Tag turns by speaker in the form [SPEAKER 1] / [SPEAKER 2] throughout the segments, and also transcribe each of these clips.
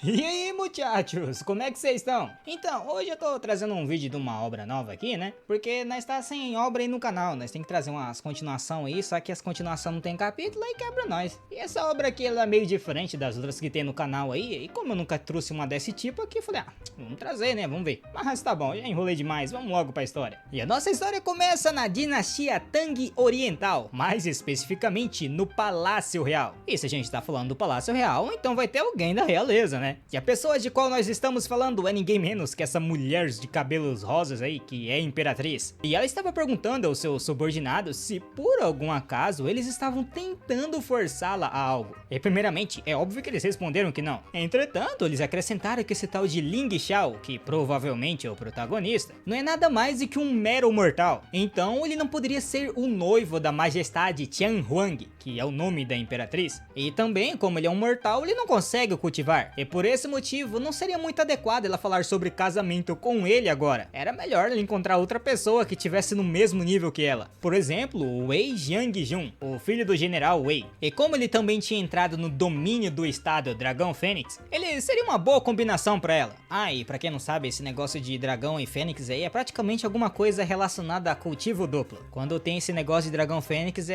[SPEAKER 1] E aí, muchachos, como é que vocês estão? Então, hoje eu tô trazendo um vídeo de uma obra nova aqui, né? Porque nós tá sem obra aí no canal, nós tem que trazer umas continuação aí, só que as continuação não tem capítulo aí quebra nós. E essa obra aqui, ela é meio diferente das outras que tem no canal aí, e como eu nunca trouxe uma desse tipo aqui, eu falei, vamos trazer, né? Vamos ver. Mas tá bom, já enrolei demais, vamos logo pra história. E a nossa história começa na dinastia Tang Oriental, mais especificamente no Palácio Real. E se a gente tá falando do Palácio Real, então vai ter alguém da realeza, né? E a pessoa de qual nós estamos falando é ninguém menos que essa mulher de cabelos rosas aí, que é a Imperatriz. E ela estava perguntando aos seus subordinados se por algum acaso eles estavam tentando forçá-la a algo. E primeiramente, é óbvio que eles responderam que não. Entretanto, eles acrescentaram que esse tal de Ling Xiao, que provavelmente é o protagonista, não é nada mais do que um mero mortal. Então ele não poderia ser o noivo da majestade Tian Huang, que é o nome da Imperatriz. E também, como ele é um mortal, ele não consegue o cultivar. E por esse motivo, não seria muito adequado ela falar sobre casamento com ele agora. Era melhor ela encontrar outra pessoa que tivesse no mesmo nível que ela. Por exemplo, o Wei Jiangjun, o filho do general Wei. E como ele também tinha entrado no domínio do estado Dragão Fênix, ele seria uma boa combinação para ela. E pra quem não sabe, esse negócio de dragão e fênix aí é praticamente alguma coisa relacionada a cultivo duplo. Quando tem esse negócio de dragão fênix,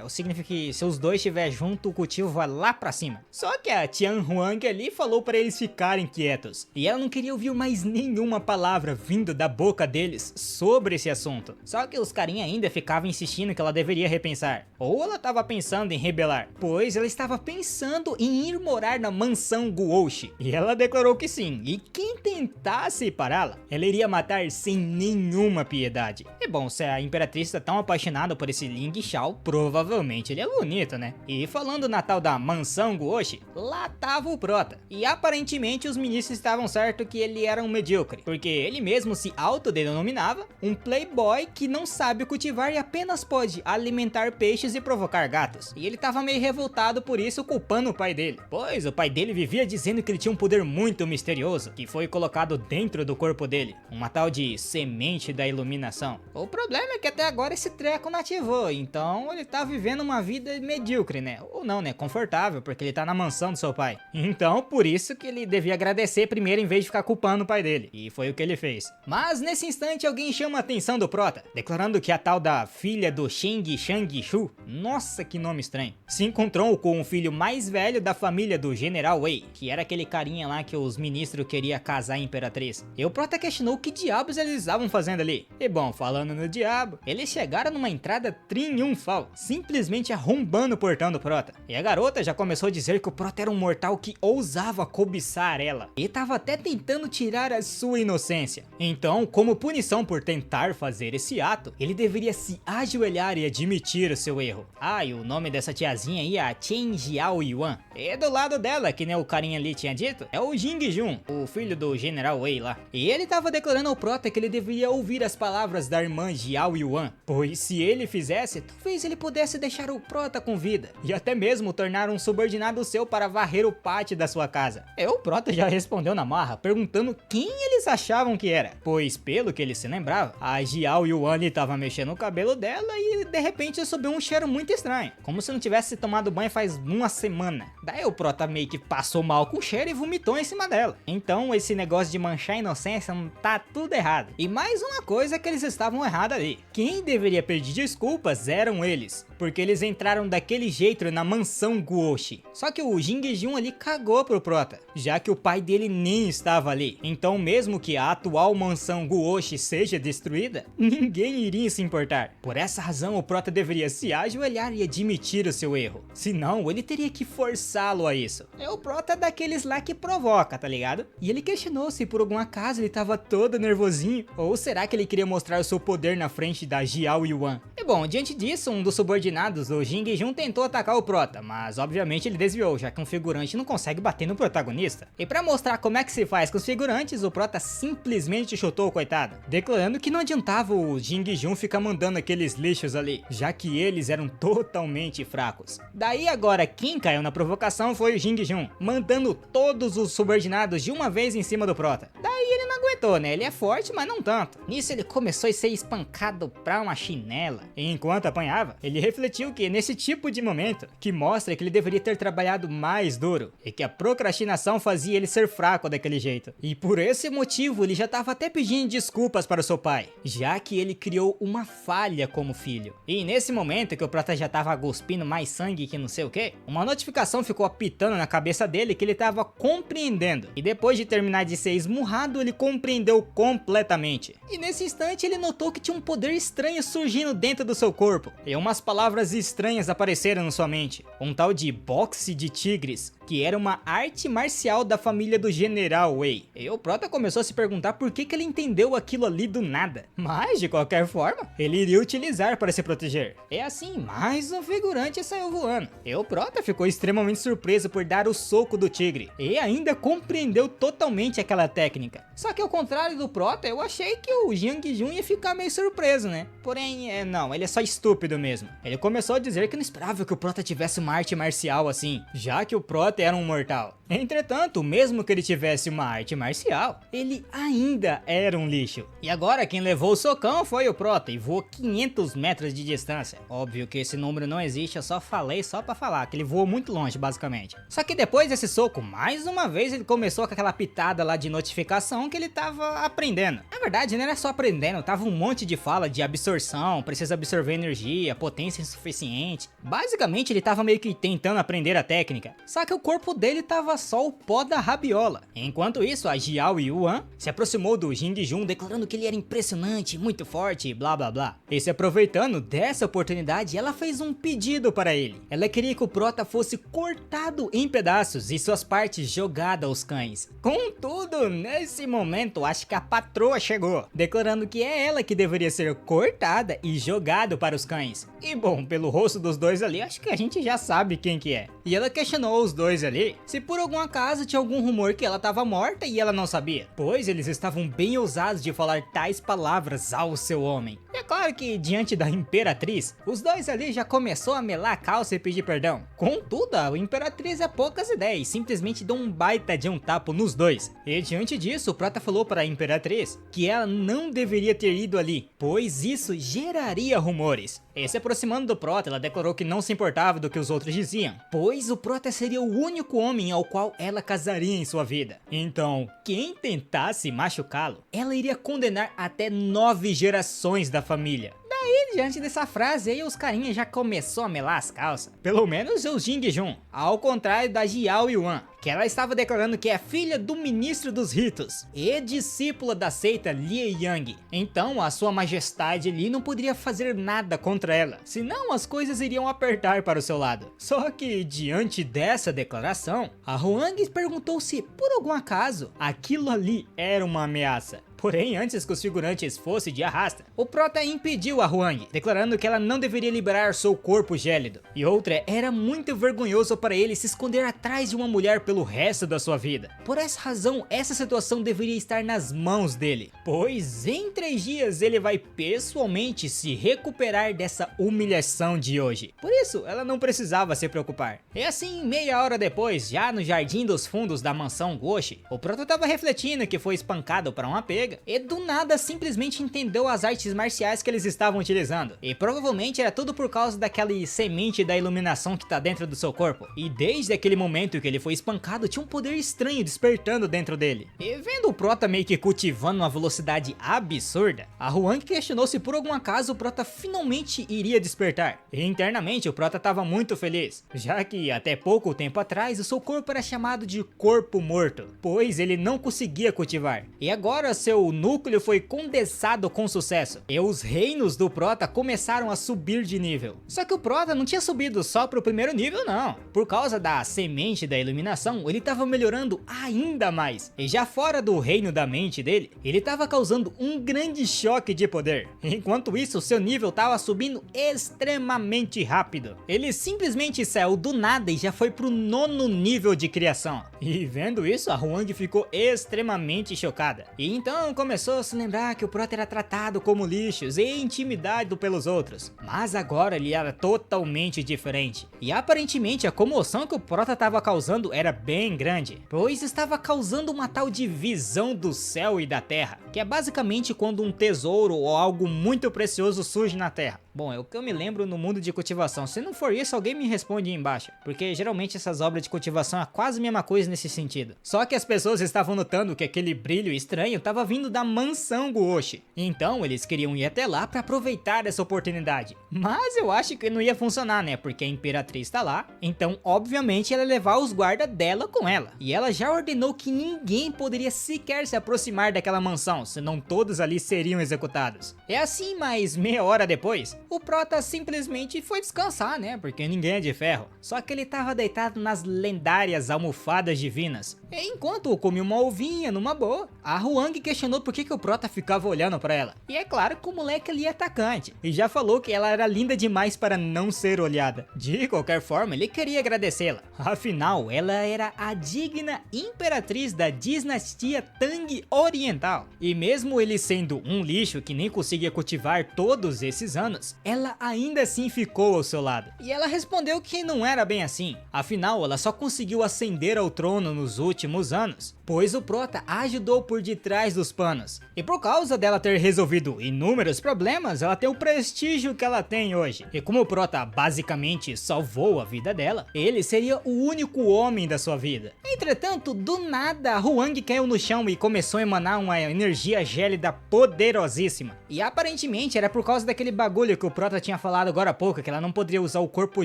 [SPEAKER 1] significa que se os dois estiverem junto, o cultivo vai lá pra cima. Só que a Tian Huang ali falou para eles ficarem quietos. E ela não queria ouvir mais nenhuma palavra vindo da boca deles sobre esse assunto. Só que os carinha ainda ficavam insistindo que ela deveria repensar. Ou ela estava pensando em rebelar, pois ela estava pensando em ir morar na mansão Guoshi. E ela declarou que sim, e quem tentasse pará-la, ela iria matar sem nenhuma piedade. E bom, se a Imperatriz está tão apaixonada por esse Ling Xiao, provavelmente ele é bonito, né? E falando na tal da mansão Guoshi, lá tava o prota. E aparentemente os ministros estavam certos que ele era um medíocre, porque ele mesmo se autodenominava um playboy que não sabe cultivar e apenas pode alimentar peixes e provocar gatos. E ele tava meio revoltado por isso, culpando o pai dele, pois o pai dele vivia dizendo que ele tinha um poder muito misterioso, que foi colocado dentro do corpo dele, uma tal de semente da iluminação. O problema é que até agora esse treco não ativou, então ele tá vivendo uma vida medíocre, né? Ou não, né? Confortável, porque ele tá na mansão do seu pai. Então, por isso que ele devia agradecer primeiro em vez de ficar culpando o pai dele. E foi o que ele fez. Mas nesse instante alguém chama a atenção do prota, declarando que a tal da filha do Sheng Shangshu, nossa que nome estranho, se encontrou com o filho mais velho da família do general Wei, que era aquele carinha lá que os ministros queriam casar a Imperatriz. E o prota questionou que diabos eles estavam fazendo ali. E bom, falando no diabo, eles chegaram numa entrada triunfal, simplesmente arrombando o portão do prota. E a garota já começou a dizer que o prota era um mortal que ousava cobiçar ela, e tava até tentando tirar a sua inocência. Então, como punição por tentar fazer esse ato, ele deveria se ajoelhar e admitir o seu erro. E o nome dessa tiazinha aí é a Chen Jiao Yuan. E do lado dela, que nem o carinha ali tinha dito, é o Jing Jun, o filho do general Wei lá. E ele tava declarando ao prota que ele deveria ouvir as palavras da irmã Jiao Yuan, pois se ele fizesse, talvez ele pudesse deixar o prota com vida, e até mesmo tornar um subordinado seu para varrer o pátio da sua casa. E o prota já respondeu na marra, perguntando quem eles achavam que era, pois pelo que ele se lembrava, a Jiao Yuan estava mexendo no cabelo dela e de repente subiu um cheiro muito estranho, como se não tivesse tomado banho faz uma semana. Daí o prota meio que passou mal com o cheiro e vomitou em cima dela. Então esse negócio de manchar a inocência não tá tudo errado. E mais uma coisa que eles estavam errados ali, quem deveria pedir desculpas eram eles, porque eles entraram daquele jeito na mansão Guoshi. Só que o Jing Jun ali cagou pro prota, já que o pai dele nem estava ali. Então mesmo que a atual mansão Guoshi seja destruída, ninguém iria se importar. Por essa razão o prota deveria se ajoelhar e admitir o seu erro, senão ele teria que forçá-lo a isso. O prota é daqueles lá que provoca, tá ligado? E ele questionou se por algum acaso ele tava todo nervosinho, ou será que ele queria mostrar o seu poder na frente da Jiao Yuan. E bom, diante disso, um dos subordinados do Jing Jun tentou atacar o prota, mas obviamente ele desviou, já que um figurante não consegue bater no protagonista. E pra mostrar como é que se faz com os figurantes, o prota simplesmente chutou o coitado, declarando que não adiantava o Jing-Jun ficar mandando aqueles lixos ali, já que eles eram totalmente fracos. Daí agora quem caiu na provocação foi o Jing-Jun, mandando todos os subordinados de uma vez em cima do prota. Daí ele não aguentou, né? Ele é forte, mas não tanto. Nisso ele começou a ser espancado pra uma chinela. E enquanto apanhava, ele refletiu que nesse tipo de momento, que mostra que ele deveria ter trabalhado mais duro, e que a procrastinação fazia ele ser fraco daquele jeito. E por esse motivo ele já estava até pedindo desculpas para o seu pai, já que ele criou uma falha como filho. E nesse momento que o prota já estava cuspindo mais sangue que não sei o que, uma notificação ficou apitando na cabeça dele que ele estava compreendendo. E depois de terminar de ser esmurrado, ele compreendeu completamente. E nesse instante ele notou que tinha um poder estranho surgindo dentro do seu corpo. E umas palavras estranhas apareceram na sua mente. Um tal de boxe de tigres, que era uma arte marcial da família do General Wei. E o prota começou a se perguntar por que ele entendeu aquilo ali do nada. Mas, de qualquer forma, ele iria utilizar para se proteger. E assim, mais um figurante saiu voando. E o prota ficou extremamente surpreso por dar o soco do tigre. E ainda compreendeu totalmente aquela técnica. Só que ao contrário do prota, eu achei que o Jing-Jun ia ficar meio surpreso, né? Porém, não, ele é só estúpido mesmo. Ele começou a dizer que não esperava que o prota tivesse uma arte marcial assim, já que o prota era um mortal. Entretanto, mesmo que ele tivesse uma arte marcial, ele ainda era um lixo. E agora quem levou o socão foi o prota e voou 500 metros de distância. Óbvio que esse número não existe, eu só falei só pra falar, que ele voou muito longe basicamente. Só que depois desse soco, mais uma vez ele começou com aquela pitada lá de notificação que ele tava aprendendo. Na verdade, não era só aprendendo, tava um monte de fala de absorção, precisa absorver energia, potência insuficiente. Basicamente ele tava meio que tentando aprender a técnica, só que o corpo dele tava só o pó da rabiola. Enquanto isso, a Xiao Yuan se aproximou do Jing-Jun declarando que ele era impressionante, muito forte, blá blá blá. E se aproveitando dessa oportunidade, ela fez um pedido para ele. Ela queria que o prota fosse cortado em pedaços e suas partes jogadas aos cães. Contudo, nesse momento, acho que a patroa chegou, declarando que é ela que deveria ser cortada e jogado para os cães. E bom, pelo rosto dos dois ali, acho que a gente já sabe quem que é. E ela questionou os dois ali se por algum acaso tinha algum rumor que ela estava morta e ela não sabia, pois eles estavam bem ousados de falar tais palavras ao seu homem. E é claro que diante da Imperatriz, os dois ali já começou a melar a calça e pedir perdão. Contudo, a Imperatriz é poucas ideias, simplesmente deu um baita de um tapa nos dois. E diante disso, o prota falou para a Imperatriz que ela não deveria ter ido ali, pois isso geraria rumores. E se aproximando do prota, ela declarou que não se importava do que os outros diziam, pois o prota seria o único homem ao qual ela casaria em sua vida. Então, quem tentasse machucá-lo, ela iria condenar até 9 gerações da família. Daí, diante dessa frase aí, os carinhas já começou a melar as calças. Pelo menos o Jing-Jun, ao contrário da Xiao Yuan, que ela estava declarando que é filha do ministro dos ritos e discípula da seita Liu Yang. Então a sua majestade ali não poderia fazer nada contra ela, senão as coisas iriam apertar para o seu lado. Só que diante dessa declaração, a Huang perguntou se por algum acaso aquilo ali era uma ameaça. Porém, antes que os figurantes fossem de arrasta, o prota impediu a Huang, declarando que ela não deveria liberar seu corpo gélido. E outra, era muito vergonhoso para ele se esconder atrás de uma mulher pelo resto da sua vida. Por essa razão, essa situação deveria estar nas mãos dele, pois em 3 dias ele vai pessoalmente se recuperar dessa humilhação de hoje. Por isso, ela não precisava se preocupar. E assim, meia hora depois, já no jardim dos fundos da mansão Goshi, o prota estava refletindo que foi espancado para uma pega e do nada simplesmente entendeu as artes marciais que eles estavam utilizando. E provavelmente era tudo por causa daquela semente da iluminação que tá dentro do seu corpo. E desde aquele momento que ele foi espancado, tinha um poder estranho despertando dentro dele. E vendo o prota meio que cultivando uma velocidade absurda, a Huang questionou se por algum acaso o prota finalmente iria despertar. E internamente o prota estava muito feliz, já que até pouco tempo atrás o seu corpo era chamado de corpo morto, pois ele não conseguia cultivar. E agora seu seu núcleo foi condensado com sucesso e os reinos do Prota começaram a subir de nível. Só que o Prota não tinha subido só pro primeiro nível não. Por causa da semente da iluminação, ele estava melhorando ainda mais. E já fora do reino da mente dele, ele estava causando um grande choque de poder. Enquanto isso, seu nível estava subindo extremamente rápido. Ele simplesmente saiu do nada e já foi pro 9º nível de criação. E vendo isso, a Hwang ficou extremamente chocada. E então começou a se lembrar que o Prota era tratado como lixos e intimidado pelos outros. Mas agora ele era totalmente diferente. E aparentemente a comoção que o Prota estava causando era bem grande, pois estava causando uma tal de visão do céu e da terra, que é basicamente quando um tesouro ou algo muito precioso surge na terra. Bom, é o que eu me lembro no mundo de cultivação. Se não for isso, alguém me responde aí embaixo, porque geralmente essas obras de cultivação é quase a mesma coisa nesse sentido. Só que as pessoas estavam notando que aquele brilho estranho estava vindo da mansão Guoshi. Então eles queriam ir até lá para aproveitar essa oportunidade. Mas eu acho que não ia funcionar, né? Porque a Imperatriz tá lá, então obviamente ela ia levar os guardas dela com ela. E ela já ordenou que ninguém poderia sequer se aproximar daquela mansão, senão todos ali seriam executados. É assim, mas meia hora depois, o Prota simplesmente foi descansar, né? Porque ninguém é de ferro. Só que ele tava deitado nas lendárias almofadas divinas. E enquanto comia uma ovinha numa boa, a Hwang questionou por que o Prota ficava olhando pra ela. E é claro que o moleque ali é atacante. E já falou que ela era linda demais para não ser olhada. De qualquer forma, ele queria agradecê-la. Afinal, ela era a digna imperatriz da dinastia Tang Oriental. E mesmo ele sendo um lixo que nem conseguia cultivar todos esses anos, ela ainda assim ficou ao seu lado. E ela respondeu que não era bem assim. Afinal, ela só conseguiu ascender ao trono nos últimos anos, pois o Prota a ajudou por detrás dos panos. E por causa dela ter resolvido inúmeros problemas, ela tem o prestígio que ela tem hoje. E como o Prota basicamente salvou a vida dela, ele seria o único homem da sua vida. Entretanto, do nada, a Hwang caiu no chão e começou a emanar uma energia gélida poderosíssima. E aparentemente era por causa daquele bagulho que o Prota tinha falado agora há pouco, que ela não poderia usar o corpo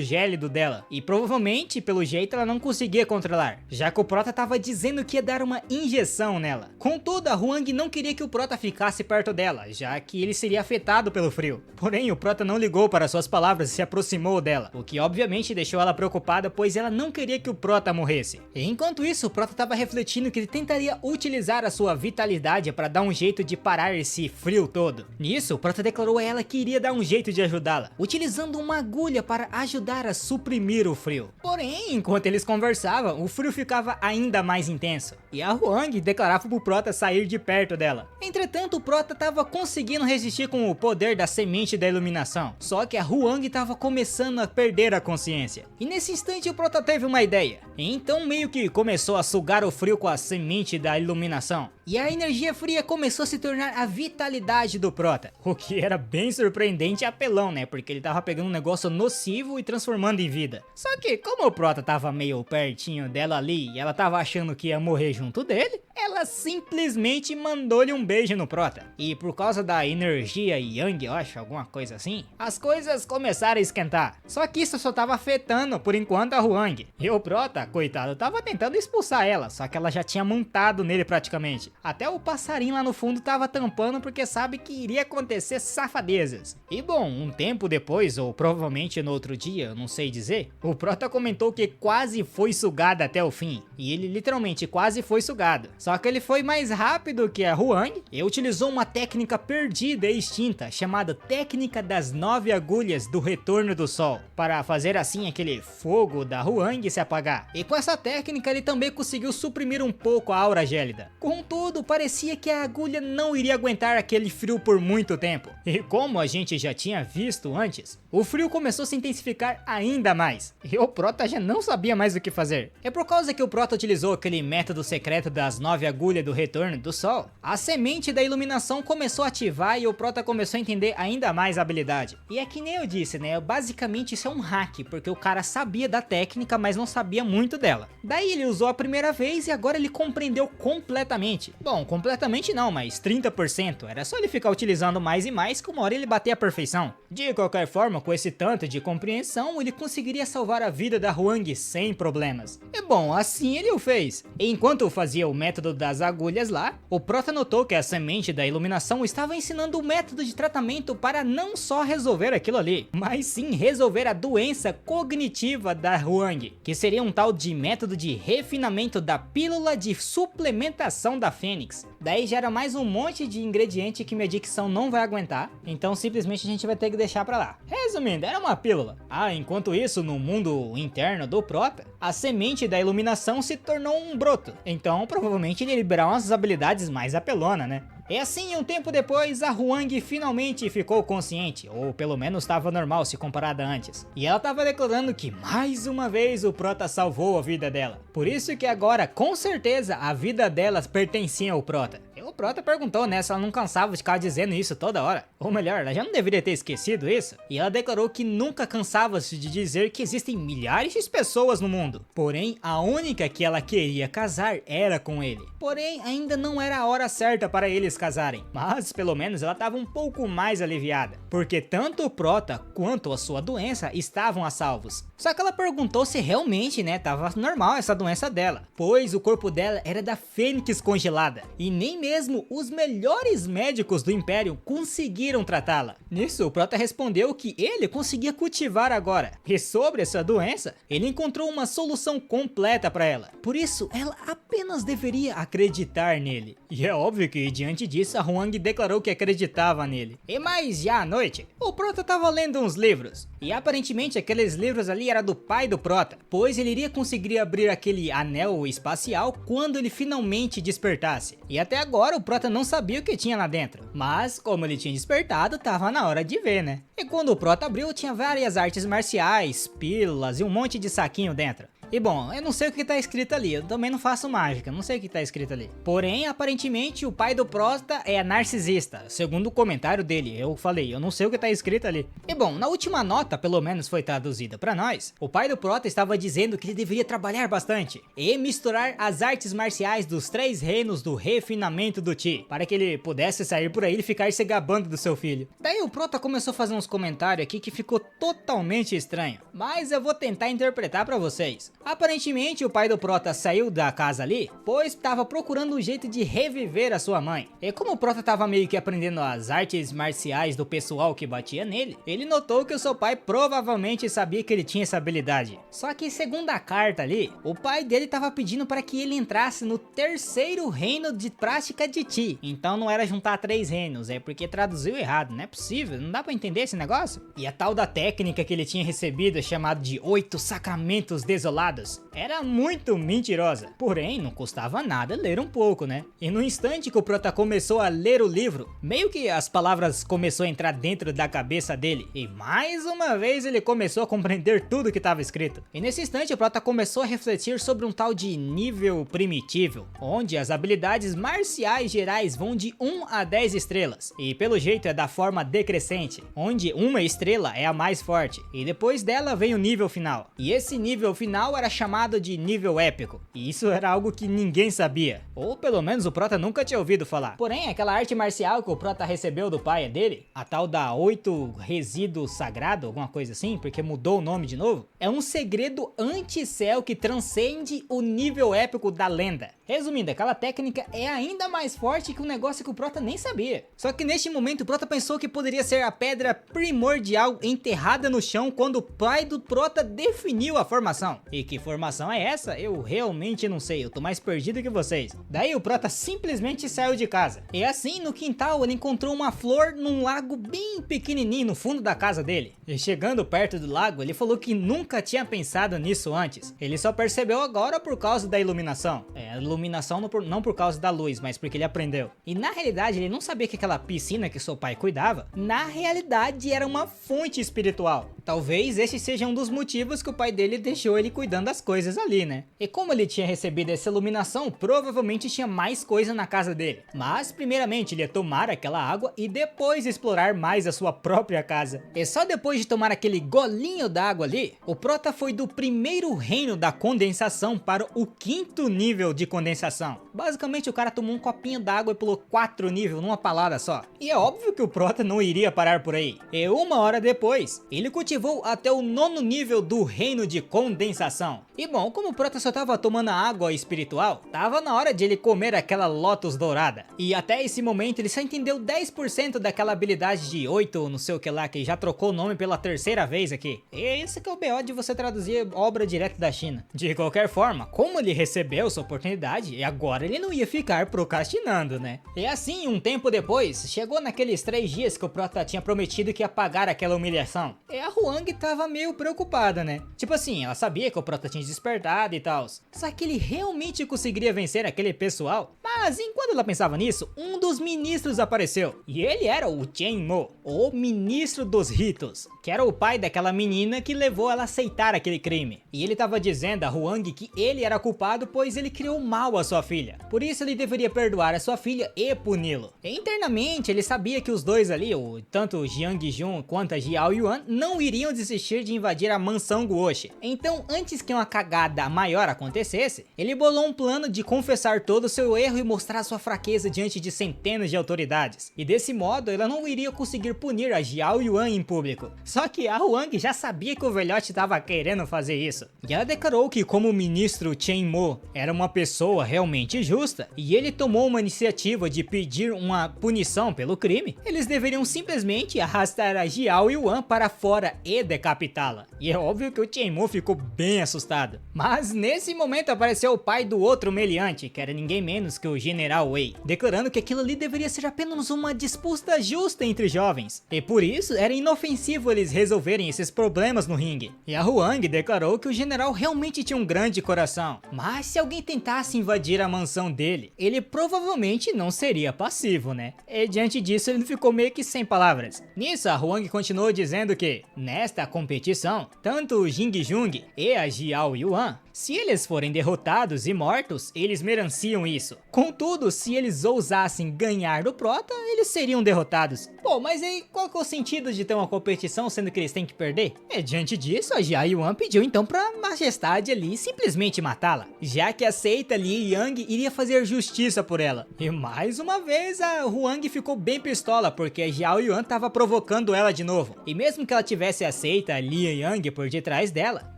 [SPEAKER 1] gélido dela. E provavelmente, pelo jeito, ela não conseguia controlar, já que o Prota tava dizendo que ia dar uma injeção nela. Contudo, a Hwang não queria que o Prota ficasse perto dela, já que ele seria afetado pelo frio. Porém, o Prota não ligou para suas palavras e se aproximou dela, o que obviamente deixou ela preocupada, pois ela não queria que o Prota morresse. E enquanto isso, o Prota tava refletindo que ele tentaria utilizar a sua vitalidade para dar um jeito de parar esse frio todo. Nisso, o Prota declarou a ela que iria dar um jeito de ajudá-la, utilizando uma agulha para ajudar a suprimir o frio. Porém, enquanto eles conversavam, o frio ficava ainda mais intenso, e a Hwang declarava pro Prota sair de perto dela. Entretanto, o Prota tava conseguindo resistir com o poder da semente da iluminação, só que a Hwang tava começando a perder a consciência. E nesse instante o Prota teve uma ideia, e então meio que começou a sugar o frio com a semente da iluminação. E a energia fria começou a se tornar a vitalidade do Prota, o que era bem surpreendente e apelão, né? Porque ele tava pegando um negócio nocivo e transformando em vida. Só que como o Prota tava meio pertinho dela ali e ela tava achando que ia morrer junto dele, ela simplesmente mandou-lhe um beijo no Prota. E por causa da energia Yang, eu acho, alguma coisa assim, as coisas começaram a esquentar. Só que isso só tava afetando por enquanto a Hwang. E o Prota, coitado, tava tentando expulsar ela, só que ela já tinha montado nele praticamente. Até o passarinho lá no fundo tava tampando porque sabe que iria acontecer safadezas. E bom, um tempo depois, ou provavelmente no outro dia, eu não sei dizer, o Prota comentou que quase foi sugado até o fim. E ele literalmente quase foi sugado. Só que ele foi mais rápido que a Hwang e utilizou uma técnica perdida e extinta, chamada Técnica das 9 Agulhas do Retorno do Sol, para fazer assim aquele fogo da Hwang se apagar. E com essa técnica ele também conseguiu suprimir um pouco a aura gélida. Contudo, parecia que a agulha não iria aguentar aquele frio por muito tempo. E como a gente já tinha visto antes, o frio começou a se intensificar ainda mais. E o Prota já não sabia mais o que fazer. É por causa que o Prota utilizou aquele método secreto das 9 agulhas do Retorno do Sol, a semente da iluminação começou a ativar e o Prota começou a entender ainda mais a habilidade. E é que nem eu disse, né? Basicamente isso é um hack, porque o cara sabia da técnica, mas não sabia muito dela. Daí ele usou a primeira vez e agora ele compreendeu completamente. Bom, completamente não, mas 30%. Era só ele ficar utilizando mais e mais que uma hora ele bater a perfeição. De qualquer forma, com esse tanto de compreensão, ele conseguiria salvar a vida da Hwang sem problemas. E bom, assim ele o fez. Enquanto fazia o método das agulhas lá, o Prota notou que a semente da iluminação estava ensinando o método de tratamento para não só resolver aquilo ali, mas sim resolver a doença cognitiva da Huang, que seria um tal de método de refinamento da pílula de suplementação da Fênix. Daí gera mais um monte de ingrediente que minha dicção não vai aguentar, então simplesmente a gente vai ter que deixar pra lá. Resumindo, era uma pílula. Enquanto isso, no mundo interno do Prota, a semente da iluminação se tornou um broto, então provavelmente ele liberou umas habilidades mais apelona, né? E assim, um tempo depois, a Huang finalmente ficou consciente, ou pelo menos estava normal se comparada antes. E ela estava declarando que mais uma vez o Prota salvou a vida dela. Por isso que agora, com certeza, a vida delas pertencia ao Prota. E o Prota perguntou, né, se ela não cansava de ficar dizendo isso toda hora. Ou melhor, ela já não deveria ter esquecido isso. E ela declarou que nunca cansava-se de dizer que existem milhares de pessoas no mundo. Porém, a única que ela queria casar era com ele. Porém, ainda não era a hora certa para eles casarem. Mas, pelo menos, ela estava um pouco mais aliviada. Porque tanto o Prota quanto a sua doença estavam a salvos. Só que ela perguntou se realmente, né, tava normal essa doença dela. Pois o corpo dela era da Fênix congelada. E nem mesmo os melhores médicos do Império conseguiram tratá-la. Nisso, o Prota respondeu que ele conseguia cultivar agora. E sobre essa doença, ele encontrou uma solução completa para ela. Por isso, ela apenas deveria acreditar nele. E é óbvio que, diante disso, a Huang declarou que acreditava nele. E mais já à noite, o Prota tava lendo uns livros. E aparentemente aqueles livros ali eram do pai do Prota, pois ele iria conseguir abrir aquele anel espacial quando ele finalmente despertasse. E até agora o Prota não sabia o que tinha lá dentro. Mas, como ele tinha despertado, tava na hora de ver, né? E quando o Prota abriu, tinha várias artes marciais, pílulas e um monte de saquinho dentro. E bom, eu não sei o que tá escrito ali, eu também não faço mágica, não sei o que tá escrito ali. Porém, aparentemente, o pai do Prota é narcisista, segundo o comentário dele. Eu falei, eu não sei o que tá escrito ali. E bom, na última nota, pelo menos foi traduzida pra nós, o pai do Prota estava dizendo que ele deveria trabalhar bastante e misturar as artes marciais dos 3 reinos do refinamento do Chi, para que ele pudesse sair por aí e ficar se gabando do seu filho. Daí o Prota começou a fazer uns comentários aqui que ficou totalmente estranho, mas eu vou tentar interpretar pra vocês. Aparentemente o pai do Prota saiu da casa ali, pois estava procurando um jeito de reviver a sua mãe. E como o Prota estava meio que aprendendo as artes marciais do pessoal que batia nele, ele notou que o seu pai provavelmente sabia que ele tinha essa habilidade. Só que segundo a carta ali, o pai dele estava pedindo para que ele entrasse no 3º reino de prática de Chi. Então não era juntar 3 reinos, é porque traduziu errado, não é possível, não dá para entender esse negócio. E a tal da técnica que ele tinha recebido, chamada de 8 sacramentos desolados, era muito mentirosa, porém não custava nada ler um pouco, né? E no instante que o Prota começou a ler o livro, meio que as palavras começou a entrar dentro da cabeça dele, e mais uma vez ele começou a compreender tudo que estava escrito. E nesse instante o Prota começou a refletir sobre um tal de nível primitivo, onde as habilidades marciais gerais vão de 1 a 10 estrelas, e pelo jeito é da forma decrescente, onde 1 estrela é a mais forte, e depois dela vem o nível final. E esse nível final era chamado de nível épico, e isso era algo que ninguém sabia, ou pelo menos o Prota nunca tinha ouvido falar. Porém, aquela arte marcial que o Prota recebeu do pai dele, a tal da 8 resíduo sagrado, alguma coisa assim, porque mudou o nome de novo, é um segredo anti-céu que transcende o nível épico da lenda. Resumindo, aquela técnica é ainda mais forte que um negócio que o Prota nem sabia. Só que neste momento o Prota pensou que poderia ser a pedra primordial enterrada no chão quando o pai do Prota definiu a formação. E que formação é essa? Eu realmente não sei, eu tô mais perdido que vocês. Daí o Prota simplesmente saiu de casa. E assim, no quintal, ele encontrou uma flor num lago bem pequenininho no fundo da casa dele. E chegando perto do lago, ele falou que nunca tinha pensado nisso antes. Ele só percebeu agora por causa da iluminação. A iluminação não por causa da luz, mas porque ele aprendeu. E na realidade, ele não sabia que aquela piscina que seu pai cuidava, na realidade era uma fonte espiritual. Talvez esse seja um dos motivos que o pai dele deixou ele cuidando das coisas ali, né? E como ele tinha recebido essa iluminação, provavelmente tinha mais coisa na casa dele. Mas primeiramente ele ia tomar aquela água e depois explorar mais a sua própria casa. E só depois de tomar aquele golinho d'água ali, o Prota foi do 1º reino da condensação para o 5º nível de condensação. Basicamente o cara tomou um copinho d'água e pulou 4 níveis numa palada só. E é óbvio que o Prota não iria parar por aí. E uma hora depois, ele cultivou ativou até o 9º nível do reino de condensação. E bom, como o Prota só tava tomando água espiritual, tava na hora de ele comer aquela Lotus dourada. E até esse momento ele só entendeu 10% daquela habilidade de 8, não sei o que lá, que já trocou o nome pela 3ª vez aqui. E esse que é o BO de você traduzir obra direto da China. De qualquer forma, como ele recebeu essa oportunidade, e agora ele não ia ficar procrastinando, né? E assim, um tempo depois, chegou naqueles 3 dias que o Prota tinha prometido que ia pagar aquela humilhação. E a Huang tava meio preocupada, né? Tipo assim, ela sabia que o Prota tinha despertado e tal. Só que ele realmente conseguiria vencer aquele pessoal? Mas enquanto ela pensava nisso, um dos ministros apareceu. E ele era o Chen Mo, o ministro dos ritos, que era o pai daquela menina que levou ela a aceitar aquele crime. E ele tava dizendo a Huang que ele era culpado pois ele criou mal a sua filha. Por isso ele deveria perdoar a sua filha e puni-lo. Internamente ele sabia que os dois ali, tanto Jiang Jun quanto a Xiao Yuan, não iriam desistir de invadir a mansão Guoshi. Então antes que uma cagada maior acontecesse, ele bolou um plano de confessar todo o seu erro e mostrar sua fraqueza diante de centenas de autoridades. E desse modo ela não iria conseguir punir a Xiao Yuan em público. Só que a Huang já sabia que o velhote estava querendo fazer isso. E ela declarou que como o ministro Chen Mo era uma pessoa realmente justa, e ele tomou uma iniciativa de pedir uma punição pelo crime, eles deveriam simplesmente arrastar a Xiao Yuan para fora e decapitá-la. E é óbvio que o Chen Mo ficou bem assustado. Mas nesse momento apareceu o pai do outro meliante, que era ninguém menos que o General Wei, declarando que aquilo ali deveria ser apenas uma disputa justa entre jovens, e por isso era inofensivo eles resolverem esses problemas no ringue. E a Huang declarou que o general realmente tinha um grande coração, mas se alguém tentasse invadir a mansão dele, ele provavelmente não seria passivo, né? E diante disso ele ficou meio que sem palavras. Nisso a Huang continuou dizendo que, nesta competição, tanto o Jing Jung e a Xiao Yuan, se eles forem derrotados e mortos, eles mereciam isso. Contudo, se eles ousassem ganhar do Prota, eles seriam derrotados. Pô, mas aí qual que é o sentido de ter uma competição sendo que eles têm que perder? E diante disso, a Xiao Yuan pediu então pra majestade ali simplesmente matá-la, já que a seita Li Yang iria fazer justiça por ela. E mais uma vez a Huang ficou bem pistola porque a Xiao Yuan tava provocando ela de novo. E mesmo que ela tivesse a seita Li Yang por detrás dela,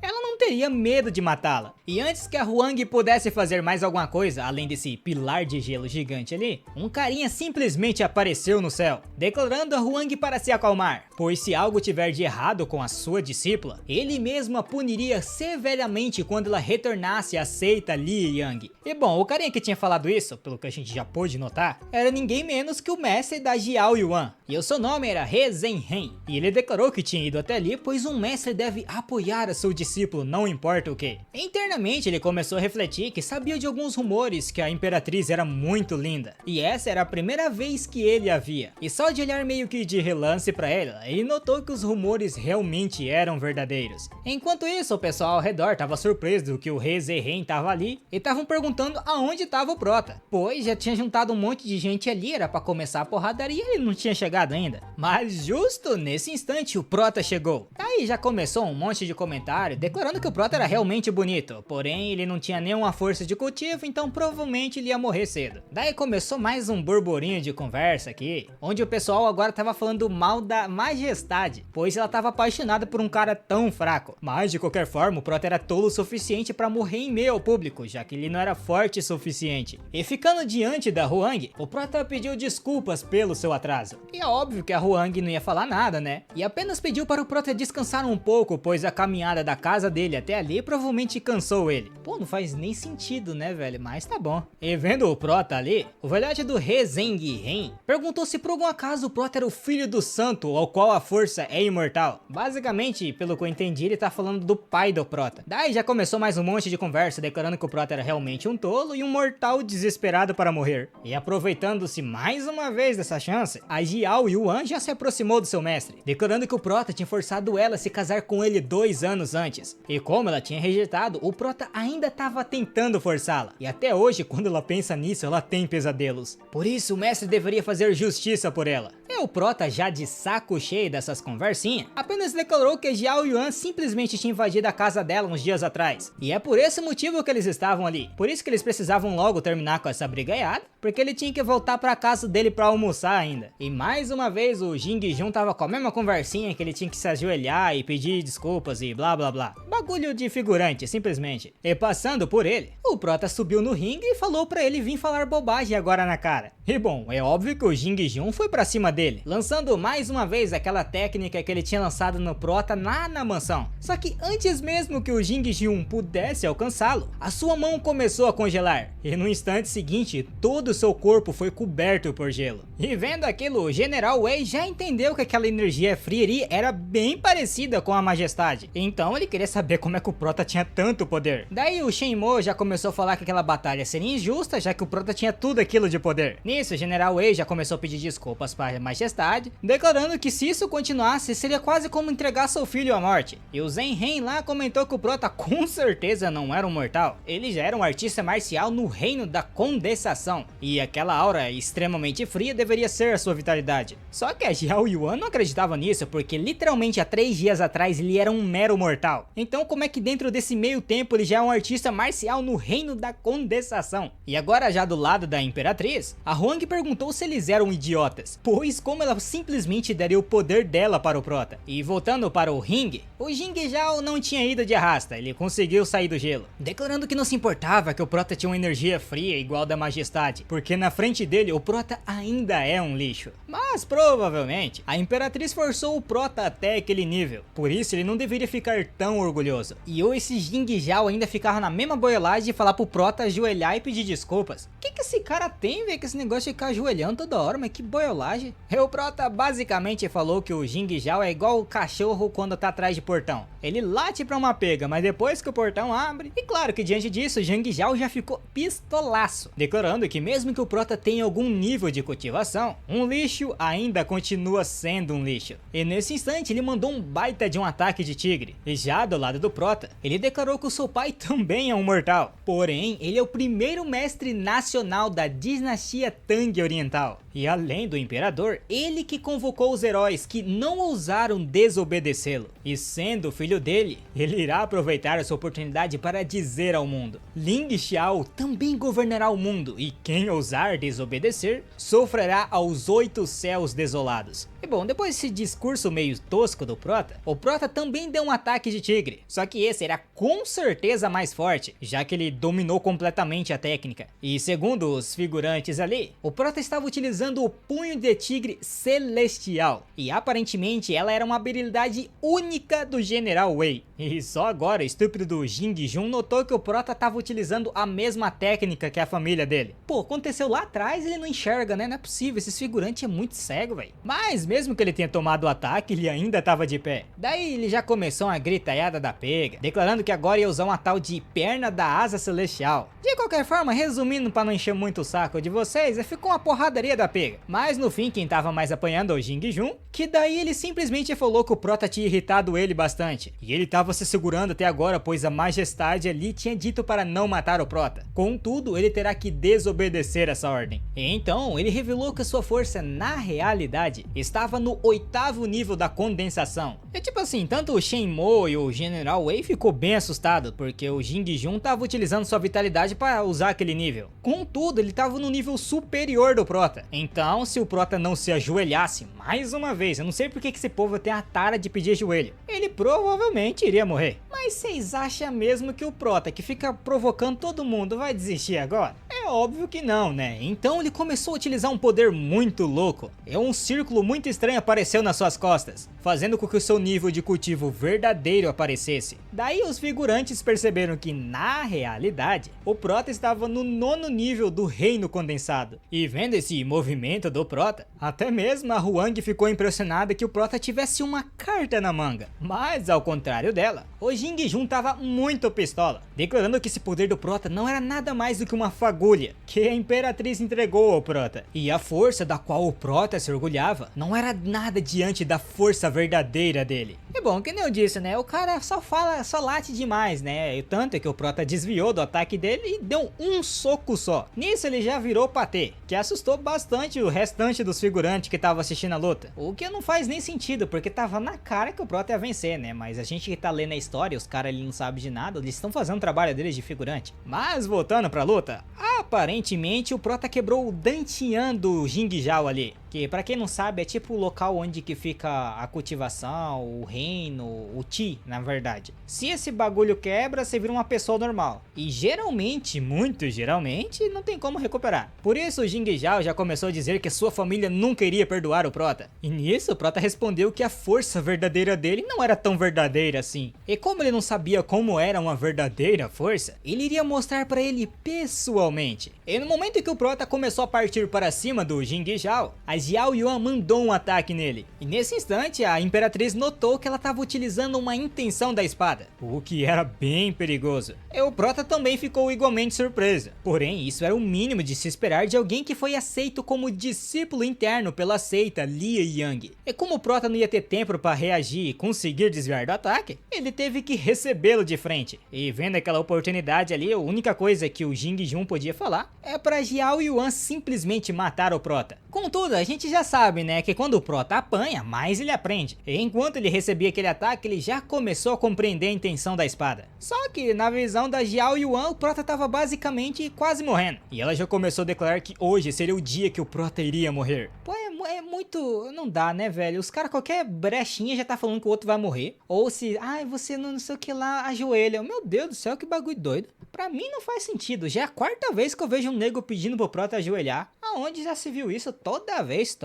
[SPEAKER 1] ela não teria medo de matá-la. E antes que a Huang pudesse fazer mais alguma coisa além desse pilar de gelo gigante ali, um carinha simplesmente apareceu no céu, declarando a Huang para se acalmar, pois se algo tiver de errado com a sua discípula, ele mesmo a puniria severamente quando ela retornasse à seita Li Yang. E bom, o carinha que tinha falado isso, pelo que a gente já pôde notar, era ninguém menos que o mestre da Xiao Yuan, e o seu nome era He Zhenhen, e ele declarou que tinha ido até ali pois um mestre deve apoiar a seu discípulo, não importa o que. Internamente ele começou a refletir que sabia de alguns rumores que a imperatriz era muito linda, e essa era a primeira vez que ele a via, e só de olhar meio que de relance pra ela, ele notou que os rumores realmente eram verdadeiros. Enquanto isso, o pessoal ao redor tava surpreso do que o He Zhenhen tava ali, e estavam perguntando aonde tava o Prota, pois já tinha juntado um monte de gente ali, era pra começar a porradaria e ele não tinha chegado ainda. Mas justo nesse instante o Prota chegou. Aí já começou um monte de comentário declarando que o Prota era realmente bonito, porém ele não tinha nenhuma força de cultivo, então provavelmente ele ia morrer cedo. Daí começou mais um burburinho de conversa aqui, onde o pessoal agora tava falando mal da majestade, pois ela tava apaixonada por um cara tão fraco. Mas de qualquer forma o Prota era tolo o suficiente pra morrer em meio ao público, já que ele não era forte o suficiente. E ficando diante da Huang, o Prota pediu desculpas pelo seu atraso. E é óbvio que a Huang não ia falar nada, né? E apenas pediu para o Prota descansar um pouco, pois a caminhada da casa dele até ali provavelmente cansou ele. Pô, não faz nem sentido, né, velho? Mas tá bom. E vendo o Prota ali, o velhote do He Zhenhen perguntou se por algum acaso o Prota era o filho do santo ao qual a força é imortal. Basicamente, pelo que eu entendi, ele tá falando do pai do Prota. Daí já começou mais um monte de conversa declarando que o Prota era realmente um tolo e um mortal desesperado para morrer. E aproveitando-se mais uma vez dessa chance, a Xiao Yuan já se aproximou do seu mestre, declarando que o Prota tinha forçado ela a se casar com ele 2 anos antes. E como ela tinha rejeitado, o Prota ainda estava tentando forçá-la. E até hoje, quando ela pensa nisso, ela tem pesadelos. Por isso, o mestre deveria fazer justiça por ela. E o Prota, já de saco cheio dessas conversinhas, apenas declarou que Xiao Yuan simplesmente tinha invadido a casa dela uns dias atrás. E é por esse motivo que eles estavam ali. Por isso que eles precisavam logo terminar com essa brigaiada, porque ele tinha que voltar pra casa dele pra almoçar ainda. E mais uma vez o Jing Jun tava com a mesma conversinha, que ele tinha que se ajoelhar e pedir desculpas e blá blá blá. Bagulho de figurante, simplesmente. E passando por ele, o Prota subiu no ringue e falou pra ele vir falar bobagem agora na cara. E bom, é óbvio que o Jing Jun foi pra cima dele, lançando mais uma vez aquela técnica que ele tinha lançado no Prota lá na mansão. Só que antes mesmo que o Jing Jun pudesse alcançá-lo, a sua mão começou a congelar. E no instante seguinte, todo o seu corpo foi coberto por gelo. E vendo aquilo, o General Wei já entendeu que aquela energia fria era bem parecida com a Majestade. Então ele queria saber como é que o Prota tinha tanto poder. Daí o Shenmue já começou a falar que aquela batalha seria injusta, já que o Prota tinha tudo aquilo de poder. Nisso, o General Wei já começou a pedir desculpas para a Majestade, declarando que se isso continuasse, seria quase como entregar seu filho à morte. E o Zen Ren lá comentou que o Prota com certeza não era um mortal. Ele já era um artista marcial no reino da condensação, e aquela aura extremamente fria deveria ser a sua vitalidade. Só que a Xiao Yuan não acreditava nisso, porque literalmente há 3 dias atrás ele era um mero mortal. Então como é que dentro desse meio tempo ele já é um artista marcial no reino da condensação? E agora já do lado da Imperatriz, a Huang perguntou se eles eram idiotas, pois como ela simplesmente daria o poder dela para o Prota. E voltando para o ringue, o Jing Zhao não tinha ido de arrasta, ele conseguiu sair do gelo, declarando que não se importava que o Prota tinha uma energia fria igual da Majestade, porque na frente dele o Prota ainda é um lixo. Mas provavelmente a Imperatriz forçou o Prota até aquele nível, por isso ele não deveria ficar tão orgulhoso. E esse Jing Zhao ainda ficava na mesma boiolagem de falar pro Prota ajoelhar e pedir desculpas. O que esse cara tem, velho, com esse negócio de ficar ajoelhando toda hora, mas que boiolagem. E o Prota basicamente falou que o Jing Zhao é igual o cachorro quando tá atrás de portão. Ele late pra uma pega, mas depois que o portão abre... E claro que diante disso, o Jing Zhao já ficou pistolaço, declarando que mesmo que o Prota tenha algum nível de cultivação, um lixo ainda continua sendo um lixo. E nesse instante ele mandou um baita de um ataque de tigre. E já do lado do Prota, ele declarou que o seu pai também é um mortal, porém ele é o primeiro mestre nacional da dinastia Tang Oriental. E além do imperador, ele que convocou os heróis que não ousaram desobedecê-lo. E sendo filho dele, ele irá aproveitar essa oportunidade para dizer ao mundo: Ling Xiao também governará o mundo, e quem ousar desobedecer, sofrerá aos 8 céus desolados. E bom, depois desse discurso meio tosco do Prota, o Prota também deu um ataque de tigre, só que esse era com certeza mais forte, já que ele dominou completamente a técnica. E segundo os figurantes ali, o Prota estava utilizando o punho de tigre celestial, e aparentemente ela era uma habilidade única do General Wei. E só agora o estúpido do Jing Jun notou que o Prota estava utilizando a mesma técnica que a família dele. Pô, aconteceu lá atrás, ele não enxerga, né? Não é possível, esse figurante é muito cego, velho. Mas mesmo que ele tenha tomado o ataque, ele ainda estava de pé. Daí ele já começou uma gritalhada da pega, declarando que agora ia usar uma tal de perna da asa celestial. De qualquer forma, resumindo para não encher muito o saco de vocês, ficou uma porradaria da pega. Mas no fim quem tava mais apanhando é o Jing Jun, que daí ele simplesmente falou que o Prota tinha irritado ele bastante. E ele tava se segurando até agora, pois a Majestade ali tinha dito para não matar o Prota. Contudo, ele terá que desobedecer essa ordem. E então, ele revelou que sua força, na realidade, estava no 8º nível da condensação. E tipo assim, tanto o Shenmue e o General Wei ficou bem assustado, porque o Jing Jun tava utilizando sua vitalidade para usar aquele nível. Contudo, ele tava no nível superior do Prota. Então, se o Prota não se ajoelhasse mais uma vez, eu não sei porque que esse povo tem a tara de pedir joelho, ele provavelmente iria morrer. Mas vocês acham mesmo que o Prota, que fica provocando todo mundo, vai desistir agora? É óbvio que não, né? Então ele começou a utilizar um poder muito louco. Um círculo muito estranho apareceu nas suas costas, fazendo com que o seu nível de cultivo verdadeiro aparecesse. Daí os figurantes perceberam que, na realidade, o Prota estava no 9º nível do reino condensado. E vendo esse movimento do Prota, até mesmo a Huang ficou impressionada que o Prota tivesse uma carta na manga. Mas ao contrário dela, o Jing Jun tava muito pistola, declarando que esse poder do Prota não era nada mais do que uma fagulha que a Imperatriz entregou ao Prota. E a força da qual o Prota se orgulhava não era nada diante da força verdadeira dele. dele. E bom, que nem eu disse, né, o cara só late demais, né, e tanto é que o Prota desviou do ataque dele e deu um soco só. Nisso ele já virou patê, que assustou bastante o restante dos figurantes que tava assistindo a luta. O que não faz nem sentido, porque tava na cara que o Prota ia vencer, né, mas a gente que tá lendo a história, os caras ali não sabem de nada, eles estão fazendo o trabalho deles de figurante. Mas voltando pra luta, aparentemente o Prota quebrou o Dantian do Jing Zhao ali, que pra quem não sabe é tipo o local onde que fica a cultivação, o reino, o Qi, na verdade. Se esse bagulho quebra, você vira uma pessoa normal. E geralmente, muito geralmente, não tem como recuperar. Por isso o Jing Zhao já começou a dizer que sua família nunca iria perdoar o Prota. E nisso o Prota respondeu que a força verdadeira dele não era tão verdadeira assim. E como ele não sabia como era uma verdadeira força, ele iria mostrar pra ele pessoalmente. E no momento que o Prota começou a partir para cima do Jing Zhao, a Xiao Yuan mandou um ataque nele. E nesse instante, a Imperatriz notou que ela estava utilizando uma intenção da espada, o que era bem perigoso. E o Prota também ficou igualmente surpreso. Porém, isso era o mínimo de se esperar de alguém que foi aceito como discípulo interno pela seita Li Yang. E como o Prota não ia ter tempo para reagir e conseguir desviar do ataque, ele teve que recebê-lo de frente. E vendo aquela oportunidade ali, a única coisa que o Jing Jun podia falar é para Xiao Yuan simplesmente matar o Prota. Contudo, a gente já sabe, né, que quando o Prota apanha, mais ele aprende. E enquanto ele recebia aquele ataque, ele já começou a compreender a intenção da espada. Só que na visão da Xiao Yuan, o Prota estava basicamente quase morrendo. E ela já começou a declarar que hoje seria o dia que o Prota iria morrer. Pô, é muito... não dá, né, velho? Os caras, qualquer brechinha já tá falando que o outro vai morrer. Ou se, você não sei o que lá, ajoelha. Meu Deus do céu, que bagulho doido. Pra mim não faz sentido. Já é a quarta vez que eu vejo um nego pedindo pro Prota ajoelhar. Aonde já se viu isso? Toda vez.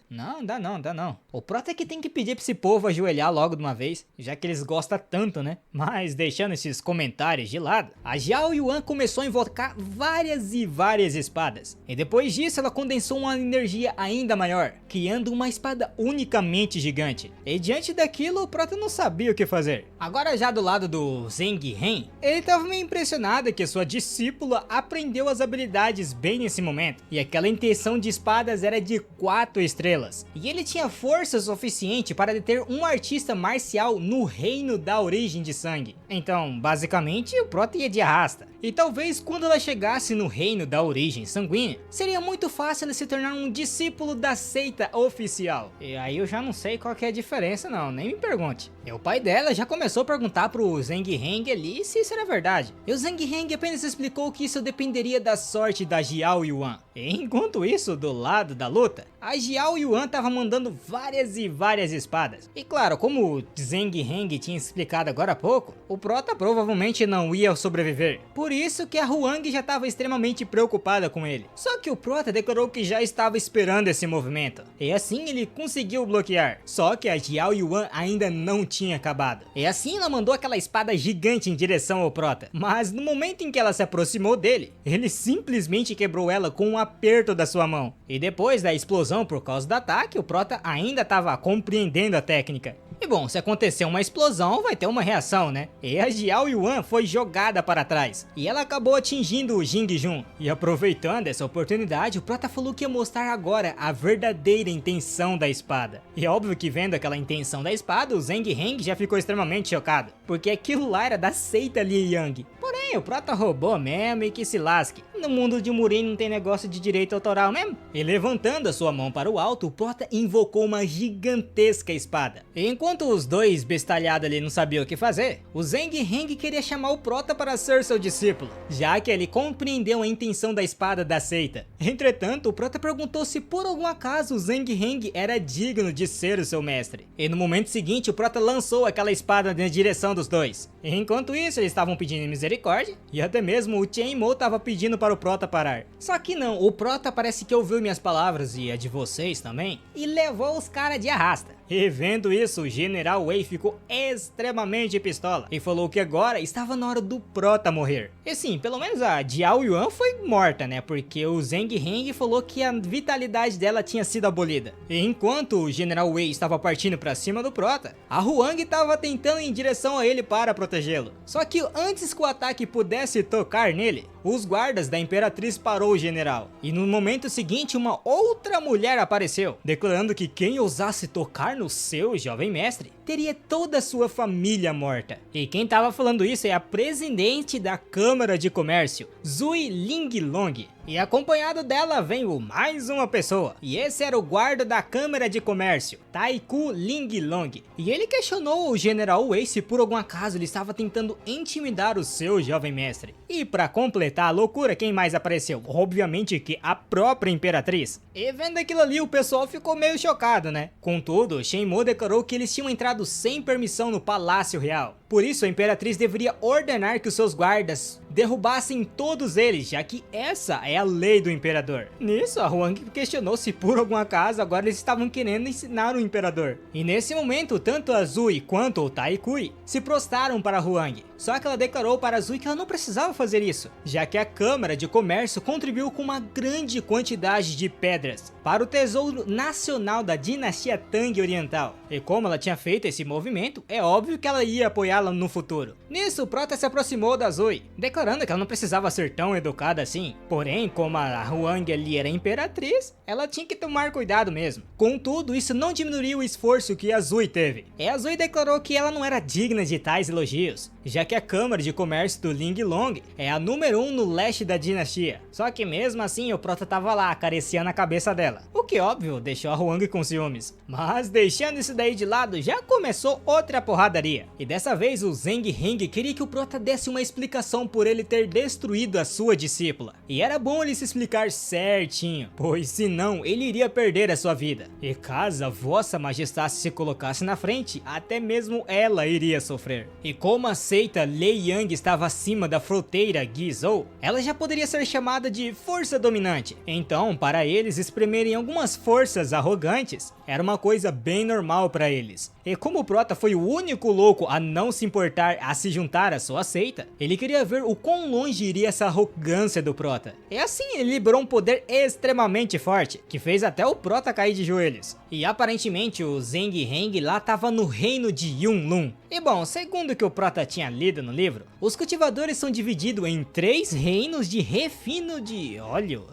[SPEAKER 1] Não, dá não. O Prota é que tem que pedir pra esse povo ajoelhar logo de uma vez, já que eles gostam tanto, né? Mas deixando esses comentários de lado, a Xiao Yuan começou a invocar várias e várias espadas. E depois disso ela condensou uma energia ainda maior, criando uma espada unicamente gigante. E diante daquilo, o Prota não sabia o que fazer. Agora já do lado do Zheng He, ele tava meio impressionado que sua discípula aprendeu as habilidades bem nesse momento. E aquela intenção de espadas era de 4 estrelas. E ele tinha força suficiente para deter um artista marcial no reino da origem de sangue. Então, basicamente, o Prota ia de arrasta. E talvez quando ela chegasse no reino da origem sanguínea, seria muito fácil ela se tornar um discípulo da seita oficial. E aí eu já não sei qual que é a diferença não, nem me pergunte. E o pai dela já começou a perguntar pro Zheng He ali se isso era verdade. E o Zheng He apenas explicou que isso dependeria da sorte da Xiao Yuan. E enquanto isso, do lado da luta, a Xiao Yuan tava mandando várias e várias espadas. E claro, como o Zheng He tinha explicado agora há pouco, o Prota provavelmente não ia sobreviver. Por isso que a Huang já estava extremamente preocupada com ele. Só que o Prota declarou que já estava esperando esse movimento. E assim ele conseguiu bloquear. Só que a Xiao Yuan ainda não tinha acabado. E assim ela mandou aquela espada gigante em direção ao Prota. Mas no momento em que ela se aproximou dele, ele simplesmente quebrou ela com um aperto da sua mão. E depois da explosão por causa do ataque, o Prota ainda estava compreendendo a técnica. E bom, se acontecer uma explosão, vai ter uma reação, né? E a Xiao Yuan foi jogada para trás. E ela acabou atingindo o Jing Jun. E aproveitando essa oportunidade, o Prota falou que ia mostrar agora a verdadeira intenção da espada. E é óbvio que vendo aquela intenção da espada, o Zheng He já ficou extremamente chocado. Porque aquilo lá era da seita Li Yang. Porém, o Prota roubou mesmo e que se lasque. No mundo de Murin não tem negócio de direito autoral mesmo. E levantando a sua mão para o alto, o Prota invocou uma gigantesca espada. E enquanto os dois bestalhados ali não sabiam o que fazer, o Zheng He queria chamar o Prota para ser seu discípulo, já que ele compreendeu a intenção da espada da seita. Entretanto, o Prota perguntou se por algum acaso o Zheng He era digno de ser o seu mestre. E no momento seguinte, o Prota lançou aquela espada na direção dos dois. E enquanto isso, eles estavam pedindo misericórdia, e até mesmo o Chen Mo estava pedindo para o Prota parar. Só que não, o Prota parece que ouviu minhas palavras e a de vocês também, e levou os caras de arrasta. E vendo isso, o General Wei ficou extremamente pistola e falou que agora estava na hora do Prota morrer. E sim, pelo menos a Xiao Yuan foi morta, né? Porque o Zheng He falou que a vitalidade dela tinha sido abolida. E enquanto o General Wei estava partindo para cima do Prota, a Huang estava tentando ir em direção a ele para protegê-lo. Só que antes que o ataque pudesse tocar nele, os guardas da Imperatriz parou o general. E no momento seguinte, uma outra mulher apareceu, declarando que quem ousasse tocar no seu jovem mestre, teria toda a sua família morta. E quem tava falando isso é a presidente da Câmara de Comércio, Zui Linglong. E acompanhado dela vem mais uma pessoa, e esse era o guarda da Câmara de Comércio, Taiku Linglong. E ele questionou o General Wei se por algum acaso ele estava tentando intimidar o seu jovem mestre. E para completar a loucura, quem mais apareceu? Obviamente que a própria Imperatriz. E vendo aquilo ali, o pessoal ficou meio chocado, né? Contudo, Shenmue declarou que eles tinham entrado sem permissão no Palácio Real. Por isso, a Imperatriz deveria ordenar que os seus guardas derrubassem todos eles, já que essa é a lei do Imperador. Nisso, a Huang questionou se por algum acaso agora eles estavam querendo ensinar o Imperador. E nesse momento, tanto a Zui quanto o Taikui se prostraram para a Huang. Só que ela declarou para a Zui que ela não precisava fazer isso, já que a Câmara de Comércio contribuiu com uma grande quantidade de pedras para o tesouro nacional da dinastia Tang Oriental. E como ela tinha feito esse movimento, é óbvio que ela ia apoiá-la no futuro. Nisso, o Prota se aproximou da Zui, declarando que ela não precisava ser tão educada assim. Porém, como a Huang ali era imperatriz, ela tinha que tomar cuidado mesmo. Contudo, isso não diminuiu o esforço que a Zui teve. E a Zui declarou que ela não era digna de tais elogios, já que a Câmara de Comércio do Linglong é a número 1 no leste da dinastia. Só que mesmo assim, o Prota tava lá, acariciando a cabeça dela. O que, óbvio, deixou a Huang com ciúmes. Mas deixando isso daí de lado, já começou outra porradaria. E dessa vez, o Zheng Heng queria que o Prota desse uma explicação por ele ter destruído a sua discípula. E era bom ele se explicar certinho, pois senão ele iria perder a sua vida. E caso a Vossa Majestade se colocasse na frente, até mesmo ela iria sofrer. E como a seita Lei Yang estava acima da fronteira Guizhou, ela já poderia ser chamada de força dominante. Então, para eles espremerem algumas forças arrogantes, era uma coisa bem normal para eles. E como o Prota foi o único louco a não se importar a se juntar à sua seita, ele queria ver o quão longe iria essa arrogância do Prota. E assim ele liberou um poder extremamente forte, que fez até o Prota cair de joelhos. E aparentemente o Zheng Heng lá estava no reino de Yunlun. E bom, segundo o que o Prota tinha lido no livro, os cultivadores são divididos em 3 reinos de refino de óleo.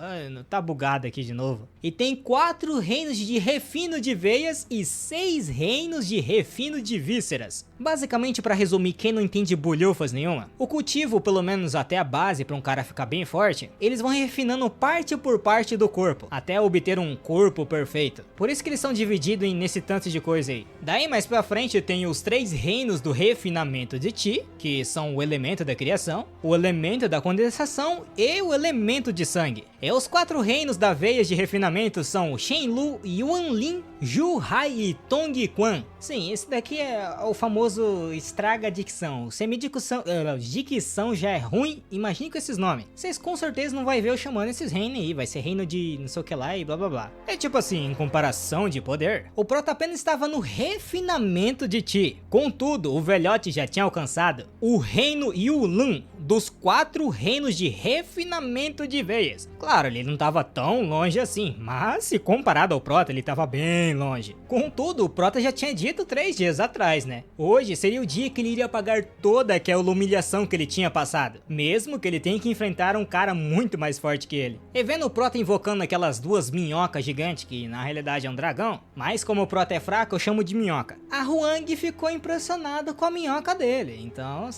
[SPEAKER 1] Tá bugado aqui de novo. E tem 4 reinos de refino de veias e 6 reinos de refino de vísceras. Basicamente, para resumir, quem não entende bolhufas nenhuma, o cultivo, pelo menos até a base para um cara ficar bem forte, eles vão refinando parte por parte do corpo, até obter um corpo perfeito. Por isso que eles são divididos nesse tanto de coisa aí. Daí mais pra frente tem os 3 reinos do refinamento de Qi, que são o elemento da criação, o elemento da condensação e o elemento de sangue. E os 4 reinos da veias de refinamento são o Shenlu, Yuanlin, Zhu Hai e Tong Quan. Sim, esse daqui é o famoso estraga a dicção. Dicção já é ruim, imagine com esses nomes. Vocês com certeza não vai ver eu chamando esses reinos aí, vai ser reino de não sei o que lá e blá blá blá. É tipo assim, em comparação de poder, o Prota apenas estava no refinamento de Qi. Contudo, o velhote já tinha alcançado o reino Yulun, dos 4 reinos de refinamento de veias. Claro, ele não estava tão longe assim, mas se comparado ao Prota, ele estava bem longe. Contudo, o Prota já tinha dito 3 dias atrás, né? Hoje seria o dia que ele iria pagar toda aquela humilhação que ele tinha passado, mesmo que ele tenha que enfrentar um cara muito mais forte que ele. E vendo o Prota invocando aquelas 2 minhocas gigantes, que na realidade é um dragão, mas como o Prota é fraco, eu chamo de minhoca. A Huang ficou impressionada com a minhoca dele, então,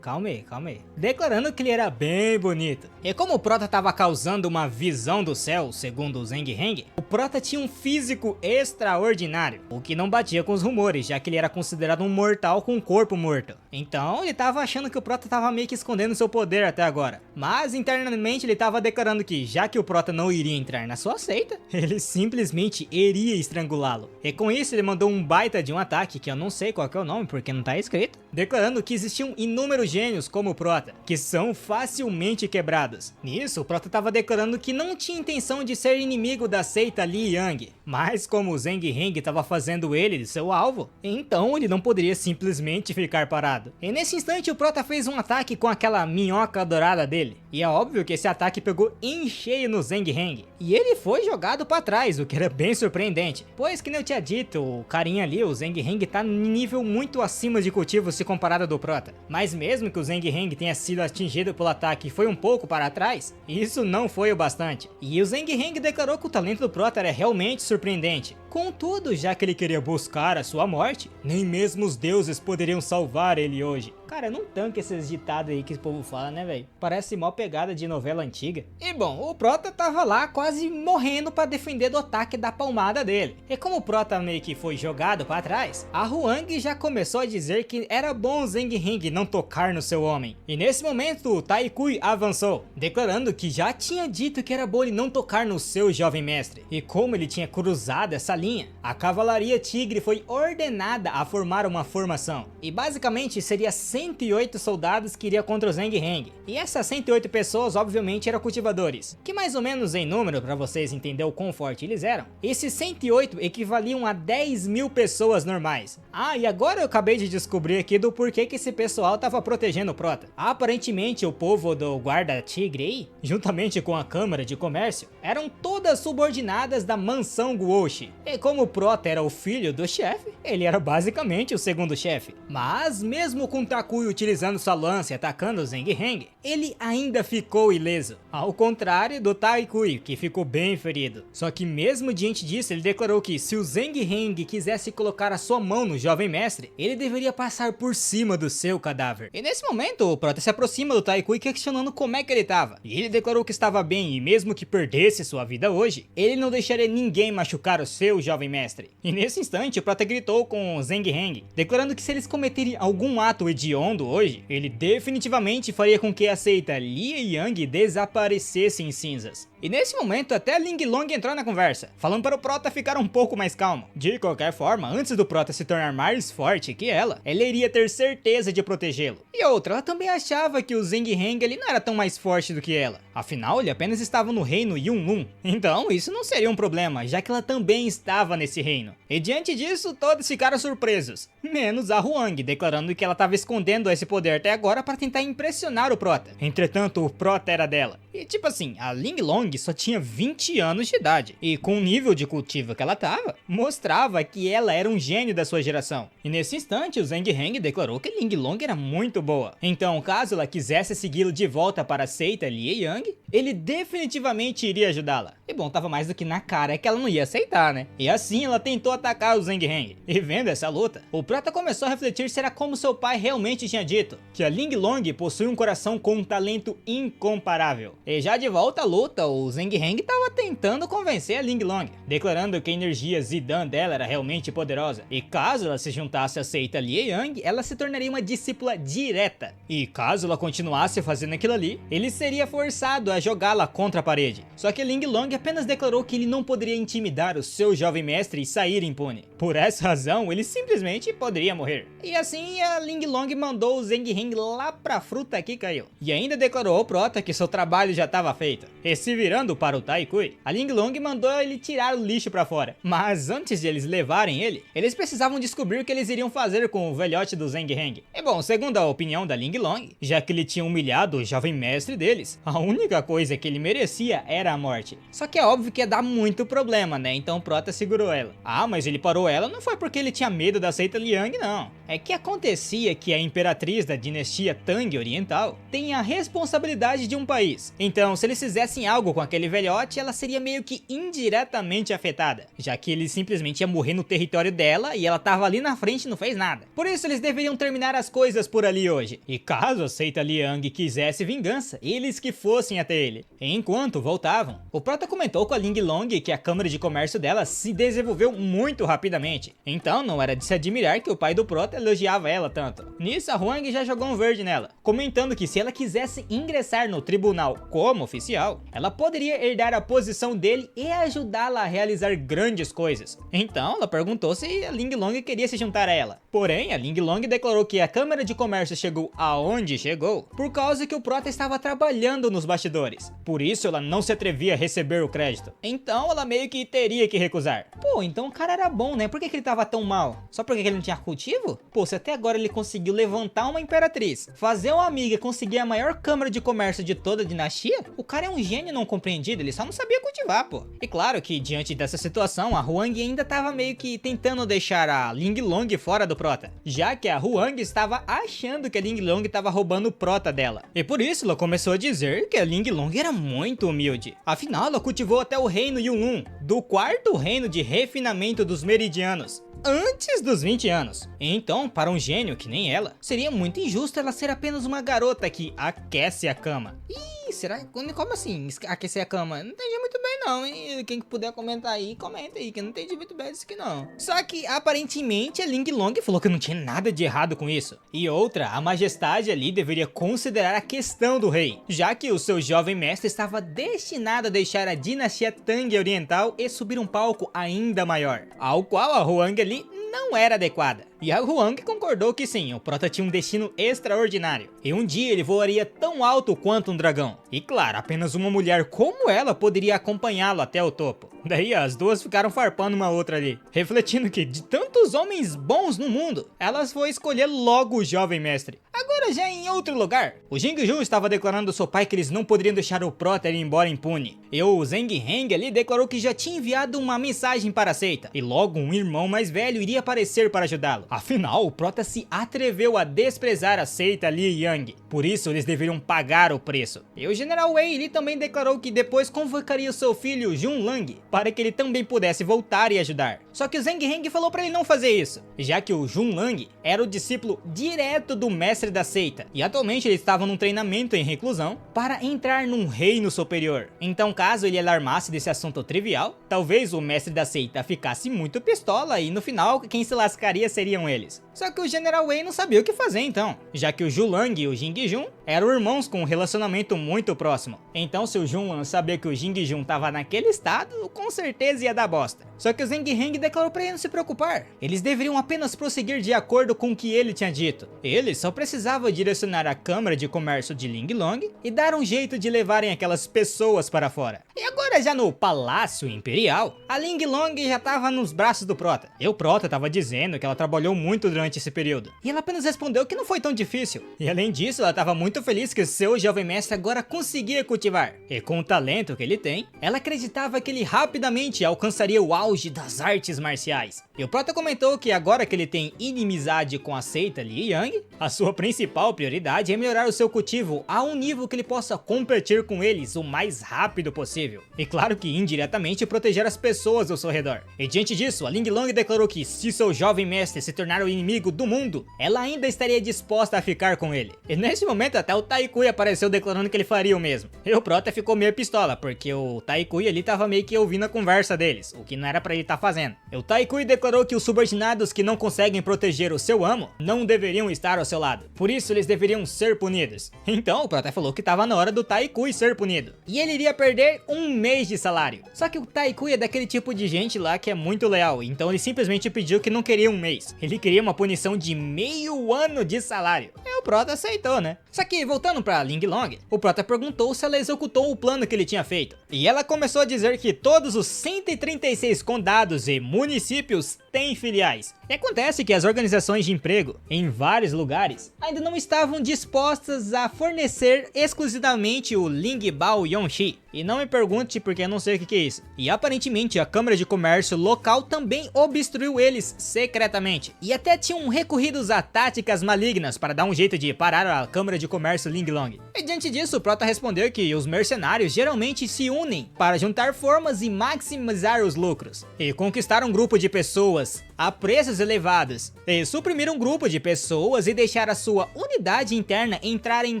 [SPEAKER 1] calma aí. Declarando que ele era bem bonito. E como o Prota estava causando uma visão do céu, segundo o Zheng Heng, o Prota tinha um físico extraordinário, o que não batia com os rumores, já que ele era considerado um mortal com um corpo morto. Então ele estava achando que o Prota estava meio que escondendo seu poder até agora. Mas internamente ele estava declarando que, já que o Prota não iria entrar na sua seita, ele simplesmente iria estrangulá-lo. E com isso ele mandou um baita de um ataque, que eu não sei qual que é o nome porque não está escrito, declarando que existiam inúmeros gênios como o Prota, que são facilmente quebrados. Nisso, o Prota estava declarando que não tinha intenção de ser inimigo da seita Li Yang, mas como o Zheng Heng estava fazendo ele de seu alvo, então ele não poderia simplesmente ficar parado. E nesse instante o Prota fez um ataque com aquela minhoca dourada dele, e é óbvio que esse ataque pegou em cheio no Zheng Heng, e ele foi jogado para trás, o que era bem surpreendente, pois que nem eu tinha dito, o carinha ali, o Zheng Heng, tá em nível muito acima de cultivo se comparado ao do Prota. Mas mesmo que o Zheng Heng tenha sido atingido pelo ataque e foi um pouco para trás, isso não foi o bastante. E o Zheng Heng declarou que o talento do Prota era realmente surpreendente. Contudo, já que ele queria buscar a sua morte, nem mesmo os deuses poderiam salvar ele hoje. Cara, eu não tanco esses ditados aí que o povo fala, né, velho? Parece mó pegada de novela antiga. E bom, o Prota tava lá quase morrendo pra defender do ataque da palmada dele. E como o Prota meio que foi jogado pra trás, a Huang já começou a dizer que era bom Zheng He não tocar no seu homem. E nesse momento, o Tai Kui avançou, declarando que já tinha dito que era bom ele não tocar no seu jovem mestre. E como ele tinha cruzado essa linha, a Cavalaria Tigre foi ordenada a formar uma formação. E basicamente seria 108 soldados que iria contra o Zheng He. E essas 108 pessoas obviamente eram cultivadores, que mais ou menos em número, para vocês entenderem o quão forte eles eram, esses 108 equivaliam a 10.000 pessoas normais. Ah, e agora eu acabei de descobrir aqui do porquê que esse pessoal tava protegendo o Prota. Aparentemente o povo do guarda tigre aí, juntamente com a Câmara de Comércio, eram todas subordinadas da mansão Guoshi. E como o Prota era o filho do chefe, ele era basicamente o segundo chefe. Mas mesmo com Takui utilizando sua lança e atacando o Zheng He, ele ainda ficou ileso. Ao contrário do Tai Kui, que ficou bem ferido. Só que mesmo diante disso, ele declarou que se o Zheng He quisesse colocar a sua mão no jovem mestre, ele deveria passar por cima do seu cadáver. E nesse momento, o Prota se aproxima do Tai Kui questionando como é que ele estava. E ele declarou que estava bem e mesmo que perdesse sua vida hoje, ele não deixaria ninguém machucar o seu jovem mestre. E nesse instante, o Prota gritou com o Zheng He, declarando que se eles cometerem algum ato hediondo hoje, ele definitivamente faria com que a seita Li Yang desaparecesse em cinzas. E nesse momento até Ling Long entrou na conversa, falando para o Prota ficar um pouco mais calmo. De qualquer forma, antes do Prota se tornar mais forte que ela iria ter certeza de protegê-lo. E outra, ela também achava que o Zheng He ele não era tão mais forte do que ela. Afinal, ele apenas estava no reino Yunlun. Então isso não seria um problema, já que ela também estava nesse reino. E diante disso, todos ficaram surpresos, menos a Huang, declarando que ela estava escondendo esse poder até agora para tentar impressionar o Prota. Entretanto, o Prota era dela. E tipo assim, a Ling Long só tinha 20 anos de idade, e com o nível de cultivo que ela tava, mostrava que ela era um gênio da sua geração. E nesse instante, o Zheng He declarou que Ling Long era muito boa. Então, caso ela quisesse segui-lo de volta para a seita Li Yang, ele definitivamente iria ajudá-la. E bom, tava mais do que na cara que ela não ia aceitar, né? E assim ela tentou atacar o Zheng He. E vendo essa luta, o Prota começou a refletir se era como seu pai realmente tinha dito, que a Ling Long possui um coração com um talento incomparável. E já de volta à luta, o Zheng He tava tentando convencer a Ling Long, declarando que a energia Zidan dela era realmente poderosa. E caso ela se juntasse à seita Li Yang, ela se tornaria uma discípula direta. E caso ela continuasse fazendo aquilo ali, ele seria forçado a jogá-la contra a parede. Só que Ling Long apenas declarou que ele não poderia intimidar o seu jovem mestre e sair impune. Por essa razão, ele simplesmente poderia morrer. E assim, a Ling Long mandou o Zheng He lá pra fruta que caiu. E ainda declarou ao Prota que seu trabalho já estava feito. E se virando para o Tai Kui, a Ling Long mandou ele tirar o lixo pra fora. Mas antes de eles levarem ele, eles precisavam descobrir o que eles iriam fazer com o velhote do Zheng He. E bom, segundo a opinião da Ling Long, já que ele tinha humilhado o jovem mestre deles, a única coisa que ele merecia era a morte. Só que é óbvio que ia dar muito problema, né? Então o Prota segurou ela. Ah, mas ele parou ela não foi porque ele tinha medo da seita Liang, não. É que acontecia que a imperatriz da dinastia Tang Oriental tem a responsabilidade de um país. Então, se eles fizessem algo com aquele velhote, ela seria meio que indiretamente afetada, já que ele simplesmente ia morrer no território dela e ela tava ali na frente e não fez nada. Por isso eles deveriam terminar as coisas por ali hoje. E caso a seita Liang quisesse vingança, eles que fossem até ele. Enquanto voltavam, o Prota comentou com a Ling Long que a Câmara de Comércio dela se desenvolveu muito rapidamente. Então não era de se admirar que o pai do Prota elogiava ela tanto. Nisso a Huang já jogou um verde nela, comentando que se ela quisesse ingressar no tribunal como oficial, ela poderia herdar a posição dele e ajudá-la a realizar grandes coisas. Então ela perguntou se a Ling Long queria se juntar a ela. Porém, a Ling Long declarou que a Câmara de Comércio chegou aonde chegou por causa que o Prota estava trabalhando nos bastidores. Por isso ela não se atrevia a receber o crédito. Então ela meio que teria que recusar. Pô, então o cara era bom, né? mas por que ele tava tão mal? Só porque ele não tinha cultivo? Pô, se até agora ele conseguiu levantar uma imperatriz, fazer uma amiga e conseguir a maior câmara de comércio de toda a dinastia, o cara é um gênio não compreendido, ele só não sabia cultivar, pô. E claro que diante dessa situação, a Huang ainda tava meio que tentando deixar a Linglong fora do prota, já que a Huang estava achando que a Linglong estava roubando o prota dela. E por isso ela começou a dizer que a Linglong era muito humilde. Afinal, ela cultivou até o reino Yunlun, do quarto reino de refinamento dos meridianos, antes dos 20 anos. Então, para um gênio que nem ela, seria muito injusto ela ser apenas uma garota que aquece a cama. Ih, será? Como assim aquecer a cama? Não entendi muito bem não, hein? Quem puder comentar aí, comenta aí, que eu não entendi muito bem disso aqui não. Só que, aparentemente, a Linglong falou que não tinha nada de errado com isso. E outra, a majestade ali deveria considerar a questão do rei, já que o seu jovem mestre estava destinado a deixar a dinastia Tang Oriental e subir um palco ainda maior, ao qual a Huang ali não era adequada. E a Huang concordou que sim, o prota tinha um destino extraordinário, e um dia ele voaria tão alto quanto um dragão. E claro, apenas uma mulher como ela poderia acompanhá-lo até o topo. Daí as duas ficaram farpando uma outra ali, refletindo que de tantos homens bons no mundo, elas foi escolher logo o jovem mestre. Agora já em outro lugar, o Jing Jun estava declarando ao seu pai que eles não poderiam deixar o prota ir embora impune. E o Zheng Heng ali declarou que já tinha enviado uma mensagem para a seita, e logo um irmão mais velho iria aparecer para ajudá-lo. Afinal, o prota se atreveu a desprezar a seita Li Yang, por isso eles deveriam pagar o preço. E o general Wei Li também declarou que depois convocaria o seu filho Jun Lang para que ele também pudesse voltar e ajudar. Só que o Zheng Heng falou para ele não fazer isso, já que o Jun Lang era o discípulo direto do mestre da seita, e atualmente ele estava num treinamento em reclusão para entrar num reino superior. Então, caso ele alarmasse desse assunto trivial, talvez o mestre da seita ficasse muito pistola e no final quem se lascaria seriam eles. Só que o General Wei não sabia o que fazer então, já que o Julang e o Jing Jun eram irmãos com um relacionamento muito próximo. Então se o Junlan sabia que o Jing Jun estava naquele estado, com certeza ia dar bosta. Só que o Zheng Heng declarou para ele não se preocupar, eles deveriam apenas prosseguir de acordo com o que ele tinha dito. Ele só precisava direcionar a Câmara de Comércio de Linglong e dar um jeito de levarem aquelas pessoas para fora. E agora já no Palácio Imperial, a Linglong já estava nos braços do prota. E o prota estava dizendo que ela trabalhou muito durante esse período. E ela apenas respondeu que não foi tão difícil. E além disso, ela estava muito feliz que seu jovem mestre agora conseguia cultivar. E com o talento que ele tem, ela acreditava que ele rapidamente alcançaria o auge das artes marciais. E o prota comentou que agora que ele tem inimizade com a seita Li Yang, a sua principal prioridade é melhorar o seu cultivo a um nível que ele possa competir com eles o mais rápido possível. E claro que indiretamente proteger as pessoas ao seu redor. E diante disso, a Linglong declarou que se seu jovem mestre se tornar o inimigo do mundo, ela ainda estaria disposta a ficar com ele. E nesse momento até o Tai Kui apareceu declarando que ele faria o mesmo. E o prota ficou meio pistola, porque o Tai Kui ali tava meio que ouvindo a conversa deles, o que não era pra ele estar fazendo. E o Tai Kui declarou que os subordinados que não conseguem proteger o seu amo não deveriam estar ao seu lado, por isso eles deveriam ser punidos. Então o prota falou que tava na hora do Tai Kui ser punido, e ele iria perder um mês de salário. Só que o Tai Kui é daquele tipo de gente lá que é muito leal, então ele simplesmente pediu que não queria um mês, ele queria uma punição de meio ano de salário. E o prota aceitou, né? Só que voltando pra Linglong, o prota perguntou se ela executou o plano que ele tinha feito, e ela começou a dizer que todos os 136 condados e municípios têm filiais. E acontece que as organizações de emprego em vários lugares ainda não estavam dispostas a fornecer exclusivamente o Lingbao Yongxi. E não me pergunte porque eu não sei o que é isso. E aparentemente a Câmara de Comércio local também obstruiu eles secretamente. E até tinham recorrido a táticas malignas para dar um jeito de parar a Câmara de Comércio Linglong. E diante disso o prota respondeu que os mercenários geralmente se unem para juntar formas e maximizar os lucros. E conquistar um grupo de pessoas a preços elevados, e suprimir um grupo de pessoas e deixar a sua unidade interna entrar em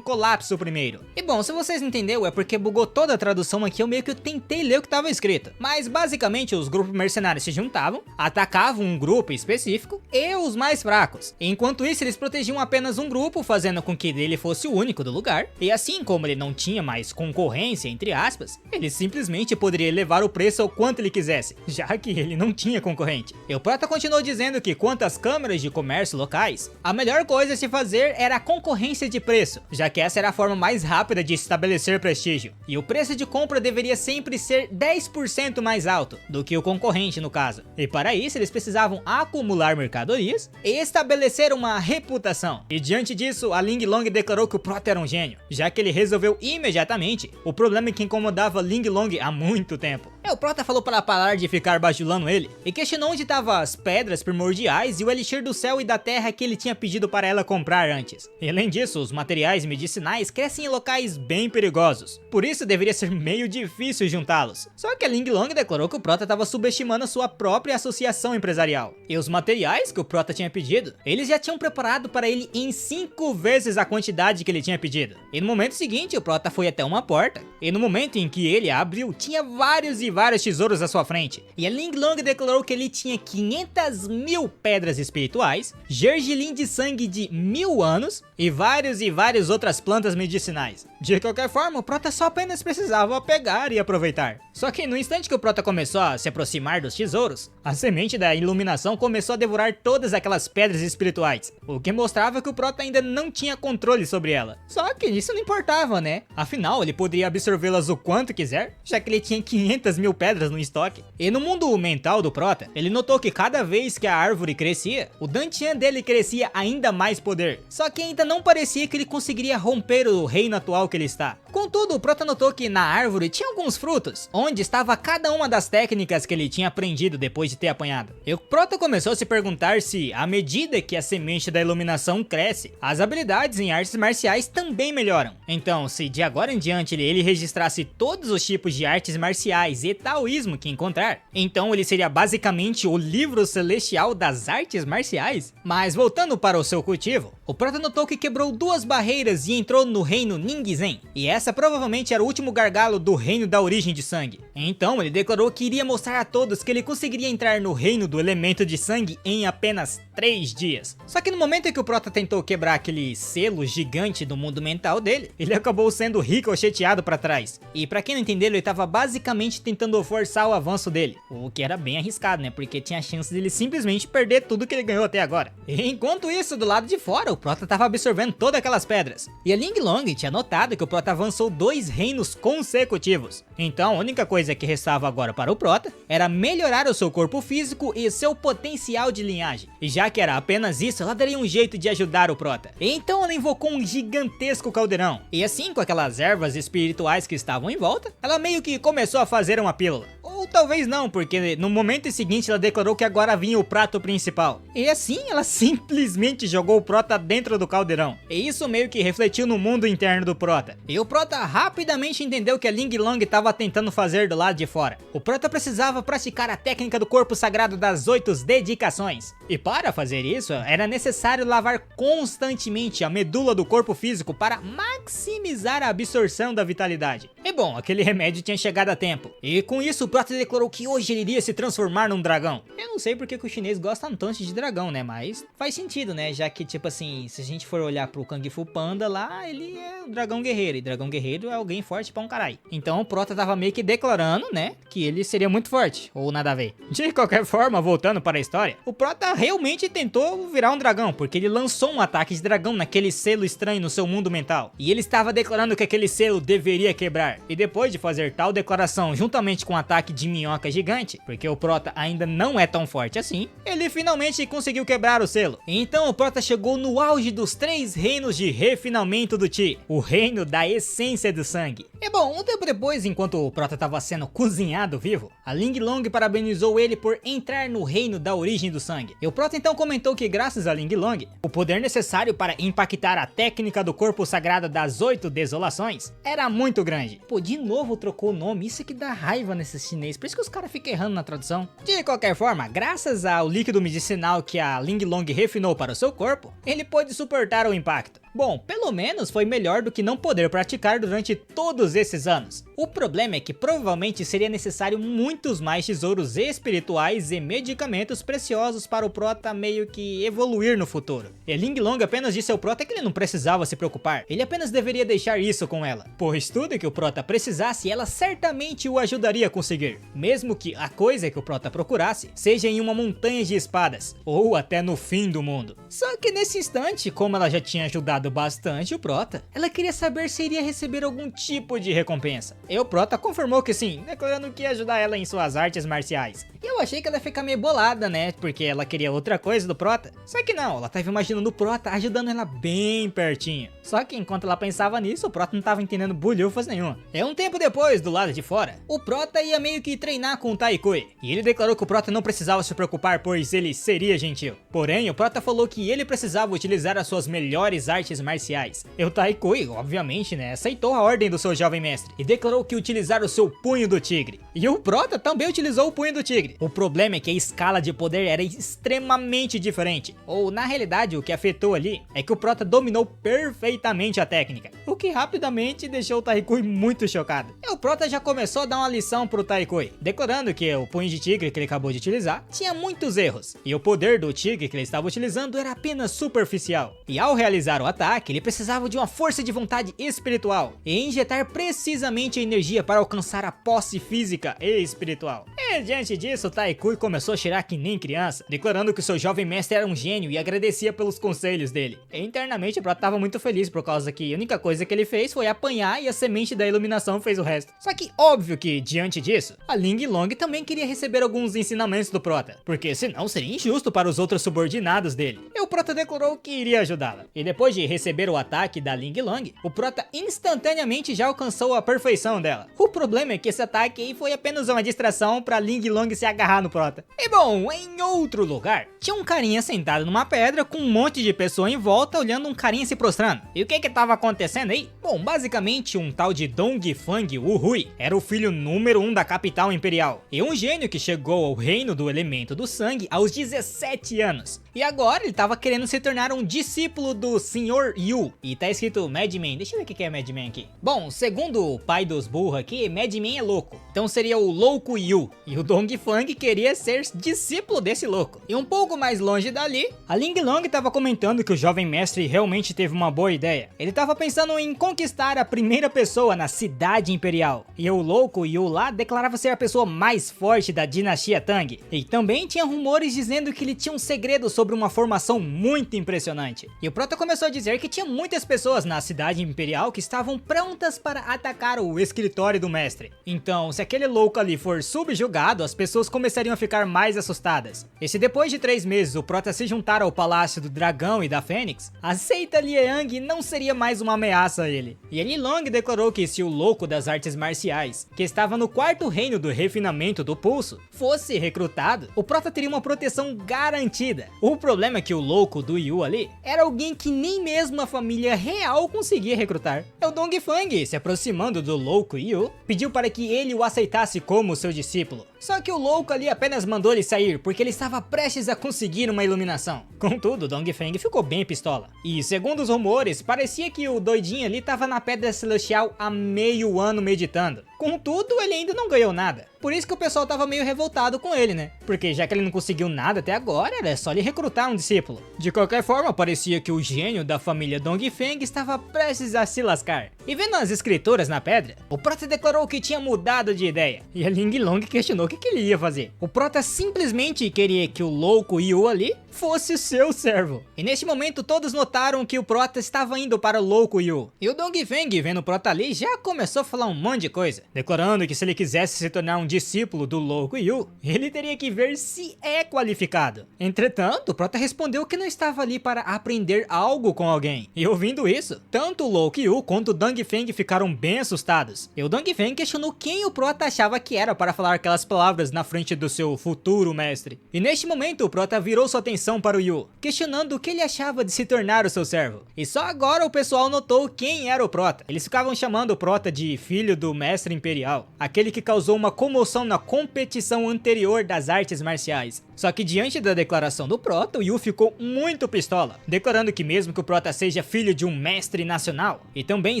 [SPEAKER 1] colapso primeiro. E bom, se vocês não entenderam é porque bugou toda a tradução aqui, eu meio que tentei ler o que estava escrito. Mas basicamente os grupos mercenários se juntavam, atacavam um grupo específico e os mais fracos. Enquanto isso eles protegiam apenas um grupo, fazendo com que ele fosse o único do lugar. E assim como ele não tinha mais concorrência entre aspas, ele simplesmente poderia elevar o preço ao quanto ele quisesse, já que ele não tinha concorrente. E o prota continuou dizendo que quanto às câmeras de comércio locais, a melhor coisa a se fazer era a concorrência de preço, já que essa era a forma mais rápida de estabelecer prestígio, e o preço de compra deveria sempre ser 10% mais alto do que o concorrente no caso. E para isso eles precisavam acumular mercadorias e estabelecer uma reputação. E diante disso, a Ling Long declarou que o Prota era um gênio, já que ele resolveu imediatamente o problema que incomodava Ling Long há muito tempo. O Prota falou para parar de ficar bajulando ele e questionou onde estavam as pedras primordiais e o elixir do céu e da terra que ele tinha pedido para ela comprar antes. E além disso, os materiais medicinais crescem em locais bem perigosos, por isso deveria ser meio difícil juntá-los. Só que a Ling Long declarou que o Prota estava subestimando a sua própria associação empresarial. E os materiais que o Prota tinha pedido, eles já tinham preparado para ele em 5 vezes a quantidade que ele tinha pedido. E no momento seguinte, o Prota foi até uma porta, e no momento em que ele a abriu, tinha vários tesouros à sua frente. E a Ling Long declarou que ele tinha 500.000 pedras espirituais, gergelim de sangue de 1000 anos e várias outras plantas medicinais. De qualquer forma, o Prota só apenas precisava pegar e aproveitar. Só que no instante que o Prota começou a se aproximar dos tesouros, a semente da iluminação começou a devorar todas aquelas pedras espirituais, o que mostrava que o Prota ainda não tinha controle sobre ela. Só que isso não importava, né? Afinal, ele poderia absorvê-las o quanto quiser, já que ele tinha 500.000 pedras no estoque. E no mundo mental do Prota, ele notou que cada vez que a árvore crescia, o Dantian dele crescia ainda mais poder. Só que ainda não parecia que ele conseguiria romper o reino atual que ele está. Contudo, o Prota notou que na árvore tinha alguns frutos, onde estava cada uma das técnicas que ele tinha aprendido depois de ter apanhado. E o Prota começou a se perguntar se, à medida que a semente da iluminação cresce, as habilidades em artes marciais também melhoram. Então, se de agora em diante ele registrasse todos os tipos de artes marciais e taoísmo que encontrar, então ele seria basicamente o livro celestial das artes marciais. Mas voltando para o seu cultivo, o Prota notou que quebrou 2 barreiras e entrou no reino Ningzen, e essa provavelmente era o último gargalo do reino da origem de sangue. Então ele declarou que iria mostrar a todos que ele conseguiria entrar no reino do elemento de sangue em apenas 3 dias. Só que no momento em que o Prota tentou quebrar aquele selo gigante do mundo mental dele, ele acabou sendo ricocheteado para trás. E para quem não entendeu, ele estava basicamente tentando forçar o avanço dele, o que era bem arriscado, né? Porque tinha a chance dele simplesmente perder tudo que ele ganhou até agora. E enquanto isso, do lado de fora, o Prota estava absorvendo todas aquelas pedras. E a Ling Long tinha notado que o Prota avançou 2 reinos consecutivos. Então a única coisa que restava agora para o Prota era melhorar o seu corpo físico e seu potencial de linhagem. E já que era apenas isso, ela daria um jeito de ajudar o Prota. Então ela invocou um gigantesco caldeirão. E assim, com aquelas ervas espirituais que estavam em volta, ela meio que começou a fazer uma pílula. Ou talvez não, porque no momento seguinte ela declarou que agora vinha o prato principal. E assim ela simplesmente jogou o Prota dentro do caldeirão. E isso meio que refletiu no mundo interno do Prota. E o Prota rapidamente entendeu que a Ling Long estava tentando fazer do lado de fora. O Prota precisava praticar a técnica do corpo sagrado das 8 dedicações. E para fazer isso, era necessário lavar constantemente a medula do corpo físico para maximizar a absorção da vitalidade. E bom, aquele remédio tinha chegado a tempo. E com isso o Prota declarou que hoje ele iria se transformar num dragão. Eu não sei porque que o chinês gosta tanto de dragão, né? Mas faz sentido, né? Já que, tipo assim, se a gente for olhar pro Kung Fu Panda lá, ele é o dragão guerreiro. E dragão guerreiro é alguém forte pra um caralho. Então o Prota tava meio que declarando, né? Que ele seria muito forte. Ou nada a ver. De qualquer forma, voltando para a história, o Prota realmente tentou virar um dragão, porque ele lançou um ataque de dragão naquele selo estranho no seu mundo mental. E ele estava declarando que aquele selo deveria quebrar. E depois de fazer tal declaração juntamente com um ataque de minhoca gigante, porque o Prota ainda não é tão forte assim, ele finalmente conseguiu quebrar o selo. Então o Prota chegou no auge dos 3 reinos de refinamento do Chi, o reino da essência do sangue. E bom, um tempo depois, enquanto o Prota estava sendo cozinhado vivo, a Ling Long parabenizou ele por entrar no reino da origem do sangue. E o Prota então comentou que graças a Ling Long, o poder necessário para impactar a técnica do corpo sagrado das 8 desolações era muito grande. Pô, de novo trocou o nome, isso que dá raiva nesse chinês, por isso que os caras ficam errando na tradução. De qualquer forma, graças ao líquido medicinal que a Ling Long refinou para o seu corpo, ele pôde suportar o impacto. Bom, pelo menos foi melhor do que não poder praticar durante todos esses anos. O problema é que provavelmente seria necessário muitos mais tesouros espirituais e medicamentos preciosos para o Prota meio que evoluir no futuro. E Ling Long apenas disse ao Prota que ele não precisava se preocupar, ele apenas deveria deixar isso com ela, pois tudo que o Prota precisasse ela certamente o ajudaria a conseguir, mesmo que a coisa que o Prota procurasse seja em uma montanha de espadas, ou até no fim do mundo. Só que nesse instante, como ela já tinha ajudado bastante o Prota, ela queria saber se iria receber algum tipo de recompensa. E o Prota confirmou que sim, declarando que ia ajudar ela em suas artes marciais. E eu achei que ela ia ficar meio bolada, né, porque ela queria outra coisa do Prota. Só que não, ela tava imaginando o Prota ajudando ela bem pertinho. Só que enquanto ela pensava nisso, o Prota não tava entendendo bulhufas nenhuma. E um tempo depois, do lado de fora, o Prota ia meio que treinar com o Taikui. E ele declarou que o Prota não precisava se preocupar, pois ele seria gentil. Porém, o Prota falou que ele precisava utilizar as suas melhores artes marciais. E o Taikui, obviamente, né, aceitou a ordem do seu jovem mestre e declarou que utilizar o seu punho do tigre. E o Prota também utilizou o punho do tigre. O problema é que a escala de poder era extremamente diferente. Ou, na realidade, o que afetou ali é que o Prota dominou perfeitamente a técnica, o que rapidamente deixou o Taikui muito chocado. E o Prota já começou a dar uma lição pro Taikui, declarando que o punho de tigre que ele acabou de utilizar tinha muitos erros, e o poder do tigre que ele estava utilizando era apenas superficial. E ao realizar o ataque, ele precisava de uma força de vontade espiritual, e injetar precisamente a energia para alcançar a posse física e espiritual. E diante disso, o Taikui começou a cheirar que nem criança, declarando que o seu jovem mestre era um gênio e agradecia pelos conselhos dele. E internamente o Prota estava muito feliz por causa que a única coisa que ele fez foi apanhar e a semente da iluminação fez o resto. Só que óbvio que, diante disso, a Ling Long também queria receber alguns ensinamentos do Prota, porque senão seria injusto para os outros subordinados dele. E o Prota declarou que iria ajudá-la. E depois de receber o ataque da Ling Long, o Prota instantaneamente já alcançou a perfeição dela. O problema é que esse ataque aí foi apenas uma distração para Ling Long se agarrar no Prota. E bom, em outro lugar, tinha um carinha sentado numa pedra com um monte de pessoa em volta olhando um carinha se prostrando. E o que tava acontecendo aí? Bom, basicamente um tal de Dongfang Wuhui era o filho número 1 da capital imperial e um gênio que chegou ao reino do elemento do sangue aos 17 anos. E agora ele tava querendo se tornar um discípulo do Sr. Yu. E tá escrito Madman, deixa eu ver o que é Madman aqui. Bom, segundo o pai dos burros aqui, Madman é louco, então seria o louco Yu. E o Dongfang queria ser discípulo desse louco. E um pouco mais longe dali, a Ling Long tava comentando que o jovem mestre realmente teve uma boa ideia. Ele tava pensando em conquistar a primeira pessoa na cidade imperial. E o louco Yu lá declarava ser a pessoa mais forte da dinastia Tang. E também tinha rumores dizendo que ele tinha um segredo sobre uma formação muito impressionante. E o Prota começou a dizer que tinha muitas pessoas na cidade imperial que estavam prontas para atacar o escritório do mestre. Então, se aquele louco ali for subjugado, as pessoas começariam a ficar mais assustadas. E se depois de 3 meses o Prota se juntar ao Palácio do Dragão e da Fênix, a seita Liang não seria mais uma ameaça a ele. E Li Long declarou que se o louco das artes marciais, que estava no 4º reino do refinamento do pulso, fosse recrutado, o Prota teria uma proteção garantida. O problema é que o louco do Yu ali era alguém que nem mesmo a família real conseguia recrutar. O Dongfang, se aproximando do louco Yu, pediu para que ele o aceitasse como seu discípulo. Só que o louco ali apenas mandou ele sair porque ele estava prestes a conseguir uma iluminação. Contudo, Dongfang ficou bem pistola. E segundo os rumores, parecia que o doidinho ali estava na Pedra Celestial há meio ano meditando. Contudo, ele ainda não ganhou nada. Por isso que o pessoal tava meio revoltado com ele, né? Porque já que ele não conseguiu nada até agora, era só ele recrutar um discípulo. De qualquer forma, parecia que o gênio da família Dongfang estava prestes a se lascar. E vendo as escrituras na pedra, o Prota declarou que tinha mudado de ideia. E a Ling Long questionou o que ele ia fazer. O Prota simplesmente queria que o louco Yu ali fosse seu servo. E neste momento todos notaram que o Prota estava indo para o louco Yu. E o Dongfang, vendo o Prota ali, já começou a falar um monte de coisa, declarando que se ele quisesse se tornar um discípulo do louco Yu, ele teria que ver se é qualificado. Entretanto, o Prota respondeu que não estava ali para aprender algo com alguém. E ouvindo isso, tanto o louco Yu quanto o Dongfang ficaram bem assustados. E o Dongfang questionou quem o Prota achava que era para falar aquelas palavras na frente do seu futuro mestre. E neste momento, o Prota virou sua atenção missão para o Yu, questionando o que ele achava de se tornar o seu servo. E só agora o pessoal notou quem era o Prota. Eles ficavam chamando o Prota de filho do mestre imperial, aquele que causou uma comoção na competição anterior das artes marciais. Só que diante da declaração do Prota, o Yu ficou muito pistola, declarando que mesmo que o Prota seja filho de um mestre nacional, e também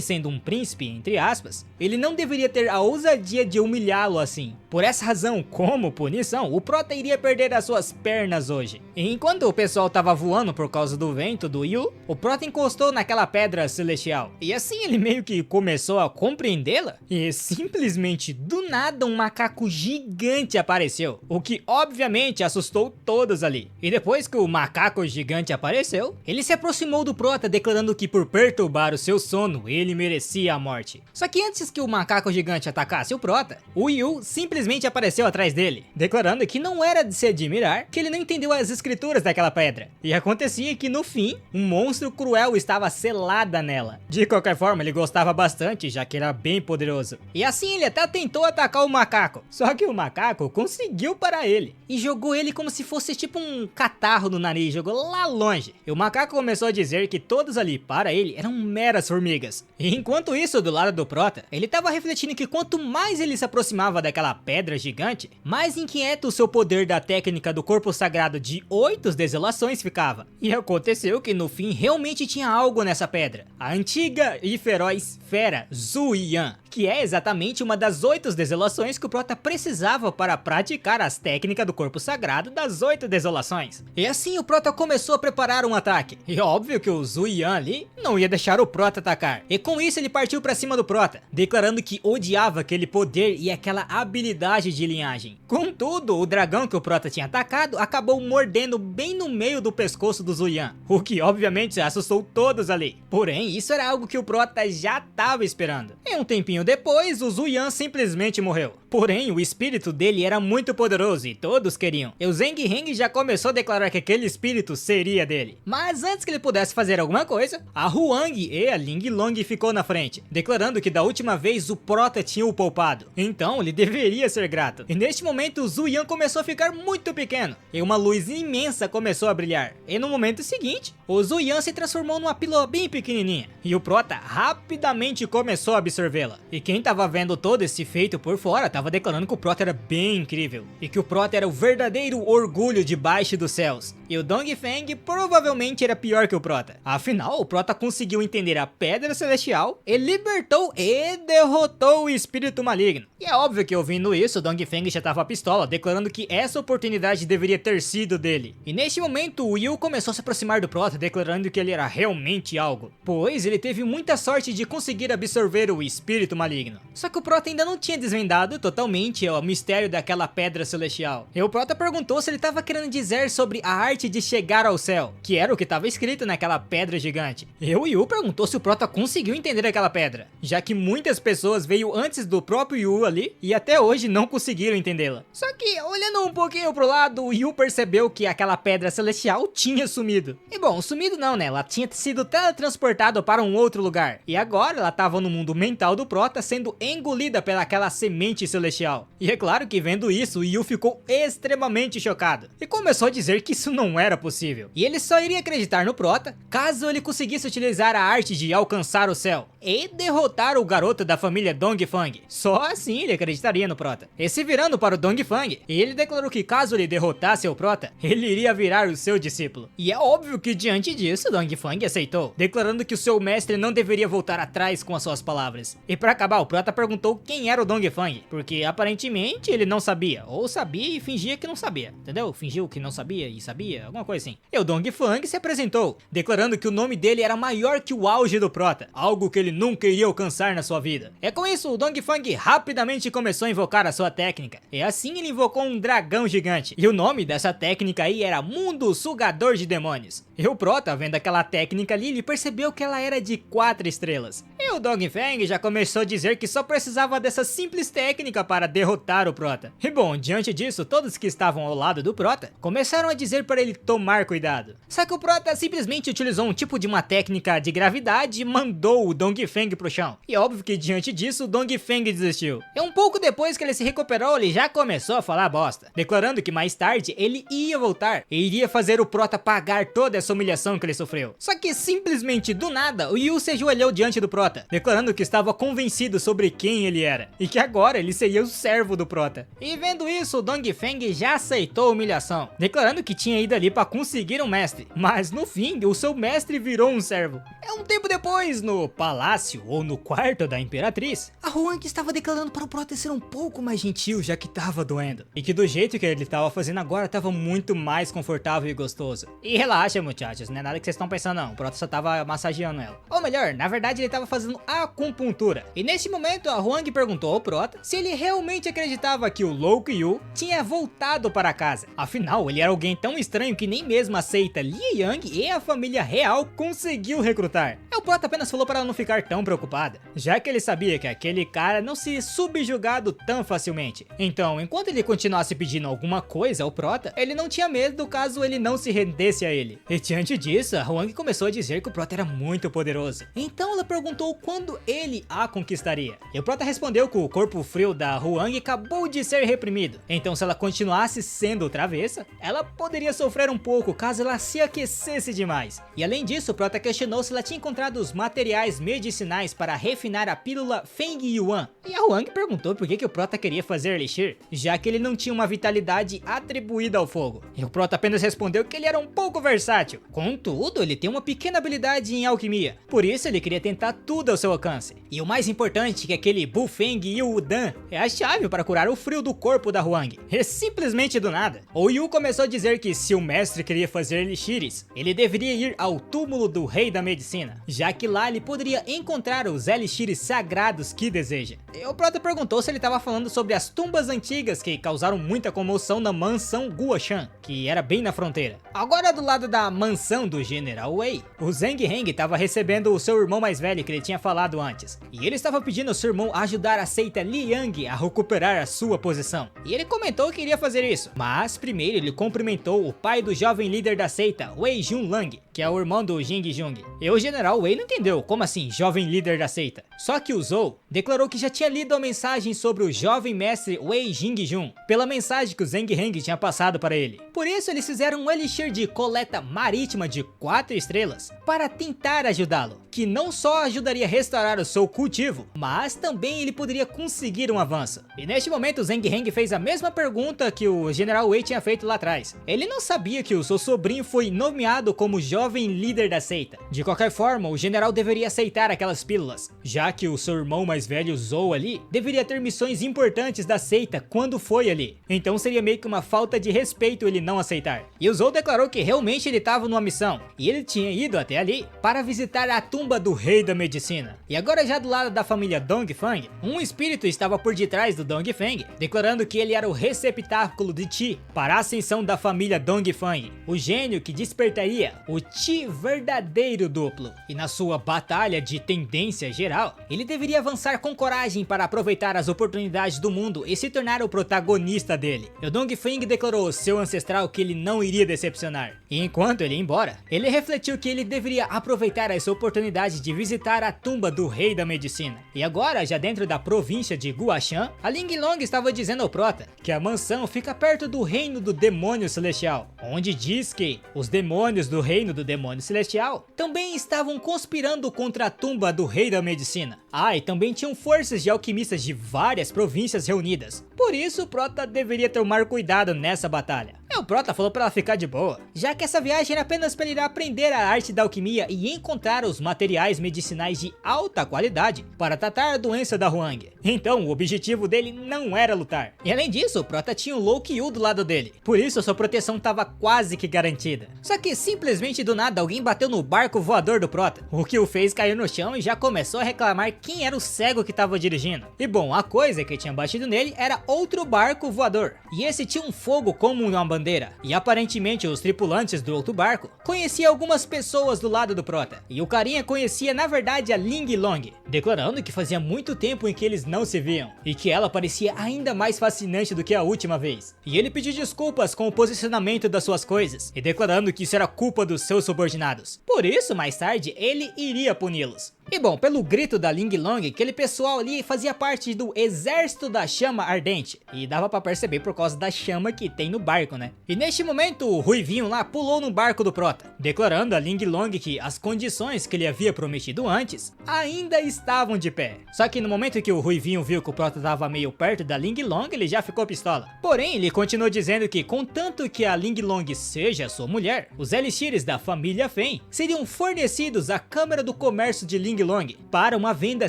[SPEAKER 1] sendo um príncipe, entre aspas, ele não deveria ter a ousadia de humilhá-lo assim. Por essa razão, como punição, o Prota iria perder as suas pernas hoje. E enquanto o pessoal tava voando por causa do vento do Yu, o Prota encostou naquela pedra celestial. E assim ele meio que começou a compreendê-la, e simplesmente do nada um macaco gigante apareceu, o que obviamente assustou todos ali. E depois que o macaco gigante apareceu, ele se aproximou do Prota, declarando que por perturbar o seu sono, ele merecia a morte. Só que antes que o macaco gigante atacasse o Prota, o Yu simplesmente apareceu atrás dele, declarando que não era de se admirar que ele não entendeu as escrituras daquela pedra. E acontecia que no fim, um monstro cruel estava selada nela. De qualquer forma, ele gostava bastante, já que era bem poderoso. E assim ele até tentou atacar o macaco, só que o macaco conseguiu parar ele e jogou ele como se fosse tipo um catarro no nariz, jogou lá longe. E o macaco começou a dizer que todos ali para ele eram meras formigas. E enquanto isso, do lado do Prota, ele estava refletindo que quanto mais ele se aproximava daquela pedra gigante, mais inquieto o seu poder da técnica do corpo sagrado de 8 desolações ficava. E aconteceu que no fim realmente tinha algo nessa pedra, a antiga e feroz fera Zuyan, que é exatamente uma das 8 desolações que o Prota precisava para praticar as técnicas do corpo sagrado das 8 desolações. E assim o Prota começou a preparar um ataque. E óbvio que o Zuyan ali não ia deixar o Prota atacar. E com isso ele partiu para cima do Prota, declarando que odiava aquele poder e aquela habilidade de linhagem. Contudo, o dragão que o Prota tinha atacado acabou mordendo bem no meio do pescoço do Zuyan, o que obviamente assustou todos ali. Porém, isso era algo que o Prota já estava esperando. E um tempinho depois, o Zuyan simplesmente morreu. Porém, o espírito dele era muito poderoso e todos queriam. E o Zheng Heng já começou a declarar que aquele espírito seria dele. Mas antes que ele pudesse fazer alguma coisa, a Huang e a Ling Long ficou na frente, declarando que da última vez o Prota tinha o poupado. Então, ele deveria ser grato. E neste momento, o Zuyan começou a ficar muito pequeno. E uma luz imensa começou a brilhar. E no momento seguinte, o Zuyan se transformou numa pílula bem pequenininha. E o Prota rapidamente começou a absorvê-la. E quem tava vendo todo esse feito por fora tava declarando que o Prota era bem incrível e que o Prota era o verdadeiro orgulho debaixo dos céus. E o Dongfeng provavelmente era pior que o Prota. Afinal, o Prota conseguiu entender a Pedra Celestial e libertou e derrotou o espírito maligno. E é óbvio que ouvindo isso, o Dongfeng já tava pistola, declarando que essa oportunidade deveria ter sido dele. E neste momento, o Yu começou a se aproximar do Prota, declarando que ele era realmente algo, pois ele teve muita sorte de conseguir absorver o espírito maligno. Só que o Prota ainda não tinha desvendado totalmente o mistério daquela Pedra Celestial. E o Prota perguntou se ele estava querendo dizer sobre a arte de chegar ao céu, que era o que estava escrito naquela pedra gigante. E o Yu perguntou se o Prota conseguiu entender aquela pedra, já que muitas pessoas veio antes do próprio Yu ali e até hoje não conseguiram entendê-la. Só que olhando um pouquinho pro lado, o Yu percebeu que aquela Pedra Celestial tinha sumido. E bom, sumido não, né? Ela tinha sido teletransportada para um outro lugar. E agora ela estava no mundo mental do Prota, sendo engolida pelaquela semente celestial. E é claro que vendo isso, o Yu ficou extremamente chocado e começou a dizer que isso não era possível. E ele só iria acreditar no Prota caso ele conseguisse utilizar a arte de alcançar o céu e derrotar o garoto da família Dongfeng. Só assim ele acreditaria no Prota. E se virando para o Dongfeng, ele declarou que caso ele derrotasse o Prota, ele iria virar o seu discípulo. E é óbvio que diante disso, Dongfeng aceitou, declarando que o seu mestre não deveria voltar atrás com as suas palavras. E para acabar, o Prota perguntou quem era o Dongfeng, porque aparentemente ele não sabia, ou sabia e fingia que não sabia, entendeu? Fingiu que não sabia e sabia, alguma coisa assim. E o Dongfeng se apresentou, declarando que o nome dele era maior que o auge do Prota, algo que ele nunca iria alcançar na sua vida. E com isso, o Dongfeng rapidamente começou a invocar a sua técnica, e assim ele invocou um dragão gigante, e o nome dessa técnica aí era Mundo Sugador de Demônios. E o Prota, vendo aquela técnica ali, ele percebeu que ela era de 4 estrelas. E o Dongfeng já começou a dizer que só precisava dessa simples técnica para derrotar o Prota. E bom, diante disso, todos que estavam ao lado do Prota começaram a dizer para ele tomar cuidado. Só que o Prota simplesmente utilizou um tipo de uma técnica de gravidade e mandou o Dongfeng pro chão. E óbvio que diante disso o Dongfeng desistiu. E um pouco depois que ele se recuperou, ele já começou a falar bosta, declarando que mais tarde ele ia voltar e iria fazer o Prota pagar toda essa humilhação que ele sofreu. Só que simplesmente do nada, o Yu se ajoelhou diante do Prota, declarando que estava convencido sobre quem ele era e que agora ele seria o servo do Prota. E vendo isso, o Dongfeng já aceitou a humilhação, declarando que tinha ido ali para conseguir um mestre, mas no fim o seu mestre virou um servo. Um tempo depois, no palácio ou no quarto da Imperatriz, a Huang estava declarando para o Prota ser um pouco mais gentil, já que estava doendo, e que do jeito que ele estava fazendo agora estava muito mais confortável e gostoso. E relaxa, muchachos, não é nada que vocês estão pensando não, o Prota só estava massageando ela. Ou melhor, na verdade ele estava fazendo acupuntura. E nesse momento a Huang perguntou ao Prota se ele realmente acreditava que o louco Yu tinha voltado para casa. Afinal, ele era alguém tão estranho que nem mesmo a seita Li Yang e a família real conseguiu recrutar. O Prota apenas falou para ela não ficar tão preocupada, já que ele sabia que aquele cara não se subjugado tão facilmente. Então, enquanto ele continuasse pedindo alguma coisa ao Prota, ele não tinha medo caso ele não se rendesse a ele. E diante disso, a Huang começou a dizer que o Prota era muito poderoso. Então ela perguntou quando ele a conquistaria. E o Prota respondeu que o corpo frio da Huang acabou de ser reprimido. Então se ela continuasse sendo travessa, ela poderia sofrer um pouco caso ela se aquecesse demais. E além disso, o Prota questionou se ela tinha encontrado os materiais medicinais para refinar a pílula Feng Yuan. E a Huang perguntou por que o Prota queria fazer elixir, já que ele não tinha uma vitalidade atribuída ao fogo. E o Prota apenas respondeu que ele era um pouco versátil. Contudo, ele tem uma pequena habilidade em alquimia, por isso ele queria tentar tudo ao seu alcance. E o mais importante que aquele Bufeng Yu Dan é a chave para curar o frio do corpo da Huang. E simplesmente do nada, o Yu começou a dizer que se o mestre queria fazer elixires, ele deveria ir ao túmulo do rei da medicina, já que lá ele poderia encontrar os elixires sagrados que deseja. E o Prota perguntou se ele estava falando sobre as tumbas antigas que causaram muita comoção na mansão Guoshan, que era bem na fronteira. Agora do lado da mansão do General Wei, o Zheng Heng estava recebendo o seu irmão mais velho que ele tinha falado antes, e ele estava pedindo ao seu irmão ajudar a seita Li Yang a recuperar a sua posição. E ele comentou que iria fazer isso, mas primeiro ele cumprimentou o pai do jovem líder da seita, Wei Junlang, que é o irmão do Jing Jung. E o General Wei não entendeu, como assim jovem líder da seita? Só que o Zou declarou que já tinha lido a mensagem sobre o jovem mestre Wei Jingjun, pela mensagem que o Zheng Heng tinha passado para ele. Por isso eles fizeram um elixir de coleta marítima de 4 estrelas para tentar ajudá-lo, que não só ajudaria a restaurar o seu cultivo, mas também ele poderia conseguir um avanço. E neste momento o Zheng Heng fez a mesma pergunta que o General Wei tinha feito lá atrás. Ele não sabia que o seu sobrinho foi nomeado como jovem líder da seita. De qualquer forma, o general deveria aceitar aquelas pílulas, já que o seu irmão mais velho Zou ali deveria ter missões importantes da seita quando foi ali. Então seria meio que uma falta de respeito ele não aceitar. E o Zou declarou que realmente ele estava numa missão, e ele tinha ido até ali para visitar a tumba do rei da medicina. E agora já do lado da família Dongfeng, um espírito estava por detrás do Dongfeng, declarando que ele era o receptáculo de Qi para a ascensão da família Dongfeng, o gênio que despertaria o Qi verdadeiro duplo. E na sua batalha de tendência geral, ele deveria avançar com coragem para aproveitar as oportunidades do mundo e se tornar o protagonista dele. E o Dongfeng declarou ao seu ancestral que ele não iria decepcionar. E enquanto ele ia embora, ele refletiu que ele deveria aproveitar essa oportunidade de visitar a tumba do rei da medicina. E agora, já dentro da província de Guashan, a Ling Long estava dizendo ao Prota que a mansão fica perto do reino do demônio celestial, onde diz que os demônios do reino do demônio celestial também estavam conspirando contra a tumba do rei da medicina. E também tinham forças de alquimistas de várias províncias reunidas. Por isso, o Prota deveria tomar cuidado nessa batalha. O Prota falou para ela ficar de boa, já que essa viagem era apenas para ele aprender a arte da alquimia e encontrar os materiais medicinais de alta qualidade para tratar a doença da Huang. Então o objetivo dele não era lutar. E além disso, o Prota tinha o Low Kyu do lado dele, por isso a sua proteção estava quase que garantida. Só que simplesmente do nada alguém bateu no barco voador do Prota, o que o fez cair no chão e já começou a reclamar quem era o cego que estava dirigindo. E bom, a coisa que tinha batido nele era outro barco voador, e esse tinha um fogo como uma bandeira, e aparentemente os tripulantes do outro barco conheciam algumas pessoas do lado do prota, e o carinha conhecia na verdade a Ling Long, declarando que fazia muito tempo em que eles não se viam, e que ela parecia ainda mais fascinante do que a última vez. E ele pediu desculpas com o posicionamento das suas coisas, e declarando que isso era culpa dos seus subordinados. Por isso, mais tarde, ele iria puni-los. E bom, pelo grito da Ling Long, aquele pessoal ali fazia parte do exército da chama ardente. E dava pra perceber por causa da chama que tem no barco, né? E neste momento, o Ruivinho lá pulou no barco do prota, declarando a Ling Long que as condições que ele havia prometido antes ainda estavam de pé. Só que no momento que o Ruivinho viu que o prota tava meio perto da Ling Long, ele já ficou pistola. Porém, ele continuou dizendo que, contanto que a Ling Long seja sua mulher, os elixires da família Fen seriam fornecidos à Câmara do Comércio de Ling Long para uma venda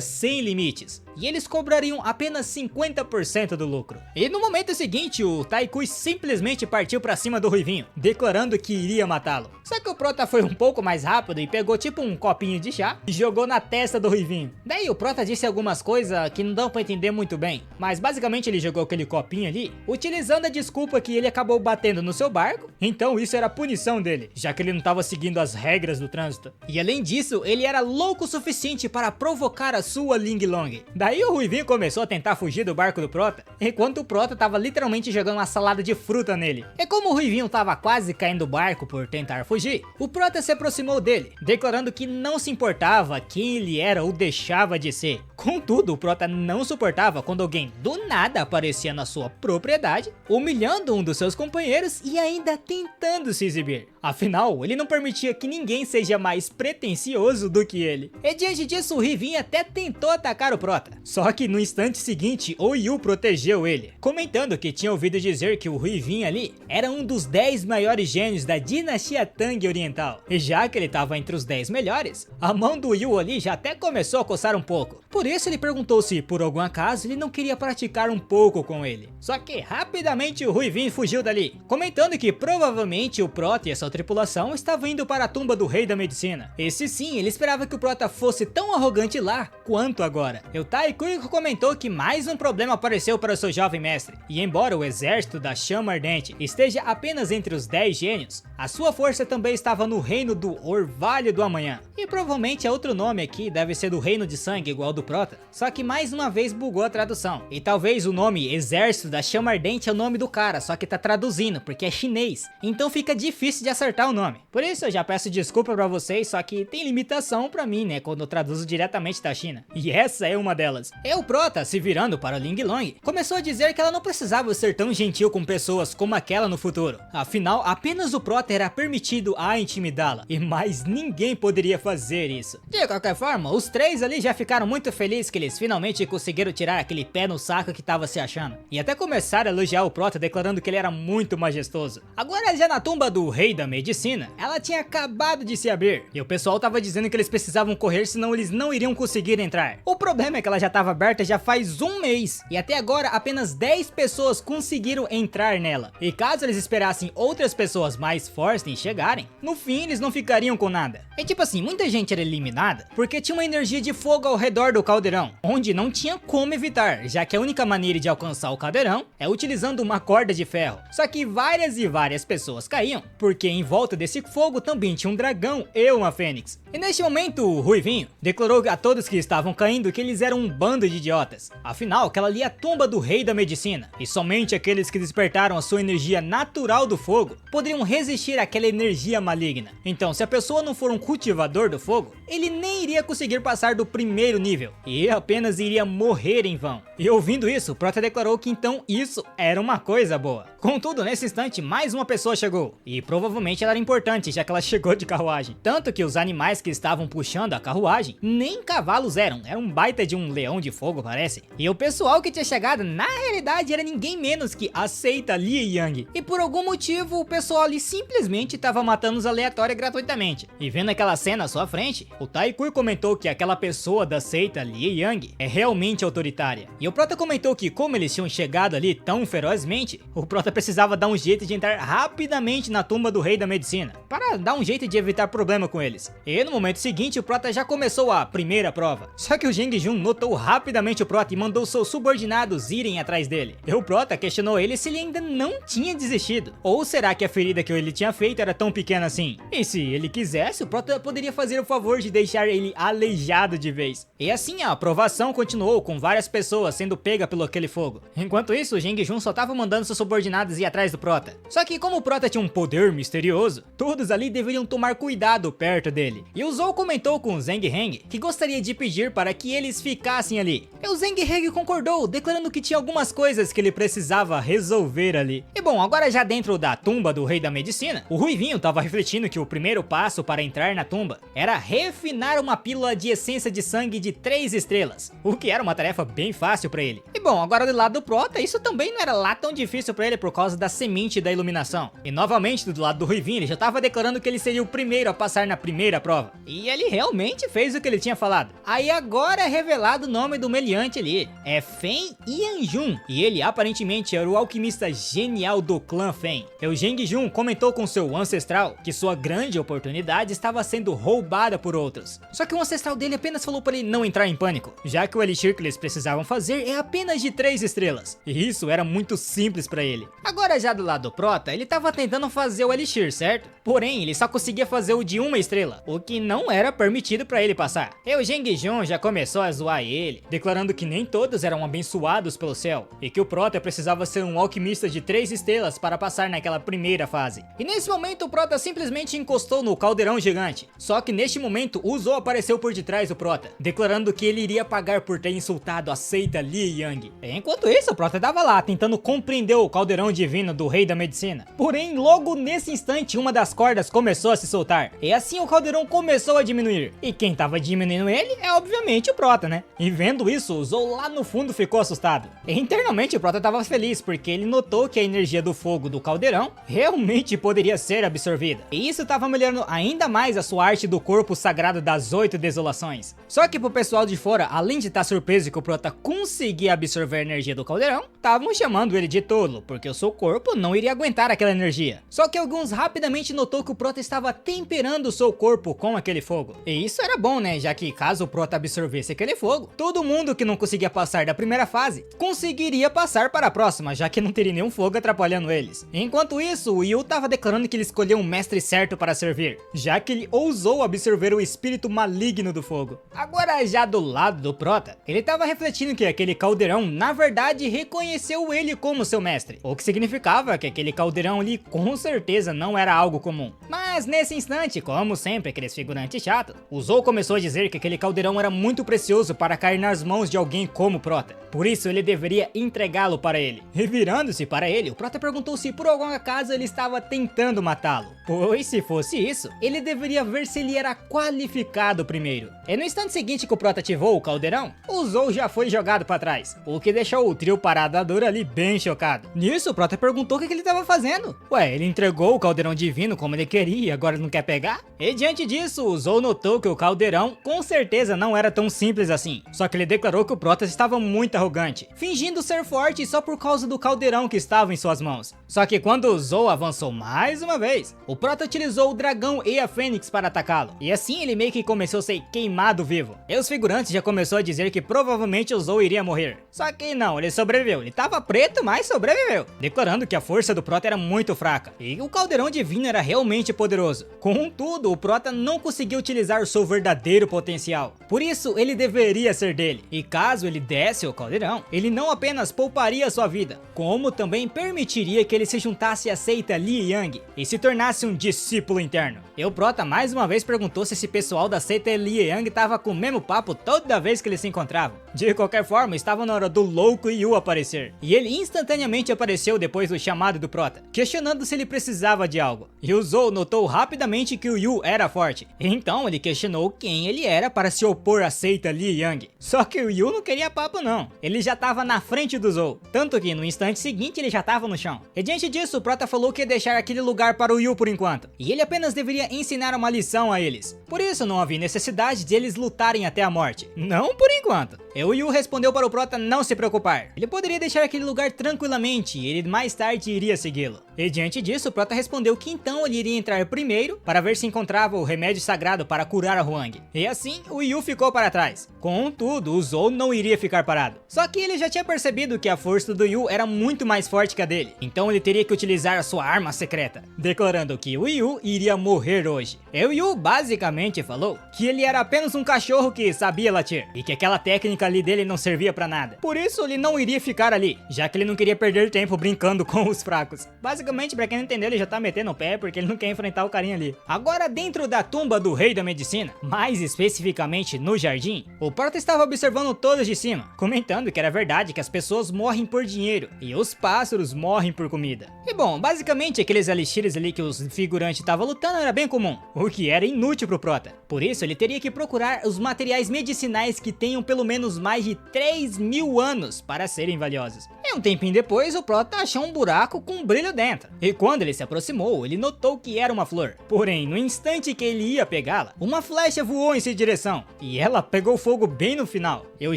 [SPEAKER 1] sem limites, e eles cobrariam apenas 50% do lucro. E no momento seguinte, o Taikui simplesmente partiu pra cima do Ruivinho, declarando que iria matá-lo. Só que o prota foi um pouco mais rápido e pegou tipo um copinho de chá e jogou na testa do Ruivinho. Daí o prota disse algumas coisas que não dão pra entender muito bem, mas basicamente ele jogou aquele copinho ali, utilizando a desculpa que ele acabou batendo no seu barco, então isso era a punição dele, já que ele não tava seguindo as regras do trânsito. E além disso, ele era louco o suficiente para provocar a sua Ling Long. Daí o Ruivinho começou a tentar fugir do barco do prota, enquanto o prota tava literalmente jogando uma salada de fruta nele. E como o Ruivinho tava quase caindo do barco por tentar fugir, o prota se aproximou dele, declarando que não se importava quem ele era ou deixava de ser. Contudo, o prota não suportava quando alguém do nada aparecia na sua propriedade, humilhando um dos seus companheiros e ainda tentando se exibir. Afinal, ele não permitia que ninguém seja mais pretensioso do que ele. E diante disso, o Ruivinho até tentou atacar o prota. Só que no instante seguinte, o Yu protegeu ele, comentando que tinha ouvido dizer que o Ruivinho ali era um dos 10 maiores gênios da dinastia Tang Oriental. E já que ele estava entre os 10 melhores, a mão do Yu ali já até começou a coçar um pouco. Por isso ele perguntou se, por algum acaso, ele não queria praticar um pouco com ele. Só que rapidamente o Ruivinho fugiu dali, comentando que provavelmente o prota e a sua tripulação estavam indo para a tumba do rei da medicina. Esse sim, ele esperava que o prota fosse tão arrogante lá quanto agora. E o Taikui comentou que mais um problema apareceu para o seu jovem mestre, e embora o exército da chama ardente esteja apenas entre os 10 gênios, a sua força também estava no reino do Orvalho do Amanhã. E provavelmente é outro nome aqui, deve ser do reino de sangue igual do prota, só que mais uma vez bugou a tradução. E talvez o nome exército da chama ardente é o nome do cara, só que tá traduzindo porque é chinês, então fica difícil de acertar o nome. Por isso eu já peço desculpa pra vocês, só que tem limitação pra mim, né, quando eu traduzo diretamente da China. E essa é uma delas. E o prota, se virando para Ling Long, começou a dizer que ela não precisava ser tão gentil com pessoas como aquela no futuro. Afinal, apenas o prota era permitido a intimidá-la, e mais ninguém poderia fazer isso. De qualquer forma, os três ali já ficaram muito felizes que eles finalmente conseguiram tirar aquele pé no saco que tava se achando, e até começaram a elogiar o prota, declarando que ele era muito majestoso. Agora já na tumba do rei da medicina, ela tinha acabado de se abrir, e o pessoal tava dizendo que eles precisavam correr, senão eles não iriam conseguir entrar. O problema é que ela já tava aberta já faz um mês, e até agora apenas 10 pessoas conseguiram entrar nela, e caso eles esperassem outras pessoas mais fortes chegarem, no fim eles não ficariam com nada. É tipo assim, muita gente era eliminada porque tinha uma energia de fogo ao redor do caldeirão, onde não tinha como evitar, já que a única maneira de alcançar o caldeirão é utilizando uma corda de ferro. Só que várias e várias pessoas caíam, porque em volta desse fogo também tinha um dragão e uma fênix. E neste momento o Ruivinho declarou a todos que estavam caindo que eles eram um bando de idiotas. Afinal, aquela ali é a tumba do rei da medicina, e somente aqueles que despertaram a sua energia natural do fogo poderiam resistir àquela energia maligna. Então, se a pessoa não for um cultivador do fogo, ele nem iria conseguir passar do primeiro nível, e apenas iria morrer em vão. E ouvindo isso, o prota declarou que então isso era uma coisa boa. Contudo, nesse instante, mais uma pessoa chegou, e provavelmente ela era importante, já que ela chegou de carruagem. Tanto que os animais que estavam puxando a carruagem nem cavalos eram, era um baita de um leão de fogo, parece. E o pessoal que tinha chegado, na realidade, era ninguém menos que a seita Li Yang. E por algum motivo, o pessoal ali simplesmente tava matando os aleatórios gratuitamente. E vendo aquela cena, sua frente, o Taikur comentou que aquela pessoa da seita Li Yang é realmente autoritária. E o Prota comentou que como eles tinham chegado ali tão ferozmente, o Prota precisava dar um jeito de entrar rapidamente na tumba do Rei da Medicina, para dar um jeito de evitar problema com eles. E no momento seguinte o Prota já começou a primeira prova. Só que o Zheng Jun notou rapidamente o Prota e mandou seus subordinados irem atrás dele. E o Prota questionou ele se ele ainda não tinha desistido. Ou será que a ferida que ele tinha feito era tão pequena assim? E se ele quisesse, o Prota poderia fazer o favor de deixar ele aleijado de vez. E assim a aprovação continuou, com várias pessoas sendo pega pelo aquele fogo. Enquanto isso, o Zheng Jun só tava mandando seus subordinados ir atrás do Prota. Só que como o Prota tinha um poder misterioso, todos ali deveriam tomar cuidado perto dele. E o Zou comentou com o Zheng Heng que gostaria de pedir para que eles ficassem ali. E o Zheng Heng concordou, declarando que tinha algumas coisas que ele precisava resolver ali. E bom, agora já dentro da tumba do Rei da Medicina, o Ruivinho tava refletindo que o primeiro passo para entrar na tumba era refinar uma pílula de essência de sangue de 3 estrelas, o que era uma tarefa bem fácil para ele. E bom, agora do lado do Prota, isso também não era lá tão difícil para ele por causa da semente da iluminação. E novamente do lado do Ruivinho, ele já tava declarando que ele seria o primeiro a passar na primeira prova. E ele realmente fez o que ele tinha falado. Aí agora é revelado o nome do meliante ali. É Fen Yanjun. E ele aparentemente era o alquimista genial do clã Fen. E o Zheng Jun comentou com seu ancestral que sua grande oportunidade estava sendo roubada por outros. Só que o ancestral dele apenas falou para ele não entrar em pânico, já que o elixir que eles precisavam fazer é apenas de 3 estrelas. E isso era muito simples para ele. Agora já do lado do Prota, ele estava tentando fazer o elixir, certo? Porém, ele só conseguia fazer o de 1 estrela, o que não era permitido para ele passar. E o Zheng Jun já começou a zoar ele, declarando que nem todos eram abençoados pelo céu, e que o Prota precisava ser um alquimista de 3 estrelas para passar naquela primeira fase. E nesse momento o Prota simplesmente encostou no caldeirão gigante. Só que neste momento o Zou apareceu por detrás do Prota, declarando que ele iria pagar por ter insultado a seita Li Yang. Enquanto isso, o Prota estava lá tentando compreender o caldeirão divino do Rei da Medicina. Porém, logo nesse instante uma das cordas começou a se soltar, e assim o caldeirão começou a diminuir. E quem tava diminuindo ele é obviamente o Prota, né? E vendo isso, o Zou lá no fundo ficou assustado. E internamente o Prota tava feliz, porque ele notou que a energia do fogo do caldeirão realmente poderia ser absorvida. E isso tava melhorando ainda mais a sua arte do corpo sagrado das 8 desolações. Só que pro pessoal de fora, além de estar surpreso que o Prota conseguia absorver a energia do caldeirão, estavam chamando ele de tolo, porque o seu corpo não iria aguentar aquela energia. Só que alguns rapidamente notou que o Prota estava temperando o seu corpo com aquele fogo. E isso era bom, né? Já que caso o Prota absorvesse aquele fogo, todo mundo que não conseguia passar da primeira fase conseguiria passar para a próxima, já que não teria nenhum fogo atrapalhando eles. Enquanto isso, o Yu estava declarando que ele escolheu um mestre certo para servir, já que ele ousou absorver o espírito maligno do fogo. Agora já do lado do Prota, ele estava refletindo que aquele caldeirão na verdade reconheceu ele como seu mestre, o que significava que aquele caldeirão ali com certeza não era algo comum. Mas nesse instante, como sempre aqueles figurantes chatos, o Zou começou a dizer que aquele caldeirão era muito precioso para cair nas mãos de alguém como o Prota, por isso ele deveria entregá-lo para ele. E virando-se para ele, o Prota perguntou se por algum acaso ele estava tentando matá-lo, pois se fosse isso, ele deveria ver se ele era qualificado primeiro. E no instante seguinte que o Prota ativou o caldeirão, o Zou já foi jogado para trás, o que deixou o trio paradador ali bem chocado. Nisso, o Prota perguntou o que ele estava fazendo. Ué, ele entregou o caldeirão divino como ele queria e agora não quer pegar? E diante disso, o Zou notou que o caldeirão com certeza não era tão simples assim. Só que ele declarou que o Prota estava muito arrogante, fingindo ser forte só por causa do caldeirão que estava em suas mãos. Só que quando o Zou avançou mais uma vez, o Prota utilizou o dragão e a Fênix para atacá-lo. E assim ele meio que começou a ser queimado vivo. E os figurantes já começou a dizer que provavelmente o Zou iria morrer. Só que não, ele sobreviveu. Ele tava preto, mas sobreviveu, declarando que a força do Prota era muito fraca e o caldeirão divino era realmente poderoso. Contudo, o Prota não conseguiu utilizar o seu verdadeiro potencial. Por isso, ele deveria ser dele. E caso ele desse o caldeirão, ele não apenas pouparia sua vida, como também permitiria que ele se juntasse à seita Li Yang e se tornasse um discípulo interno. E o Prota mais uma vez perguntou se esse pessoal da seita Li Yang tava com o mesmo papo toda vez que eles se encontravam. De qualquer forma, estava na hora do louco Yu aparecer. E ele instantaneamente apareceu depois do chamado do Prota, questionando se ele precisava de algo. E o Zou notou notou rapidamente que o Yu era forte. Então ele questionou quem ele era para se opor à seita Li Yang. Só que o Yu não queria papo não. Ele já estava na frente do Zou. Tanto que no instante seguinte ele já estava no chão. E diante disso, o Prota falou que ia deixar aquele lugar para o Yu por enquanto. E ele apenas deveria ensinar uma lição a eles. Por isso não havia necessidade de eles lutarem até a morte. Não por enquanto. E o Yu respondeu para o Prota não se preocupar. Ele poderia deixar aquele lugar tranquilamente e ele mais tarde iria segui-lo. E diante disso, o Prota respondeu que então ele iria entrar primeiro para ver se encontrava o remédio sagrado para curar a Huang. E assim, o Yu ficou para trás. Contudo, o Zou não iria ficar parado. Só que ele já tinha percebido que a força do Yu era muito mais forte que a dele. Então ele teria que utilizar a sua arma secreta, declarando que o Yu iria morrer hoje. E o Yu basicamente falou que ele era apenas um cachorro que sabia latir e que aquela técnica ali dele não servia para nada. Por isso ele não iria ficar ali, já que ele não queria perder tempo brincando com os fracos. Basicamente, pra quem não entendeu, ele já tá metendo o pé porque ele não quer enfrentar o carinha ali. Agora, dentro da tumba do rei da medicina, mais especificamente no jardim, o Prota estava observando todos de cima, comentando que era verdade que as pessoas morrem por dinheiro e os pássaros morrem por comida. E bom, basicamente aqueles elixires ali que os figurantes estavam lutando era bem comum, o que era inútil pro Prota. Por isso ele teria que procurar os materiais medicinais que tenham pelo menos mais de 3.000 anos para serem valiosos. E um tempinho depois, o Prota achou um buraco com um brilho dentro. E quando ele se aproximou, ele notou que era uma flor. Porém, no instante que ele ia pegá-la, uma flecha voou em sua direção. E ela pegou fogo bem no final. E o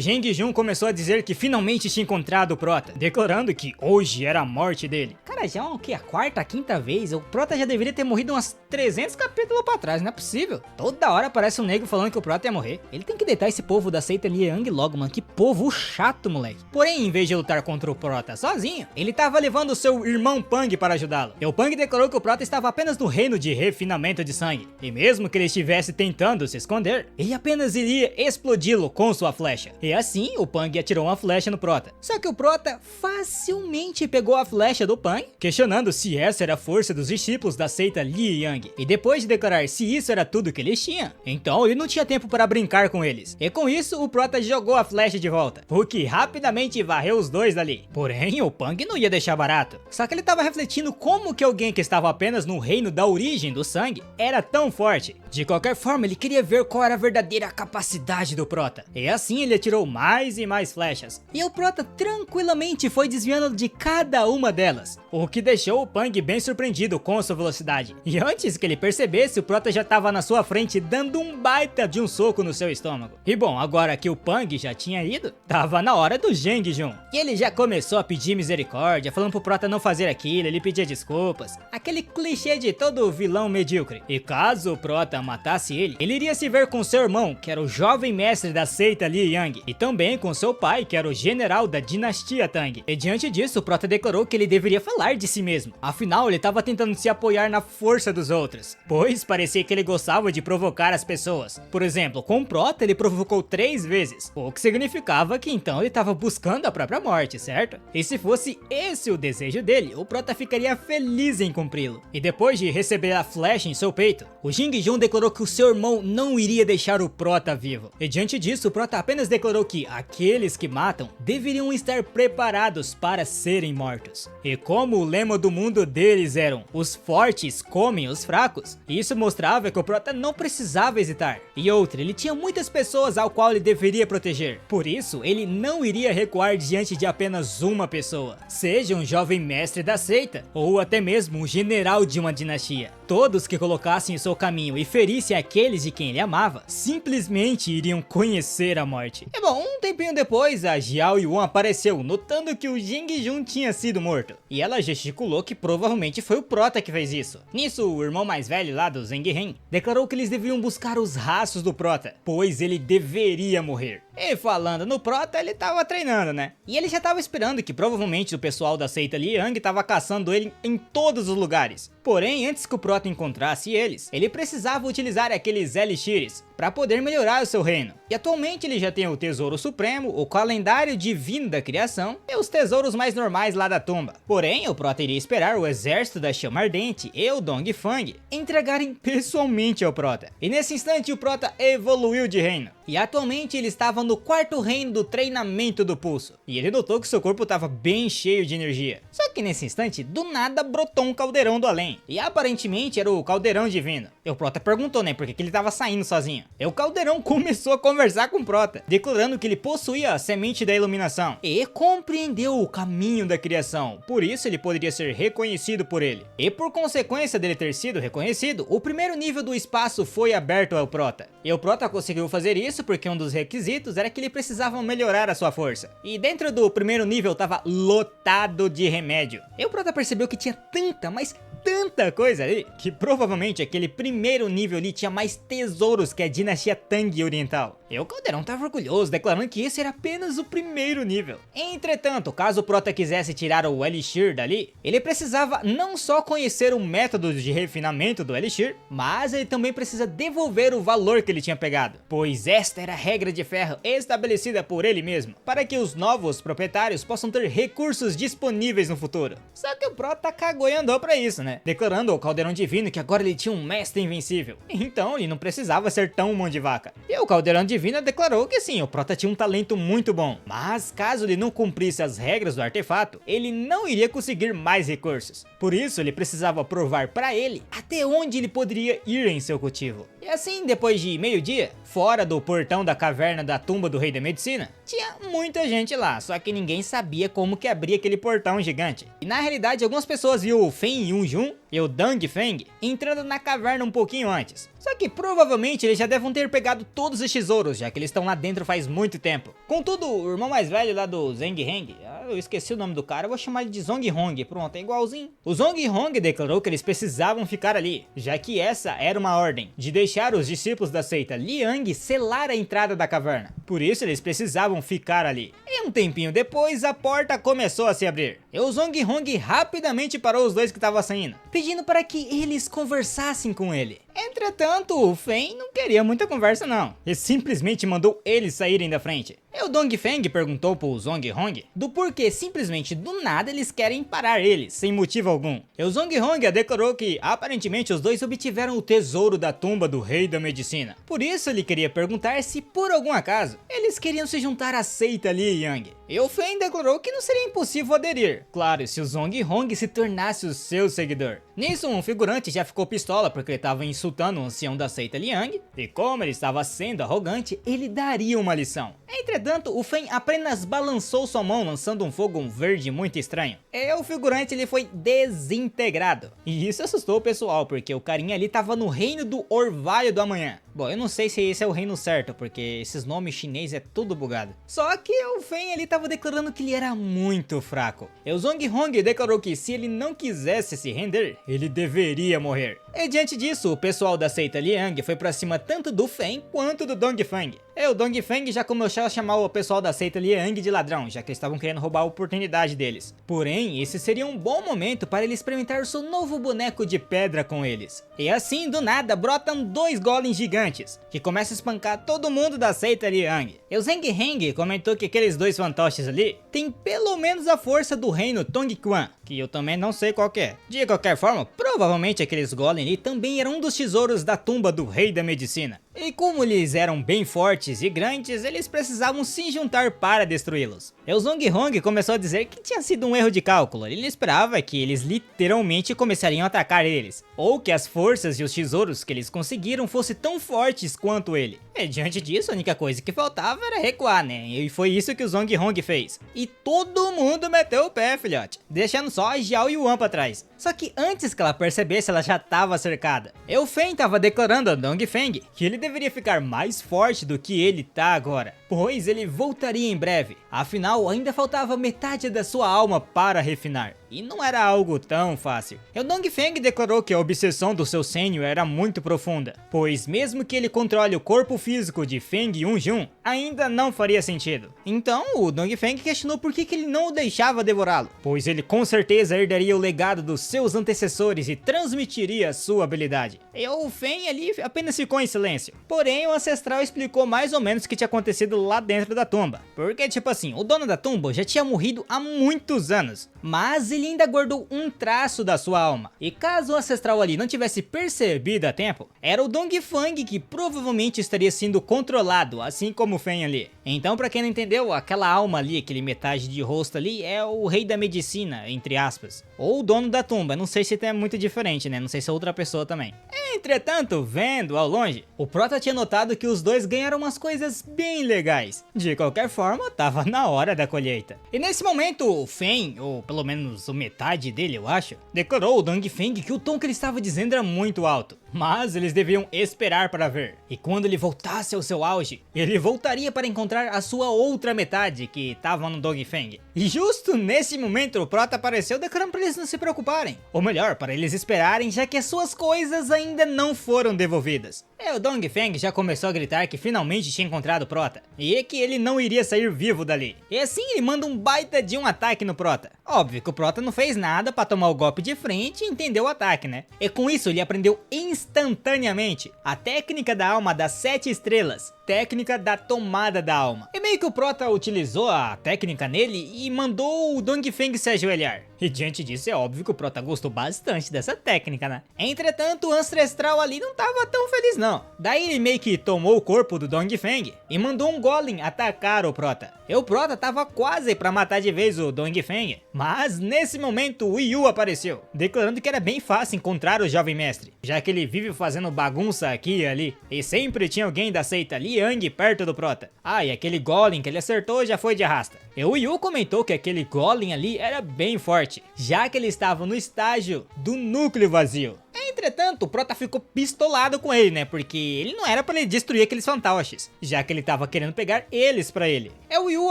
[SPEAKER 1] Zheng Jun começou a dizer que finalmente tinha encontrado o Prota, declarando que hoje era a morte dele. Cara, já é o que? A quarta, a quinta vez? O Prota já deveria ter morrido umas 300 capítulos pra trás, não é possível. Toda hora aparece um nego falando que o Prota ia morrer. Ele tem que deitar esse povo da seita Li Yang logo, mano. Que povo chato, moleque. Porém, em vez de lutar contra o Prota sozinho, ele tava levando o seu irmão Pang para ajudá-lo. E o Pang declarou que o Prota estava apenas no reino de refinamento de sangue. E mesmo que ele estivesse tentando se esconder, ele apenas iria explodi-lo com sua flecha. E assim, o Pang atirou uma flecha no Prota. Só que o Prota facilmente pegou a flecha do Pang, questionando se essa era a força dos discípulos da seita Li Yang. E depois de declarar se isso era tudo que eles tinham, então ele não tinha tempo para brincar com eles. E com isso, o Prota jogou a flecha de volta, o que rapidamente varreu os dois dali. Porém, o Pang não ia deixar barato. Só que ele estava refletindo como que alguém que estava apenas no reino da origem do sangue era tão forte. De qualquer forma, ele queria ver qual era a verdadeira capacidade do Prota. E assim ele atirou mais e mais flechas. E o Prota tranquilamente foi desviando de cada uma delas, o que deixou o Pang bem surpreendido com sua velocidade. E antes que ele percebesse, o Prota já estava na sua frente dando um baita de um soco no seu estômago. E bom, agora que o Pang já tinha ido, tava na hora do Zheng Jun. E ele já começou a pedir misericórdia, falando pro Prota não fazer aquilo, ele pedia desculpas. Aquele clichê de todo vilão medíocre. E caso o Prota matasse ele, ele iria se ver com seu irmão, que era o jovem mestre da seita Li Yang, e também com seu pai, que era o general da dinastia Tang. E diante disso, o Prota declarou que ele deveria falar de si mesmo. Afinal, ele estava tentando se apoiar na força dos outros, pois parecia que ele gostava de provocar as pessoas. Por exemplo, com o Prota ele provocou 3 vezes, o que significava que então ele estava buscando a própria morte, certo? E se fosse esse o desejo dele, o Prota ficaria feliz em cumpri-lo. E depois de receber a flecha em seu peito, o Zheng Jun declarou que o seu irmão não iria deixar o Prota vivo. E diante disso, o Prota apenas declarou que aqueles que matam deveriam estar preparados para serem mortos. E como o lema do mundo deles eram os fortes comem os fracos, isso mostrava que o Prota não precisava hesitar. E outra, ele tinha muitas pessoas ao qual ele deveria proteger. Por isso, ele não iria recuar diante de apenas uma pessoa, seja um jovem mestre da seita, ou até mesmo um general de uma dinastia. Todos que colocassem em seu caminho e ferissem aqueles de quem ele amava, simplesmente iriam conhecer a morte. E bom, um tempinho depois, a Xiao Yuan apareceu, notando que o Zheng Jun tinha sido morto. E ela gesticulou que provavelmente foi o Prota que fez isso. Nisso, o irmão mais velho lá do Zheng Hen declarou que eles deveriam buscar os rastros do Prota, pois ele deveria morrer. E falando no Prota, ele tava treinando, né? E ele já tava esperando que provavelmente o pessoal da seita Li Yang tava caçando ele em todos os lugares. Porém, antes que o Prota encontrasse eles, ele precisava utilizar aqueles elixires para poder melhorar o seu reino. E atualmente ele já tem o Tesouro Supremo, o Calendário Divino da Criação e os tesouros mais normais lá da tumba. Porém, o Prota iria esperar o exército da Chama Ardente e o Dongfang entregarem pessoalmente ao Prota. E nesse instante o Prota evoluiu de reino. E atualmente ele estava no 4º reino do treinamento do pulso. E ele notou que seu corpo estava bem cheio de energia. Só que nesse instante, do nada brotou um caldeirão do além. também. E aparentemente era o Caldeirão Divino. E o Prota perguntou, né, por que ele tava saindo sozinho. E o Caldeirão começou a conversar com o Prota, declarando que ele possuía a semente da iluminação e compreendeu o caminho da criação. Por isso ele poderia ser reconhecido por ele. E por consequência dele ter sido reconhecido, o primeiro nível do espaço foi aberto ao Prota. E o Prota conseguiu fazer isso porque um dos requisitos era que ele precisava melhorar a sua força. E dentro do primeiro nível tava lotado de remédio. E o Prota percebeu que tinha tanta, mas tanta coisa ali, que provavelmente aquele primeiro nível ali tinha mais tesouros que a dinastia Tang Oriental. E o Caldeirão tava orgulhoso, declarando que esse era apenas o primeiro nível. Entretanto, caso o Prota quisesse tirar o Elixir dali, ele precisava não só conhecer o método de refinamento do Elixir, mas ele também precisa devolver o valor que ele tinha pegado, pois esta era a regra de ferro estabelecida por ele mesmo, para que os novos proprietários possam ter recursos disponíveis no futuro. Só que o Prota cagou e andou pra isso, né? Declarando ao Caldeirão Divino que agora ele tinha um mestre invencível, então ele não precisava ser tão mão de vaca. E o Caldeirão Divino declarou que sim, o Prota tinha um talento muito bom, mas caso ele não cumprisse as regras do artefato, ele não iria conseguir mais recursos. Por isso ele precisava provar pra ele até onde ele poderia ir em seu cultivo. E assim, depois de meio-dia, fora do portão da caverna da tumba do Rei da Medicina, tinha muita gente lá, só que ninguém sabia como que abria aquele portão gigante. E na realidade, algumas pessoas viu o Fen Yunjun e o Dang Feng entrando na caverna um pouquinho antes. Só que provavelmente eles já devem ter pegado todos os tesouros, já que eles estão lá dentro faz muito tempo. Contudo, o irmão mais velho lá do Zheng Heng, eu esqueci o nome do cara, eu vou chamar ele de Zhong Hong, pronto, é igualzinho. O Zhong Hong declarou que eles precisavam ficar ali, já que essa era uma ordem, de deixar os discípulos da seita Liang selar a entrada da caverna. Por isso eles precisavam ficar ali. E um tempinho depois, a porta começou a se abrir. E o Zhong Hong rapidamente parou os dois que estavam saindo, pedindo para que eles conversassem com ele. Entretanto, o Fen não queria muita conversa não, e simplesmente mandou eles saírem da frente. E o Dong Feng perguntou pro Zhong Hong do porquê simplesmente do nada eles querem parar eles, sem motivo algum. E o Zhong Hong declarou que aparentemente os dois obtiveram o tesouro da tumba do Rei da Medicina. Por isso ele queria perguntar se por algum acaso eles queriam se juntar à seita Li Yang. E o Fen declarou que não seria impossível aderir, claro, se o Zhong Hong se tornasse o seu seguidor. Nisso, um figurante já ficou pistola porque ele estava insultando o ancião da seita Liang, e como ele estava sendo arrogante, ele daria uma lição. Entretanto, o Fen apenas balançou sua mão lançando um fogo verde muito estranho. E o figurante ele foi desintegrado. E isso assustou o pessoal, porque o carinha ali estava no reino do Orvalho do Amanhã. Bom, eu não sei se esse é o reino certo, porque esses nomes chinês é tudo bugado. Só que o Fen ele estava declarando que ele era muito fraco. E o Zhong Hong declarou que se ele não quisesse se render, ele deveria morrer. E diante disso, o pessoal da seita Liang foi pra cima tanto do Fen quanto do Dong Feng. E o Dong Feng já começou a chamar o pessoal da seita Liang de ladrão, já que eles estavam querendo roubar a oportunidade deles. Porém, esse seria um bom momento para ele experimentar o seu novo boneco de pedra com eles. E assim, do nada, brotam dois golems gigantes, que começam a espancar todo mundo da seita Liang. E o Zheng Heng comentou que aqueles dois fantoches ali têm pelo menos a força do reino Tongquan, que eu também não sei qual que é. De qualquer forma, provavelmente aqueles golems ali também eram um dos tesouros da tumba do Rei da Medicina. E como eles eram bem fortes e grandes, eles precisavam se juntar para destruí-los. E o Zhong Hong começou a dizer que tinha sido um erro de cálculo. Ele esperava que eles literalmente começariam a atacar eles, ou que as forças e os tesouros que eles conseguiram fossem tão fortes quanto ele. E diante disso, a única coisa que faltava era recuar, né? E foi isso que o Zhong Hong fez. E todo mundo meteu o pé, filhote, deixando só a Xiao Yuan pra trás. Só que antes que ela percebesse, ela já estava cercada. E o Fen estava declarando a Dong Feng que ele deveria ficar mais forte do que ele tá agora, pois ele voltaria em breve. Afinal, ainda faltava metade da sua alma para refinar, e não era algo tão fácil. E o Dong Feng declarou que a obsessão do seu sênior era muito profunda, pois mesmo que ele controle o corpo físico de Feng Yunjun, ainda não faria sentido. Então, o Dong Feng questionou por que ele não o deixava devorá-lo, pois ele com certeza herdaria o legado dos seus antecessores e transmitiria sua habilidade. E o Fen ali apenas ficou em silêncio. Porém, o ancestral explicou mais ou menos o que tinha acontecido lá dentro da tumba. Porque, tipo assim, o dono da tumba já tinha morrido há muitos anos, mas ele ele ainda guardou um traço da sua alma. E caso o ancestral ali não tivesse percebido a tempo, era o Dongfang que provavelmente estaria sendo controlado, assim como o Fen ali. Então, pra quem não entendeu, aquela alma ali, aquele metade de rosto ali, é o rei da medicina, entre aspas. Ou o dono da tumba, não sei se é muito diferente, né? Não sei se é outra pessoa também. Entretanto, vendo ao longe, o Prota tinha notado que os dois ganharam umas coisas bem legais. De qualquer forma, tava na hora da colheita. E nesse momento, o Fen, ou pelo menos metade dele, eu acho, declarou ao Dongfeng que o tom que ele estava dizendo era muito alto. Mas eles deviam esperar para ver. E quando ele voltasse ao seu auge, ele voltaria para encontrar a sua outra metade, que estava no Dongfeng. E justo nesse momento, o Prota apareceu declarando para eles não se preocuparem. Ou melhor, para eles esperarem, já que as suas coisas ainda não foram devolvidas. E o Dongfeng já começou a gritar que finalmente tinha encontrado o Prota. E que ele não iria sair vivo dali. E assim ele manda um baita de um ataque no Prota. Óbvio que o Prota não fez nada para tomar o golpe de frente e entender o ataque, né? E com isso ele aprendeu instantaneamente a técnica da alma das 7 estrelas, técnica da tomada da alma. E meio que o Prota utilizou a técnica nele e mandou o Dongfeng se ajoelhar. E diante disso é óbvio que o Prota gostou bastante dessa técnica, né? Entretanto, o ancestral ali não tava tão feliz não. Daí ele meio que tomou o corpo do Dongfeng e mandou um Golem atacar o Prota. E o Prota tava quase pra matar de vez o Dongfeng, mas nesse momento o Yu apareceu, declarando que era bem fácil encontrar o jovem mestre, já que ele vive fazendo bagunça aqui e ali, e sempre tinha alguém da seita Liang perto do Prota. Ah, e aquele Golem que ele acertou já foi de arrasta. E o Yu comentou que aquele Golem ali era bem forte, já que ele estava no estágio do núcleo vazio. Entretanto, o Prota ficou pistolado com ele, né? Porque ele não era pra ele destruir aqueles fantoches, já que ele tava querendo pegar eles pra ele. O Yu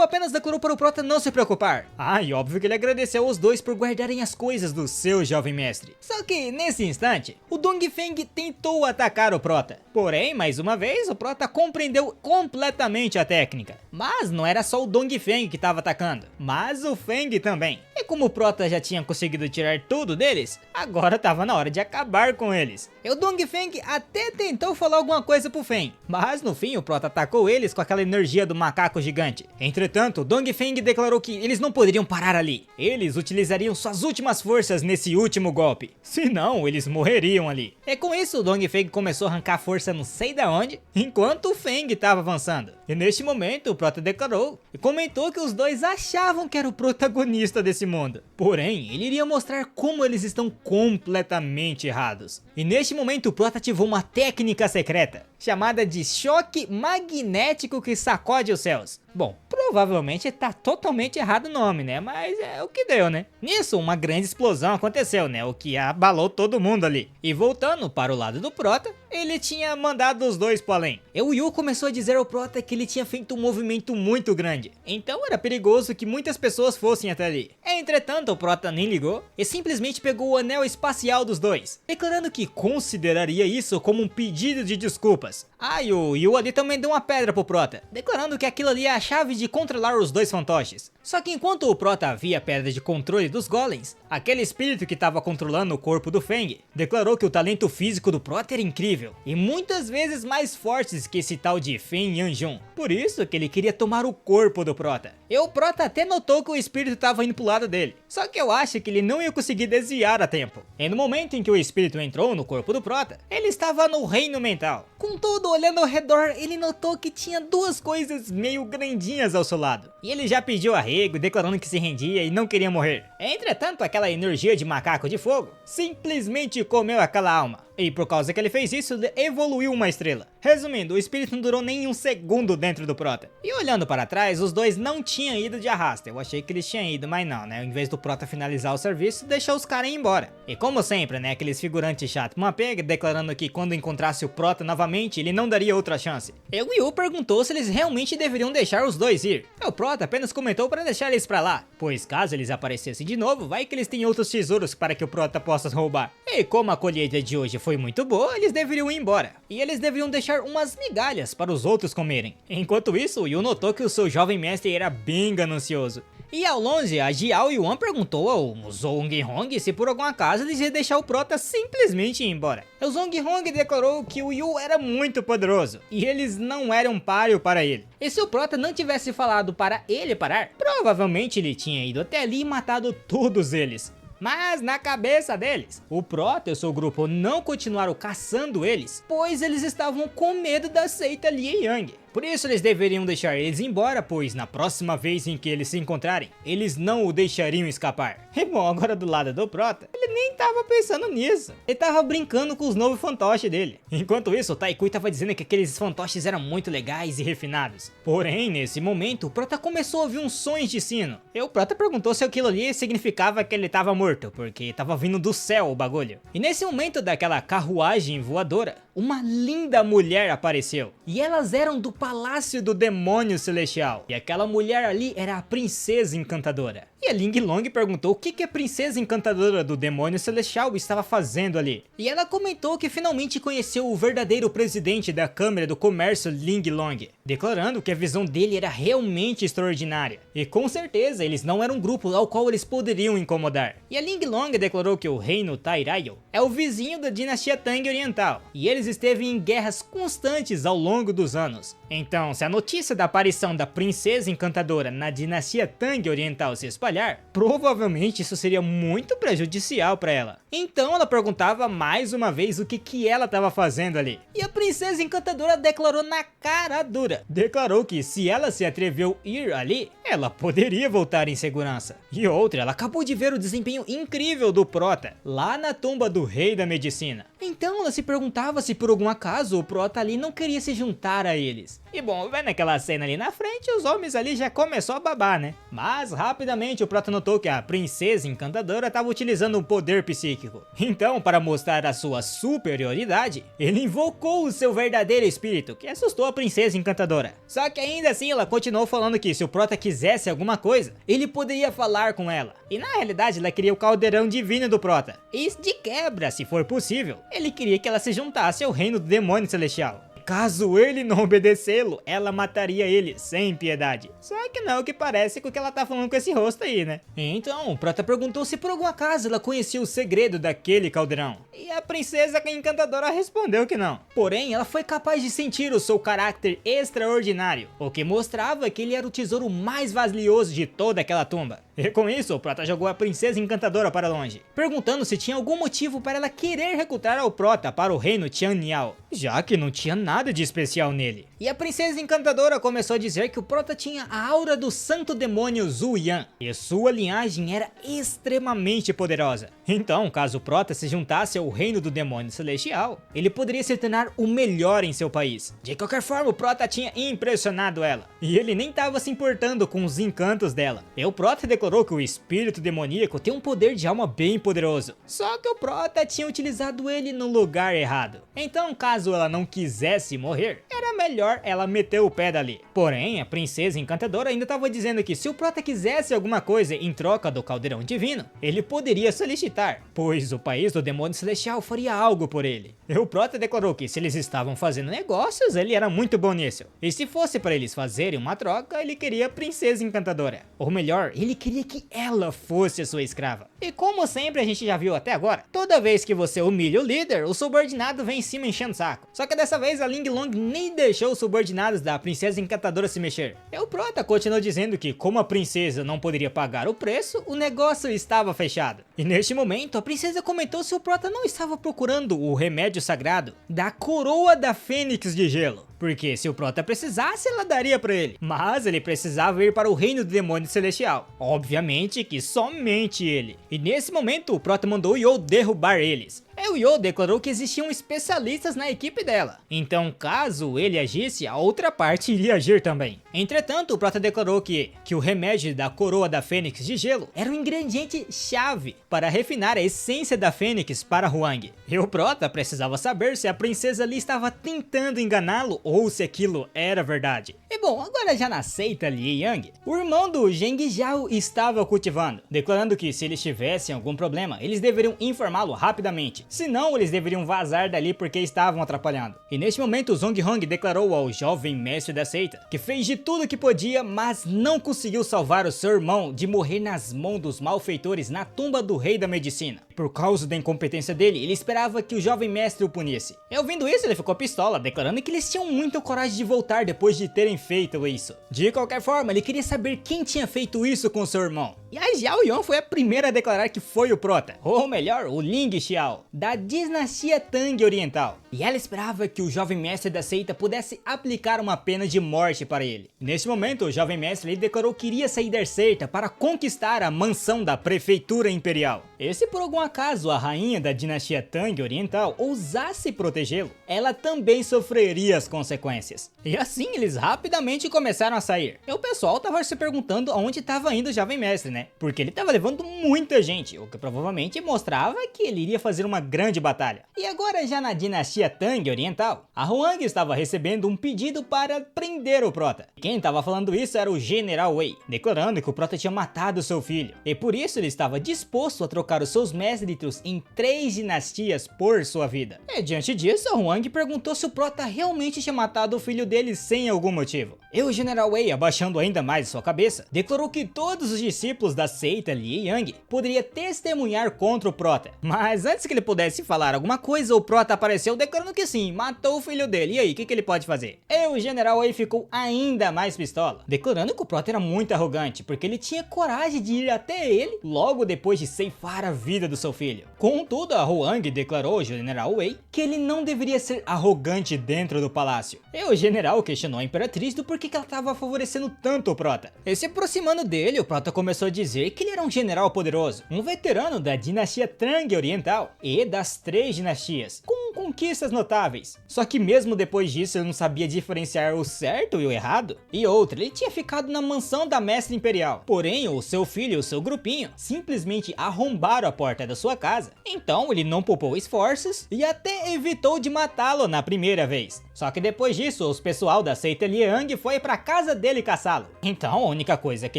[SPEAKER 1] apenas declarou para o Prota não se preocupar. Ah, e óbvio que ele agradeceu aos dois por guardarem as coisas do seu jovem mestre. Só que, nesse instante, o Dongfeng tentou atacar o Prota. Porém, mais uma vez, o Prota compreendeu completamente a técnica. Mas não era só o Dongfeng que estava atacando, mas o Feng também. E como o Prota já tinha conseguido tirar tudo deles, agora estava na hora de acabar com eles. E o Dongfeng até tentou falar alguma coisa pro Fen, mas no fim o Prota atacou eles com aquela energia do macaco gigante. Entretanto, o Dongfeng declarou que eles não poderiam parar ali. Eles utilizariam suas últimas forças nesse último golpe, senão eles morreriam ali. E com isso o Dongfeng começou a arrancar força não sei da onde, enquanto o Feng estava avançando. E neste momento o Prota declarou e comentou que os dois achavam que era o protagonista desse mundo. Porém, ele iria mostrar como eles estão completamente errados. E neste momento o Prota ativou uma técnica secreta, chamada de choque magnético que sacode os céus. Bom, provavelmente tá totalmente errado o nome, né? Mas é o que deu, né? Nisso, uma grande explosão aconteceu, né? O que abalou todo mundo ali. E voltando para o lado do Prota, ele tinha mandado os dois pro além. E o Yu começou a dizer ao Prota que ele tinha feito um movimento muito grande. Então era perigoso que muitas pessoas fossem até ali. Entretanto, o Prota nem ligou e simplesmente pegou o anel espacial dos dois, declarando que consideraria isso como um pedido de desculpas. Ah, e o Yu ali também deu uma pedra pro Prota, declarando que aquilo ali é a chave de controlar os dois fantoches. Só que enquanto o Prota havia a pedra de controle dos golems, aquele espírito que estava controlando o corpo do Feng declarou que o talento físico do Prota era incrível e muitas vezes mais fortes que esse tal de Fen Yanjun. Por isso que ele queria tomar o corpo do Prota. E o Prota até notou que o espírito estava indo pro lado dele, só que eu acho que ele não ia conseguir desviar a tempo. E no momento em que o espírito entrou no corpo do Prota, ele estava no reino mental. Contudo, olhando ao redor, ele notou que tinha duas coisas meio grandinhas ao seu lado. E ele já pediu arrego, declarando que se rendia e não queria morrer. Entretanto, aquela energia de macaco de fogo simplesmente comeu aquela alma. E por causa que ele fez isso, evoluiu uma estrela. Resumindo, o espírito não durou nem um segundo dentro do Prota. E olhando para trás, os dois não tinham ido de arrasta. Eu achei que eles tinham ido, mas não, né? Em vez do Prota finalizar o serviço, deixou os caras ir embora. E como sempre, né? Aqueles figurantes chatos mapega, declarando que quando encontrasse o Prota novamente, ele não daria outra chance. E o Yu perguntou se eles realmente deveriam deixar os dois ir. E o Prota apenas comentou para deixar eles pra lá, pois caso eles aparecessem de novo, vai que eles têm outros tesouros para que o Prota possa roubar. E como a colheita de hoje foi muito boa, eles deveriam ir embora. E eles deveriam deixar umas migalhas para os outros comerem. Enquanto isso, o Yu notou que o seu jovem mestre era bem ganancioso. E ao longe, a Jiao Yuan perguntou ao Zhong Hong se por algum acaso eles iam deixar o Prota simplesmente ir embora. O Zhong Hong declarou que o Yu era muito poderoso e eles não eram páreo para ele. E se o Prota não tivesse falado para ele parar, provavelmente ele tinha ido até ali e matado todos eles. Mas na cabeça deles, o Prota e o seu grupo não continuaram caçando eles, pois eles estavam com medo da seita Liu Yang. Por isso eles deveriam deixar eles embora, pois na próxima vez em que eles se encontrarem, eles não o deixariam escapar. E bom, agora do lado do Prota, ele nem tava pensando nisso. Ele tava brincando com os novos fantoches dele. Enquanto isso, o Taikui tava dizendo que aqueles fantoches eram muito legais e refinados. Porém, nesse momento, o Prota começou a ouvir uns sons de sino. E o Prota perguntou se aquilo ali significava que ele tava morto, porque tava vindo do céu o bagulho. E nesse momento daquela carruagem voadora, uma linda mulher apareceu. E elas eram do Palácio do Demônio Celestial. E aquela mulher ali era a Princesa Encantadora. E a Ling Long perguntou o que a Princesa Encantadora do Demônio Celestial estava fazendo ali. E ela comentou que finalmente conheceu o verdadeiro presidente da Câmara do Comércio, Ling Long, declarando que a visão dele era realmente extraordinária. E com certeza eles não eram um grupo ao qual eles poderiam incomodar. E a Ling Long declarou que o reino Tairayo é o vizinho da dinastia Tang Oriental. E eles esteve em guerras constantes ao longo dos anos. Então, se a notícia da aparição da Princesa Encantadora na dinastia Tang Oriental se espalhar, provavelmente isso seria muito prejudicial para ela. Então ela perguntava mais uma vez o que ela estava fazendo ali. E a Princesa Encantadora declarou na cara dura. Declarou que se ela se atreveu a ir ali, ela poderia voltar em segurança. E outra, ela acabou de ver o desempenho incrível do Prota, lá na tumba do Rei da Medicina. Então ela se perguntava se por algum acaso o Prota ali não queria se juntar a eles. E bom, vendo aquela cena ali na frente, os homens ali já começou a babar, né? Mas rapidamente o Prota notou que a Princesa Encantadora estava utilizando um poder psíquico. Então, para mostrar a sua superioridade, ele invocou o seu verdadeiro espírito, que assustou a Princesa Encantadora. Só que ainda assim ela continuou falando que se o Prota quisesse alguma coisa, ele poderia falar com ela. E na realidade ela queria o caldeirão divino do Prota. E de quebra, se for possível, ele queria que ela se juntasse ao reino do Demônio Celestial. Caso ele não obedecê-lo, ela mataria ele sem piedade. Só que não é o que parece com o que ela tá falando com esse rosto aí, né? Então, o Prota perguntou se por algum acaso ela conhecia o segredo daquele caldeirão. E a Princesa Encantadora respondeu que não. Porém, ela foi capaz de sentir o seu caráter extraordinário, o que mostrava que ele era o tesouro mais valioso de toda aquela tumba. E com isso, o Prota jogou a Princesa Encantadora para longe, perguntando se tinha algum motivo para ela querer recrutar ao Prota para o reino Tianyao, já que não tinha nada de especial nele. E a Princesa Encantadora começou a dizer que o Prota tinha a aura do santo demônio Zhu Yan, e sua linhagem era extremamente poderosa. Então, caso o Prota se juntasse ao reino do demônio celestial, ele poderia se tornar o melhor em seu país. De qualquer forma, o Prota tinha impressionado ela, e ele nem estava se importando com os encantos dela. E o Prota declarou que o espírito demoníaco tem um poder de alma bem poderoso, só que o Prota tinha utilizado ele no lugar errado. Então, caso ela não quisesse morrer, era melhor ela meter o pé dali. Porém, a Princesa Encantadora ainda estava dizendo que se o Prota quisesse alguma coisa em troca do caldeirão divino, ele poderia solicitar, pois o país do demônio celestial faria algo por ele. E o Prota declarou que se eles estavam fazendo negócios, ele era muito bom nisso. E se fosse para eles fazerem uma troca, ele queria a Princesa Encantadora. Ou melhor, ele queria que ela fosse a sua escrava. E como sempre a gente já viu até agora, toda vez que você humilha o líder, o subordinado vem em cima enchendo o saco. Só que dessa vez a Ling Long nem deixou os subordinados da Princesa Encantadora se mexer. E o Prota continuou dizendo que como a princesa não poderia pagar o preço, o negócio estava fechado. E neste momento a princesa comentou se o Prota não estava procurando o remédio sagrado da coroa da Fênix de Gelo. Porque se o Prota precisasse, ela daria pra ele. Mas ele precisava ir para o reino do demônio celestial. Obviamente que somente ele. E nesse momento, o Prota mandou o Yoh derrubar eles. E o Yoh declarou que existiam especialistas na equipe dela. Então, caso ele agisse, a outra parte iria agir também. Entretanto, o Prota declarou que o remédio da coroa da Fênix de Gelo era um ingrediente chave para refinar a essência da Fênix para Huang. E o Prota precisava saber se a princesa ali estava tentando enganá-lo ou se aquilo era verdade. E bom, agora já na seita Liu Yang, o irmão do Zheng Zhao estava cultivando, declarando que se eles tivessem algum problema, eles deveriam informá-lo rapidamente. Senão, eles deveriam vazar dali porque estavam atrapalhando. E neste momento, o Zhong Hong declarou ao jovem mestre da seita que fez de tudo que podia, mas não conseguiu salvar o seu irmão de morrer nas mãos dos malfeitores na tumba do Rei da Medicina. Por causa da incompetência dele, ele esperava que o jovem mestre o punisse. E ouvindo isso, ele ficou pistola, declarando que eles tinham muita coragem de voltar depois de terem feito isso. De qualquer forma, ele queria saber quem tinha feito isso com seu irmão. E a Xiao Yuan foi a primeira a declarar que foi o prota, ou melhor, o Ling Xiao, da dinastia Tang Oriental. E ela esperava que o jovem mestre da seita pudesse aplicar uma pena de morte para ele. Nesse momento, o jovem mestre ele declarou que iria sair da seita para conquistar a mansão da prefeitura imperial. E se por algum acaso a rainha da dinastia Tang Oriental ousasse protegê-lo, ela também sofreria as consequências. E assim eles rapidamente começaram a sair. E o pessoal tava se perguntando aonde estava indo o jovem mestre, né? Porque ele tava levando muita gente, o que provavelmente mostrava que ele iria fazer uma grande batalha. E agora já na dinastia Tang Oriental, a Huang estava recebendo um pedido para prender o prota. Quem estava falando isso era o General Wei, declarando que o prota tinha matado seu filho. E por isso ele estava disposto a trocar os seus méritos em 3 dinastias por sua vida. E diante disso, a Huang perguntou se o prota realmente tinha matado o filho dele sem algum motivo. E o General Wei, abaixando ainda mais sua cabeça, declarou que todos os discípulos da seita Li Yang poderiam testemunhar contra o prota. Mas antes que ele pudesse falar alguma coisa, o prota apareceu declarando que sim, matou o filho dele. E aí, o que ele pode fazer? E o General Wei ficou ainda mais pistola, declarando que o prota era muito arrogante, porque ele tinha coragem de ir até ele logo depois de ceifar a vida do seu filho. Contudo, a Huang declarou ao General Wei que ele não deveria ser arrogante dentro do palácio. E o general questionou a imperatriz do porquê que ela estava favorecendo tanto o prota. E se aproximando dele, o prota começou a dizer que ele era um general poderoso, um veterano da dinastia Tang Oriental e das 3 dinastias, com conquistas notáveis. Só que mesmo depois disso ele não sabia diferenciar o certo e o errado. E outra, ele tinha ficado na mansão da mestre imperial. Porém, o seu filho e o seu grupinho simplesmente arrombaram a porta da sua casa. Então ele não poupou esforços e até evitou de matá-lo na primeira vez. Só que depois disso, os pessoal da seita Liang foi pra casa dele caçá-lo. Então a única coisa que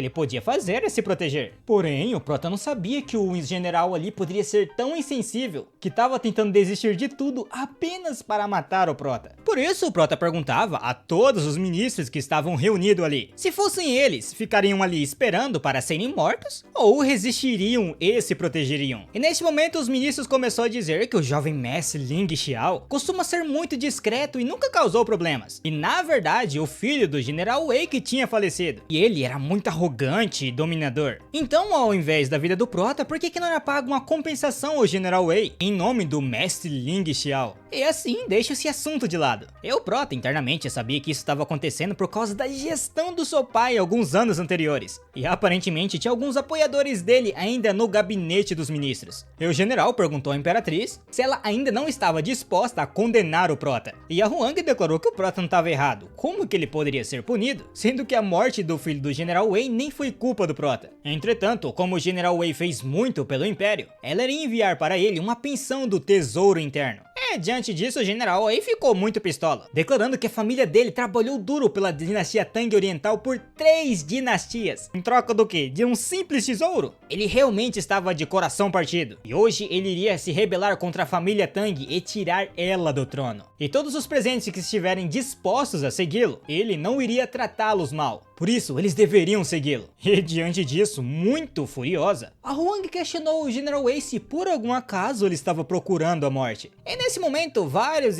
[SPEAKER 1] ele podia fazer é se proteger. Porém, o prota não sabia que o general ali poderia ser tão insensível que estava tentando desistir de tudo apenas para matar o prota. Por isso o prota perguntava a todos os ministros que estavam reunidos ali, se fossem eles, ficariam ali esperando para serem mortos ou resistiriam e se protegeriam. E neste momento os ministros começaram a dizer que o jovem mestre Ling Xiao costuma ser muito discreto e nunca causou problemas. E na verdade o filho do General Wei que tinha falecido. E ele era muito arrogante e dominador. Então ao invés da vida do prota, por que não era pago uma compensação ao General Wei em nome do mestre Ling Xiao? E assim deixa esse assunto de lado. E o prota internamente sabia que isso estava acontecendo por causa da gestão do seu pai alguns anos anteriores. E aparentemente tinha alguns apoiadores dele ainda no gabinete dos ministros. E o general perguntou à imperatriz se ela ainda não estava disposta a condenar o prota. E a Huang declarou que o prota não estava errado. Como que ele poderia ser punido, sendo que a morte do filho do General Wei nem foi culpa do prota? Entretanto, como o General Wei fez muito pelo império, ela iria enviar para ele uma pensão do tesouro interno. Diante disso, o General Wei ficou muito pistola, declarando que a família dele trabalhou duro pela dinastia Tang Oriental por 3 dinastias. Em troca do quê? De um simples tesouro? Ele realmente estava de coração partido. E hoje ele iria se rebelar contra a família Tang e tirar ela do trono. E todos os presentes que estiverem dispostos a segui-lo, ele não iria tratá-los mal. Por isso, eles deveriam segui-lo. E diante disso, muito furiosa, a Huang questionou o General Wei se por algum acaso ele estava procurando a morte. E nesse momento, vários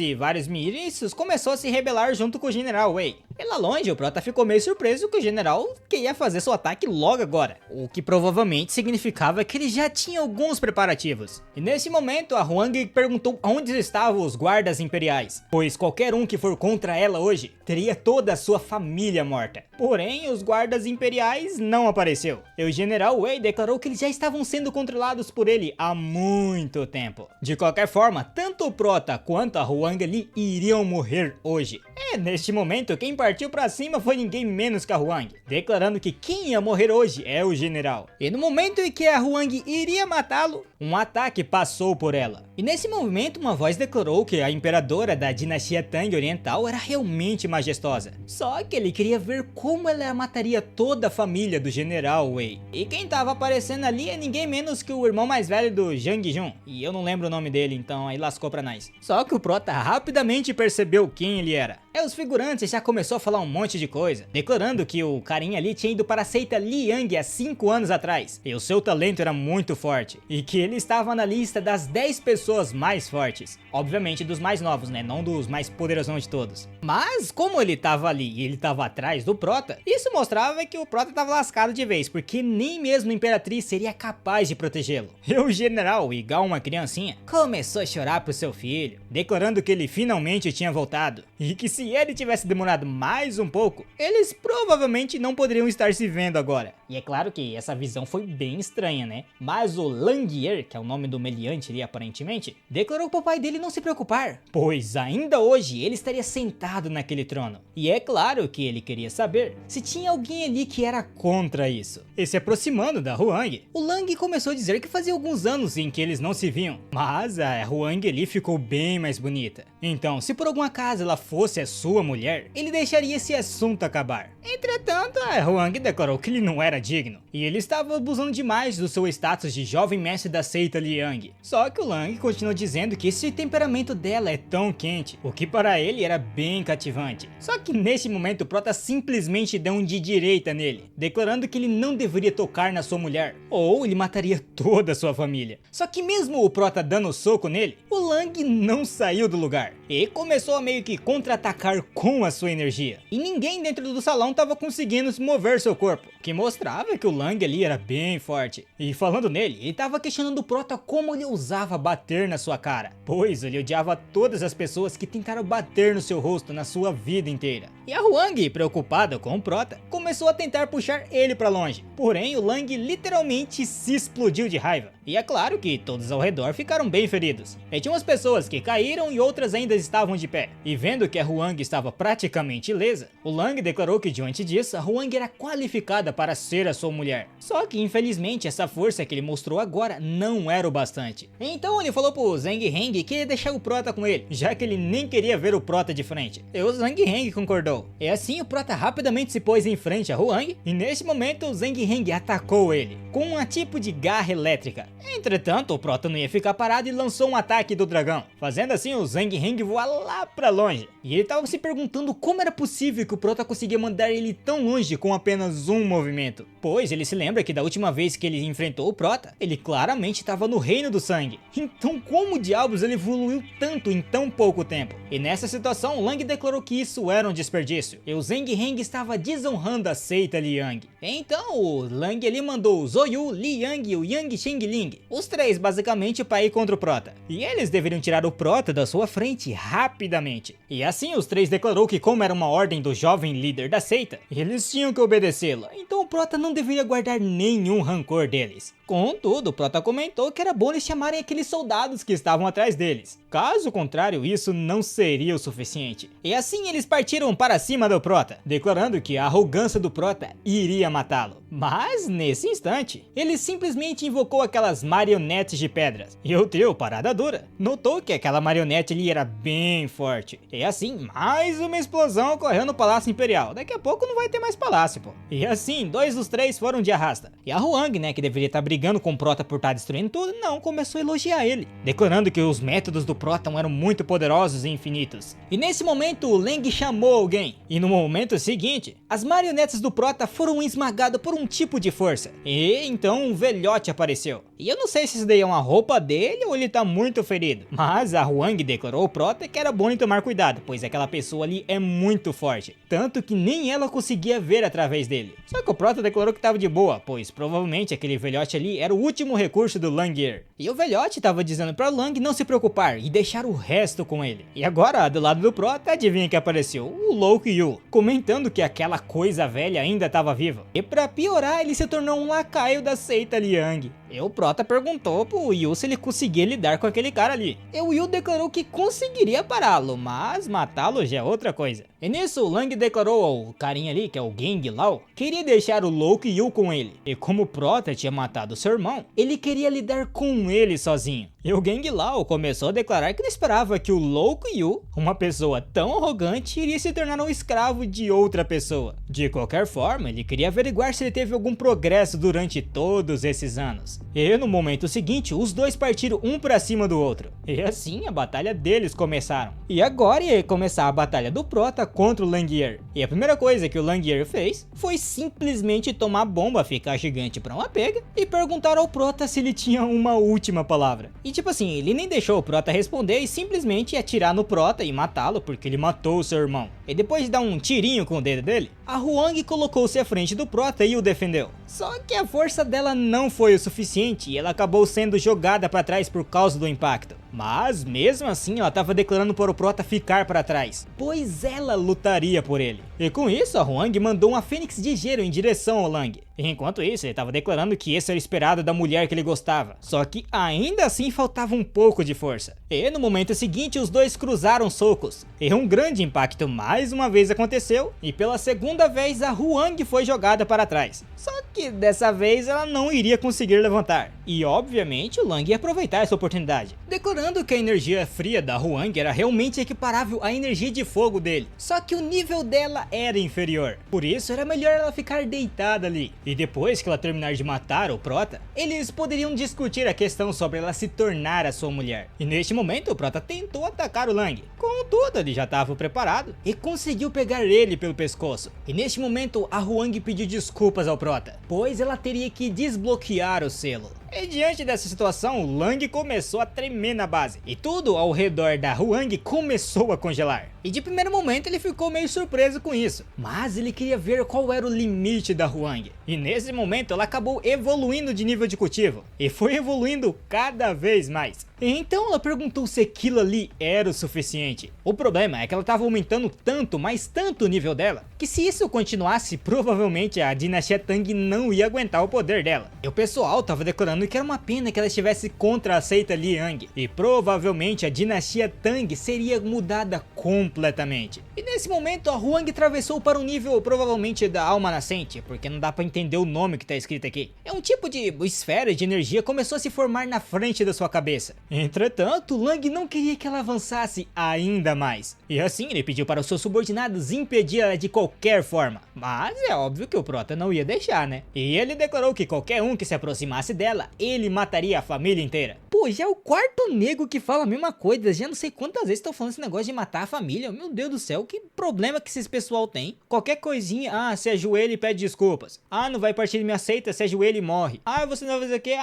[SPEAKER 1] ministros começaram a se rebelar junto com o General Wei. E lá longe, o prota ficou meio surpreso que o general queria fazer seu ataque logo agora, o que provavelmente significava que ele já tinha alguns preparativos. E nesse momento, a Huang perguntou onde estavam os guardas imperiais, pois qualquer um que for contra ela hoje teria toda a sua família morta. Porém, os guardas imperiais não apareceu. E o General Wei declarou que eles já estavam sendo controlados por ele há muito tempo. De qualquer forma, tanto o prota quanto a Huang ali iriam morrer hoje. E neste momento, quem partiu pra cima foi ninguém menos que a Huang, declarando que quem ia morrer hoje é o general. E no momento em que a Huang iria matá-lo, um ataque passou por ela. E nesse momento uma voz declarou que a imperadora da dinastia Tang Oriental era realmente majestosa. Só que ele queria ver como ela mataria toda a família do General Wei. E quem tava aparecendo ali é ninguém menos que o irmão mais velho do Zhang Jun. E eu não lembro o nome dele, então aí lascou pra nós. Só que o prota rapidamente percebeu quem ele era. E os figurantes já começou a falar um monte de coisa, declarando que o carinha ali tinha ido para a seita Liang há 5 anos atrás. E o seu talento era muito forte. E que ele estava na lista das 10 pessoas pessoas mais fortes. Obviamente dos mais novos, né? Não dos mais poderosos de todos. Mas como ele tava ali e ele tava atrás do Prota, isso mostrava que o Prota tava lascado de vez, porque nem mesmo a Imperatriz seria capaz de protegê-lo. E o general, igual uma criancinha, começou a chorar pro seu filho, declarando que ele finalmente tinha voltado, e que se ele tivesse demorado mais um pouco, eles provavelmente não poderiam estar se vendo agora. E é claro que essa visão foi bem estranha, né? Mas o Langier, que é o nome do meliante ali aparentemente, declarou pro pai dele não se preocupar, pois ainda hoje ele estaria sentado naquele trono. E é claro que ele queria saber se tinha alguém ali que era contra isso. E se aproximando da Huang, o Lang começou a dizer que fazia alguns anos em que eles não se viam, mas a Huang ali ficou bem mais bonita. Então, se por algum acaso ela fosse a sua mulher, ele deixaria esse assunto acabar. Entretanto, a Huang declarou que ele não era digno, e ele estava abusando demais do seu status de jovem mestre da seita Liang. Só que o Lang continuou dizendo que esse temperamento dela é tão quente, o que para ele era bem cativante. Só que nesse momento o Prota simplesmente deu um de direita nele, declarando que ele não deveria tocar na sua mulher, ou ele mataria toda a sua família. Só que mesmo o Prota dando soco nele, o Lang não saiu do lugar, e começou a meio que contra-atacar com a sua energia. E ninguém dentro do salão estava conseguindo se mover seu corpo, que mostrava que o Lang ali era bem forte. E falando nele, ele estava questionando o Prota como ele ousava bater na sua cara, pois ele odiava todas as pessoas que tentaram bater no seu rosto na sua vida inteira. E a Huang, preocupada com o Prota, começou a tentar puxar ele para longe, porém o Lang literalmente se explodiu de raiva. E é claro que todos ao redor ficaram bem feridos. E tinha umas pessoas que caíram e outras ainda estavam de pé. E vendo que a Huang estava praticamente ilesa, o Lang declarou que diante disso a Huang era qualificada para ser a sua mulher. Só que infelizmente essa força que ele mostrou agora não era o bastante. Então ele falou pro Zhang Heng que ia deixar o Prota com ele, já que ele nem queria ver o Prota de frente. E o Zhang Heng concordou. E assim o Prota rapidamente se pôs em frente a Huang, e nesse momento o Zhang Heng atacou ele com um tipo de garra elétrica. Entretanto, o Prota não ia ficar parado e lançou um ataque do dragão, fazendo assim o Zhang Heng voar lá pra longe. E ele tava se perguntando como era possível que o Prota conseguia mandar ele tão longe com apenas um movimento. Pois ele se lembra que da última vez que ele enfrentou o Prota, ele claramente estava no reino do sangue. Então como diabos ele evoluiu tanto em tão pouco tempo? E nessa situação, Lang declarou que isso era um desperdício, e o Zhang Heng estava desonrando a seita Liang. Então o Lang ele mandou o Zoyu, Liang e o Yang Shengling, os três basicamente para ir contra o Prota. E eles deveriam tirar o Prota da sua frente rapidamente. E assim os três declarou que como era uma ordem do jovem líder da seita, eles tinham que obedecê-la. Então o Prota não deveria guardar nenhum rancor deles. Contudo, o Prota comentou que era bom eles chamarem aqueles soldados que estavam atrás deles. Caso contrário, isso não seria o suficiente. E assim eles partiram para cima do Prota, declarando que a arrogância do Prota iria matá-lo. Mas nesse instante, ele simplesmente invocou aquelas marionetes de pedras. E o trio, parada dura, notou que aquela marionete ali era bem forte. E assim, mais uma explosão ocorreu no Palácio Imperial. Daqui a pouco não vai ter mais palácio, pô. E assim, dois dos três foram de arrasta. E a Huang, né, que deveria estar brigando com o Prota por estar destruindo tudo, não, começou a elogiar ele, declarando que os métodos do Prota eram muito poderosos e infinitos. E nesse momento, o Lang chamou alguém. E no momento seguinte, as marionetes do Prota foram esmagadas por um tipo de força. E então um velhote apareceu. E eu não sei se isso daí é uma roupa dele ou ele tá muito ferido. Mas a Huang declarou ao Prota que era bom ele tomar cuidado, pois aquela pessoa ali é muito forte. Tanto que nem ela conseguia ver através dele. Só que o Prota declarou que tava de boa, pois provavelmente aquele velhote ali era o último recurso do Langier. E o velhote tava dizendo pra Lang não se preocupar e deixar o resto com ele. E agora, do lado do Prota, adivinha que apareceu? O Louco Yu, comentando que aquela coisa velha ainda tava viva. E pra piorar, ele se tornou um lacaio da seita Liang. E o Prota perguntou pro Yu se ele conseguia lidar com aquele cara ali. E o Yu declarou que conseguiria pará-lo, mas matá-lo já é outra coisa. E nisso, o Lang declarou ao carinha ali, que é o Geng Lao, que iria deixar o Louco Yu com ele. E como o Prota tinha matado seu irmão, ele queria lidar com ele sozinho. E o Geng Lao começou a declarar que não esperava que o Louco Yu, uma pessoa tão arrogante, iria se tornar um escravo de outra pessoa. De qualquer forma, ele queria averiguar se ele teve algum progresso durante todos esses anos. deles. E no momento seguinte, os dois partiram um pra cima do outro. E assim a batalha deles começaram. E agora ia começar a batalha do Prota contra o Langear. E a primeira coisa que o Langear fez foi simplesmente tomar bomba, ficar gigante pra uma pega e perguntar ao Prota se ele tinha uma última palavra. E tipo assim, ele nem deixou o Prota responder e simplesmente atirar no Prota e matá-lo porque ele matou o seu irmão. E depois de dar um tirinho com o dedo dele, a Hwang colocou-se à frente do Prota e o defendeu. Só que a força dela não foi o suficiente e ela acabou sendo jogada para trás por causa do impacto. Mas mesmo assim ela estava declarando para o Prota ficar para trás, pois ela lutaria por ele. E com isso a Hwang mandou uma fênix de gelo em direção ao Lang. Enquanto isso ele estava declarando que esse era o esperado da mulher que ele gostava, só que ainda assim faltava um pouco de força. E no momento seguinte os dois cruzaram socos, e um grande impacto mais uma vez aconteceu, e pela segunda vez a Hwang foi jogada para trás. Só que dessa vez ela não iria conseguir levantar, e obviamente o Lang ia aproveitar essa oportunidade, declarando que a energia fria da Hwang era realmente equiparável à energia de fogo dele, só que o nível dela era inferior, por isso era melhor ela ficar deitada ali. E depois que ela terminar de matar o Prota, eles poderiam discutir a questão sobre ela se tornar a sua mulher. E neste momento o Prota tentou atacar o Lang, contudo ele já estava preparado e conseguiu pegar ele pelo pescoço. E neste momento a Hwang pediu desculpas ao Prota, pois ela teria que desbloquear o selo. E diante dessa situação, o Lang começou a tremer na base, e tudo ao redor da Hwang começou a congelar. E de primeiro momento ele ficou meio surpreso com isso, mas ele queria ver qual era o limite da Hwang. E nesse momento ela acabou evoluindo de nível de cultivo, e foi evoluindo cada vez mais. E então ela perguntou se aquilo ali era o suficiente. O problema é que ela estava aumentando tanto, mas tanto o nível dela, que se isso continuasse, provavelmente a dinastia Tang não ia aguentar o poder dela. E o pessoal estava declarando que era uma pena que ela estivesse contra a seita Liang, e provavelmente a dinastia Tang seria mudada completamente. E nesse momento a Hwang atravessou para um nível provavelmente da alma nascente, porque não dá para entender o nome que está escrito aqui. É um tipo de esfera de energia que começou a se formar na frente da sua cabeça. Entretanto, Lang não queria que ela avançasse ainda mais, e assim ele pediu para os seus subordinados impedir ela de qualquer forma. Mas é óbvio que o Prota não ia deixar, né? E ele declarou que qualquer um que se aproximasse dela, ele mataria a família inteira. Pô, já é o quarto nego que fala a mesma coisa, já não sei quantas vezes estão falando esse negócio de matar a família. Meu Deus do céu, que problema que esses pessoal tem? Qualquer coisinha, se ajoelha e pede desculpas. Não vai partir de minha seita, se ajoelha e morre. Você não vai fazer o quê?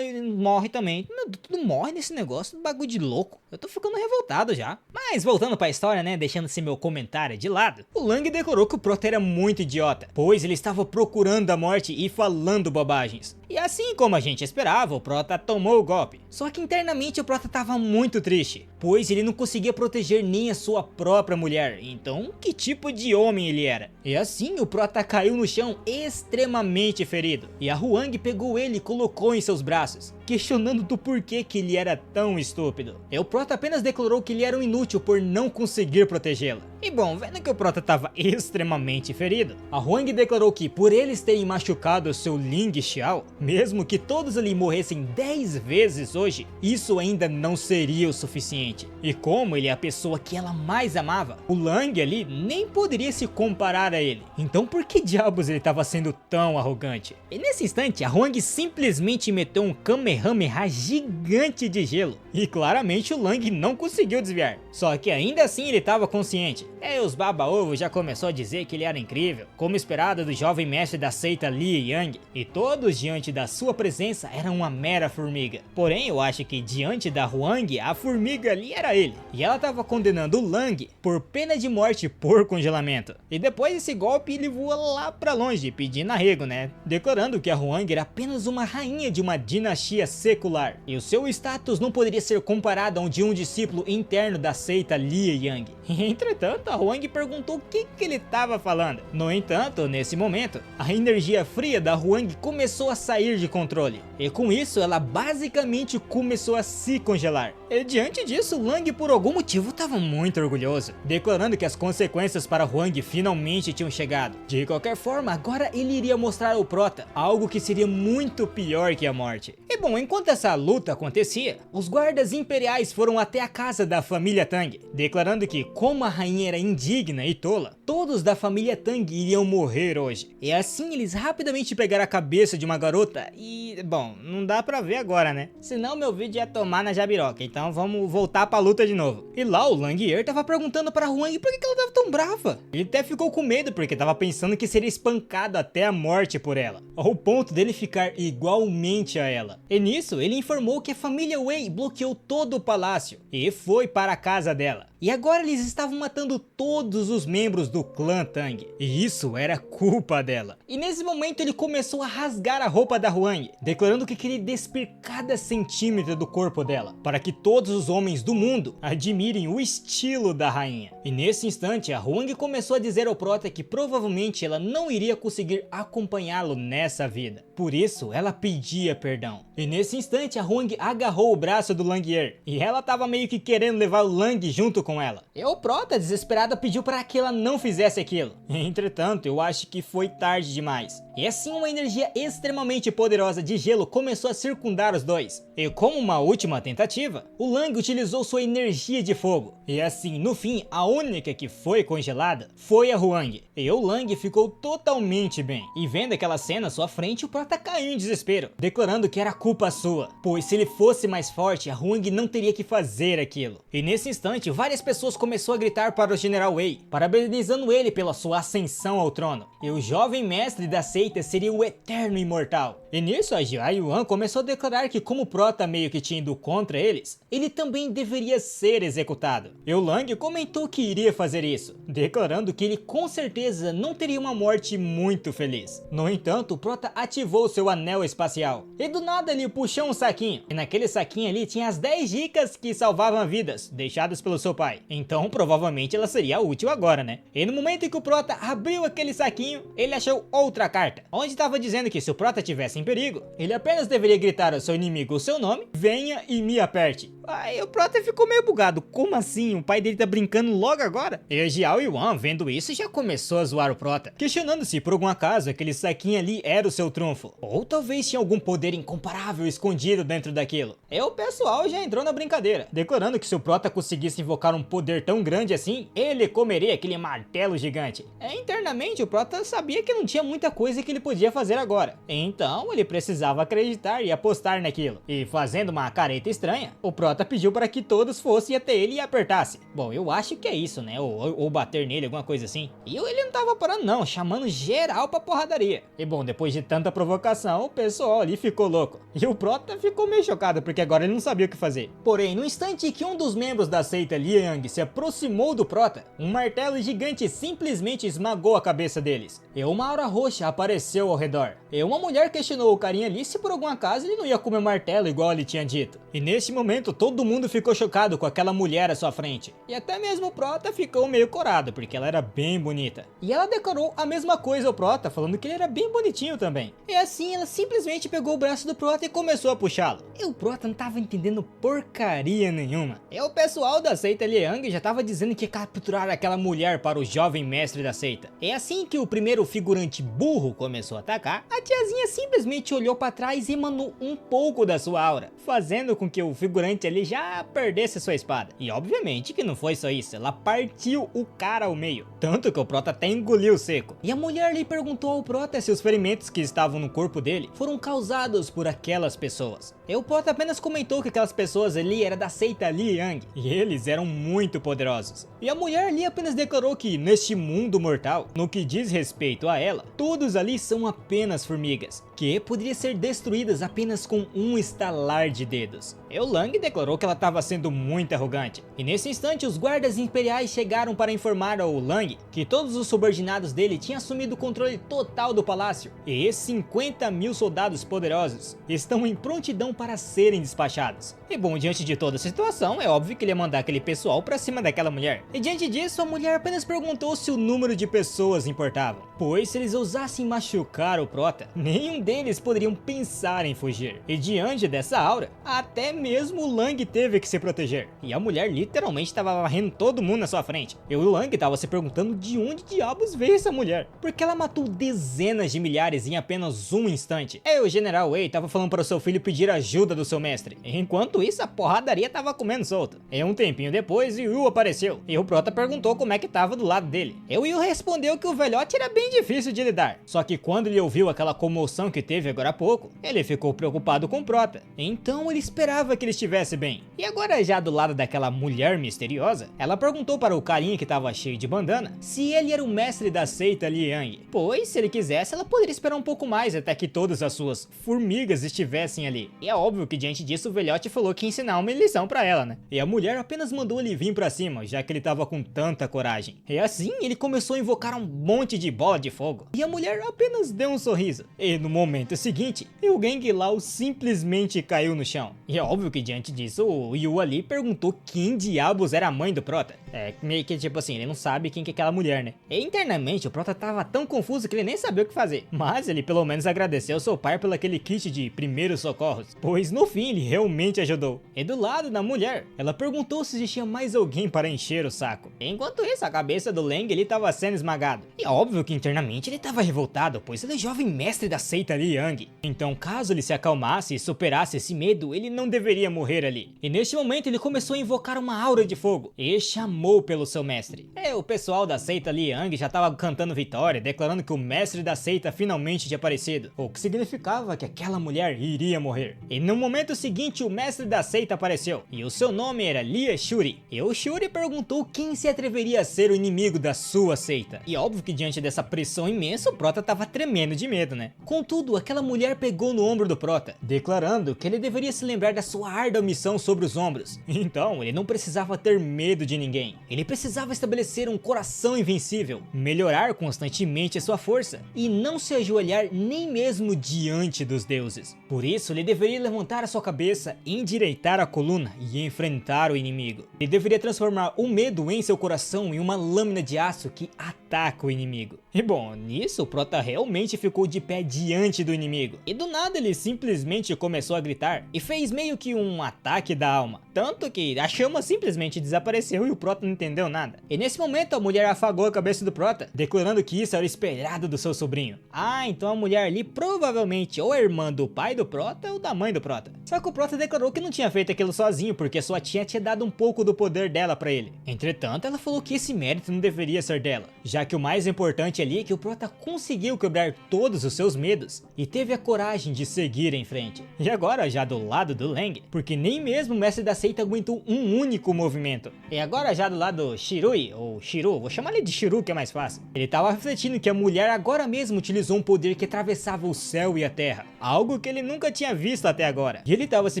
[SPEAKER 1] Morre também. Meu Deus, tudo morre nesse negócio, bagulho de louco. Eu tô ficando revoltado já. Mas voltando pra história, né, deixando esse meu comentário de lado, o Lang declarou que o Prota era muito idiota, pois ele estava procurando a morte e falando bobagens. E assim como a gente esperava, o Prota tomou o golpe. Só que internamente o Prota estava muito triste, pois ele não conseguia proteger nem a sua própria mulher. Então, que tipo de homem ele era? E assim o Prota caiu no chão extremamente ferido, e a Hwang pegou ele e colocou em seus braços, questionando do porquê que ele era tão estúpido. E o Prota apenas declarou que ele era um inútil por não conseguir protegê-la. E bom, vendo que o Prota estava extremamente ferido, a Hwang declarou que por eles terem machucado o seu Ling Xiao, mesmo que todos ali morressem 10 vezes hoje, isso ainda não seria o suficiente. E como ele é a pessoa que ela mais amava, o Lang ali nem poderia se comparar a ele. Então por que diabos ele estava sendo tão arrogante? E nesse instante, a Hwang simplesmente meteu um Kamehameha gigante de gelo. E claramente o Lang não conseguiu desviar. Só que ainda assim ele estava consciente. E os baba-ovo já começou a dizer que ele era incrível, como esperado do jovem mestre da seita Li Yang. E todos diante da sua presença eram uma mera formiga. Porém eu acho que diante da Hwang, a formiga ali era ele. E ela estava condenando o Lang por pena de morte por congelamento. E depois desse golpe ele voa lá pra longe, pedindo arrego, né? Declarando que a Hwang era apenas uma rainha de uma dinastia secular. E o seu status não poderia ser comparado ao de um discípulo interno da seita Li Yang. Entretanto, a Hwang perguntou o que ele estava falando. No entanto, nesse momento, a energia fria da Hwang começou a sair de controle. E com isso, ela basicamente começou a se congelar. E diante disso, Lang por algum motivo estava muito orgulhoso, declarando que as consequências para Hwang finalmente tinham chegado. De qualquer forma, agora ele iria mostrar ao Prota algo que seria muito pior que a morte. E bom, enquanto essa luta acontecia, os guardas imperiais foram até a casa da família Tang, declarando que como a rainha era indigna e tola, todos da família Tang iriam morrer hoje. E assim eles rapidamente pegaram a cabeça de uma garota e, bom, não dá pra ver agora, né? Senão meu vídeo ia tomar na jabiroca, então vamos voltar pra luta de novo. E lá o Langyer tava perguntando pra Huang por que ela tava tão brava. Ele até ficou com medo porque tava pensando que seria espancado até a morte por ela, ao ponto dele ficar igualmente a ela. E nisso ele informou que a família Wei bloqueou todo o palácio e foi para a casa dela. E agora eles estavam matando todos os membros do clã Tang. E isso era culpa dela. E nesse momento ele começou a rasgar a roupa da Huang, declarando que queria despir cada centímetro do corpo dela, para que todos os homens do mundo admirem o estilo da rainha. E nesse instante a Huang começou a dizer ao Prota que provavelmente ela não iria conseguir acompanhá-lo nessa vida. Por isso ela pedia perdão. E nesse instante a Huang agarrou o braço do Langyer. E ela tava meio que querendo levar o Lang junto com ela. E o Prota, desesperada, pediu para que ela não fizesse aquilo. Entretanto, eu acho que foi tarde demais. E assim uma energia extremamente poderosa de gelo começou a circundar os dois. E como uma última tentativa, o Lang utilizou sua energia de fogo. E assim, no fim, a única que foi congelada foi a Huang. E o Lang ficou totalmente bem. E vendo aquela cena à sua frente, o Prota caiu em desespero, declarando que era culpa sua, pois se ele fosse mais forte, a Huang não teria que fazer aquilo. E nesse instante, várias pessoas começaram a gritar para o General Wei, parabenizando ele pela sua ascensão ao trono. E o jovem mestre da seita seria o eterno imortal. E nisso, a Jia Yuan começou a declarar que como o Prota meio que tinha ido contra eles, ele também deveria ser executado. E o Lang comentou que iria fazer isso, declarando que ele com certeza não teria uma morte muito feliz. No entanto, o Prota ativou seu anel espacial, e do nada ele puxou um saquinho, e naquele saquinho ali tinha as 10 dicas que salvavam vidas, deixadas pelo seu pai. Então provavelmente ela seria útil agora, né? E no momento em que o Prota abriu aquele saquinho, ele achou outra carta, onde estava dizendo que se o Prota tivesse em perigo, ele apenas deveria gritar ao seu inimigo o seu nome, venha e me aperte. Aí o Prota ficou meio bugado, como assim? O pai dele tá brincando logo agora? E a Jiao Yuan, vendo isso, já começou a zoar o Prota, questionando se por algum acaso aquele saquinho ali era o seu trunfo, ou talvez tinha algum poder incomparável escondido dentro daquilo. E o pessoal já entrou na brincadeira, declarando que se o Prota conseguisse invocar um poder tão grande assim, ele comeria aquele martelo gigante. Internamente o Prota sabia que não tinha muita coisa que ele podia fazer agora, então ele precisava acreditar e apostar naquilo. E fazendo uma careta estranha, o Prota pediu para que todos fossem até ele e apertassem. Bom, eu acho que é isso, né? Ou bater nele, alguma coisa assim. E ele não tava parando não, chamando geral pra porradaria. E bom, depois de tanta provocação, o pessoal ali ficou louco. E o Prota ficou meio chocado, porque agora ele não sabia o que fazer. Porém, no instante que um dos membros da seita Liang se aproximou do Prota, um martelo gigante simplesmente esmagou a cabeça deles. E uma aura roxa apareceu ao redor. E uma mulher questionou o carinha ali se por algum acaso ele não ia comer martelo igual ele tinha dito. E nesse momento todo mundo ficou chocado com aquela mulher à sua frente. E até mesmo o Prota ficou meio corado, porque ela era bem bonita. E ela declarou a mesma coisa ao Prota, falando que ele era bem bonitinho também. E assim ela simplesmente pegou o braço do Prota e começou a puxá-lo. E o Prota não tava entendendo porcaria nenhuma. E o pessoal da seita Liang já tava dizendo que ia capturar aquela mulher para o jovem mestre da seita. E assim que o primeiro figurante burro começou a atacar, a tiazinha simplesmente olhou para trás e emanou um pouco da sua aura, fazendo com que o figurante ali já perdesse sua espada. E obviamente que não foi só isso, ela partiu o cara ao meio, tanto que o Prota até engoliu seco. E a mulher lhe perguntou ao Prota se os ferimentos que estavam no corpo dele foram causados por aquelas pessoas. E o Prota apenas comentou que aquelas pessoas ali eram da seita Liang, e eles eram muito poderosos. E a mulher ali apenas declarou que neste mundo mortal, no que diz respeito a ela, todos ali são apenas formigas, que poderiam ser destruídas apenas com um estalar de dedos. E o Lang declarou que ela estava sendo muito arrogante. E nesse instante os guardas imperiais chegaram para informar ao Lang que todos os subordinados dele tinham assumido o controle total do palácio. E esses 50 mil soldados poderosos estão em prontidão para serem despachados. E bom, diante de toda a situação, é óbvio que ele ia mandar aquele pessoal para cima daquela mulher. E diante disso, a mulher apenas perguntou se o número de pessoas importava, pois se eles ousassem machucar o Prota, nenhum deles poderiam pensar em fugir. E diante dessa aura, até mesmo o Lang teve que se proteger. E a mulher literalmente estava varrendo todo mundo na sua frente. E o Lang estava se perguntando de onde diabos veio essa mulher, porque ela matou dezenas de milhares em apenas um instante. E o General Wei estava falando para o seu filho pedir ajuda do seu mestre. Enquanto isso, a porradaria estava comendo solta. E um tempinho depois, depois, o Yu apareceu, e o Prota perguntou como é que tava do lado dele. E o Yu respondeu que o velhote era bem difícil de lidar, só que quando ele ouviu aquela comoção que teve agora há pouco, ele ficou preocupado com o Prota. Então ele esperava que ele estivesse bem. E agora já do lado daquela mulher misteriosa, ela perguntou para o carinha que tava cheio de bandana se ele era o mestre da seita Liang, pois se ele quisesse ela poderia esperar um pouco mais até que todas as suas formigas estivessem ali. E é óbvio que diante disso o velhote falou que ia ensinar uma lição pra ela, né? E a mulher apenas mandou ele vir pra cima, já que ele tava com tanta coragem. E assim ele começou a invocar um monte de bola de fogo. E a mulher apenas deu um sorriso. E no momento seguinte, o Gang Lao simplesmente caiu no chão. E é óbvio que diante disso o Yu ali perguntou quem diabos era a mãe do Prota. É meio que tipo assim, ele não sabe quem que é aquela mulher, né? E internamente o Prota tava tão confuso que ele nem sabia o que fazer. Mas ele pelo menos agradeceu seu pai pelo aquele kit de primeiros socorros, pois no fim ele realmente ajudou. E do lado da mulher, ela perguntou se existia mais alguém para encher o saco. Enquanto isso, a cabeça do Lang ele tava sendo esmagado. E óbvio que internamente ele tava revoltado, pois ele é jovem mestre da seita Liang. Então caso ele se acalmasse e superasse esse medo, ele não deveria morrer ali. E neste momento ele começou a invocar uma aura de fogo e chamou pelo seu mestre. E o pessoal da seita Liang já tava cantando vitória, declarando que o mestre da seita finalmente tinha aparecido, o que significava que aquela mulher iria morrer. E no momento seguinte o mestre da seita apareceu, e o seu nome era Lia Shuri. E o Shuri perguntou quem se atreveria a ser o inimigo da sua seita. E óbvio que diante dessa pressão imensa o Prota tava tremendo de medo, né? Contudo, aquela mulher pegou no ombro do Prota, declarando que ele deveria se lembrar da sua árdua missão sobre os ombros. Então ele não precisava ter medo de ninguém. Ele precisava estabelecer um coração invencível, melhorar constantemente a sua força e não se ajoelhar nem mesmo diante dos deuses. Por isso ele deveria levantar a sua cabeça, endireitar a coluna e enfrentar o inimigo. Ele deveria transformar o medo em seu coração em uma lâmina de aço que ataca o inimigo. E bom, nisso o Prota realmente ficou de pé diante do inimigo. E do nada ele simplesmente começou a gritar e fez meio que um ataque da alma. Tanto que a chama simplesmente desapareceu e o Prota não entendeu nada. E nesse momento a mulher afagou a cabeça do Prota, declarando que isso era o esperado do seu sobrinho. Ah, então a mulher ali provavelmente ou é irmã do pai do Prota ou da mãe do Prota. Só que o Prota declarou que não tinha feito aquilo sozinho, porque sua tia tinha dado um pouco do poder dela pra ele. Entretanto, ela falou que esse mérito não deveria ser dela, já que o mais importante ali é que o Prota conseguiu quebrar todos os seus medos e teve a coragem de seguir em frente. E agora já do lado do Lang, porque nem mesmo o mestre da seita aguentou um único movimento. E agora já do lado do Shirui, ou Shiru, vou chamar ele de Shiru que é mais fácil. Ele tava refletindo que a mulher agora mesmo utilizou um poder que atravessava o céu e a terra, algo que ele nunca tinha visto até agora. E ele tava se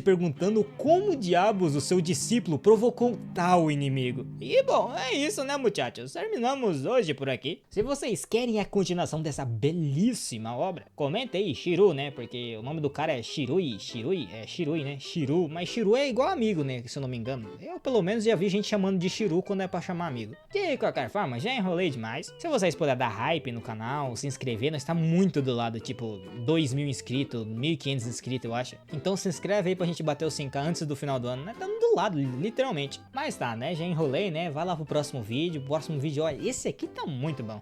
[SPEAKER 1] perguntando como diabos o seu discípulo provocou tal inimigo. E bom, é isso né muchachos, terminamos hoje por aqui. Se vocês querem a continuação dessa belíssima obra, comenta aí Shiru, né, porque o nome do cara é Shirui, é Shirui né, Shiru, mas Shiru é igual amigo né, se eu não me engano. Eu pelo menos já vi gente chamando de Shiru quando é pra chamar amigo. De qualquer forma, já enrolei demais. Se vocês puderem dar hype no canal, se inscrever, nós tá muito do lado, tipo 2.000 inscritos, 1.500 inscritos eu acho. Então se inscreve aí pra gente bater o 5k antes do final do ano, né, tá do lado, literalmente. Mas tá, né, já enrolei, né, vai lá pro próximo vídeo, olha, esse aqui tá muito bom.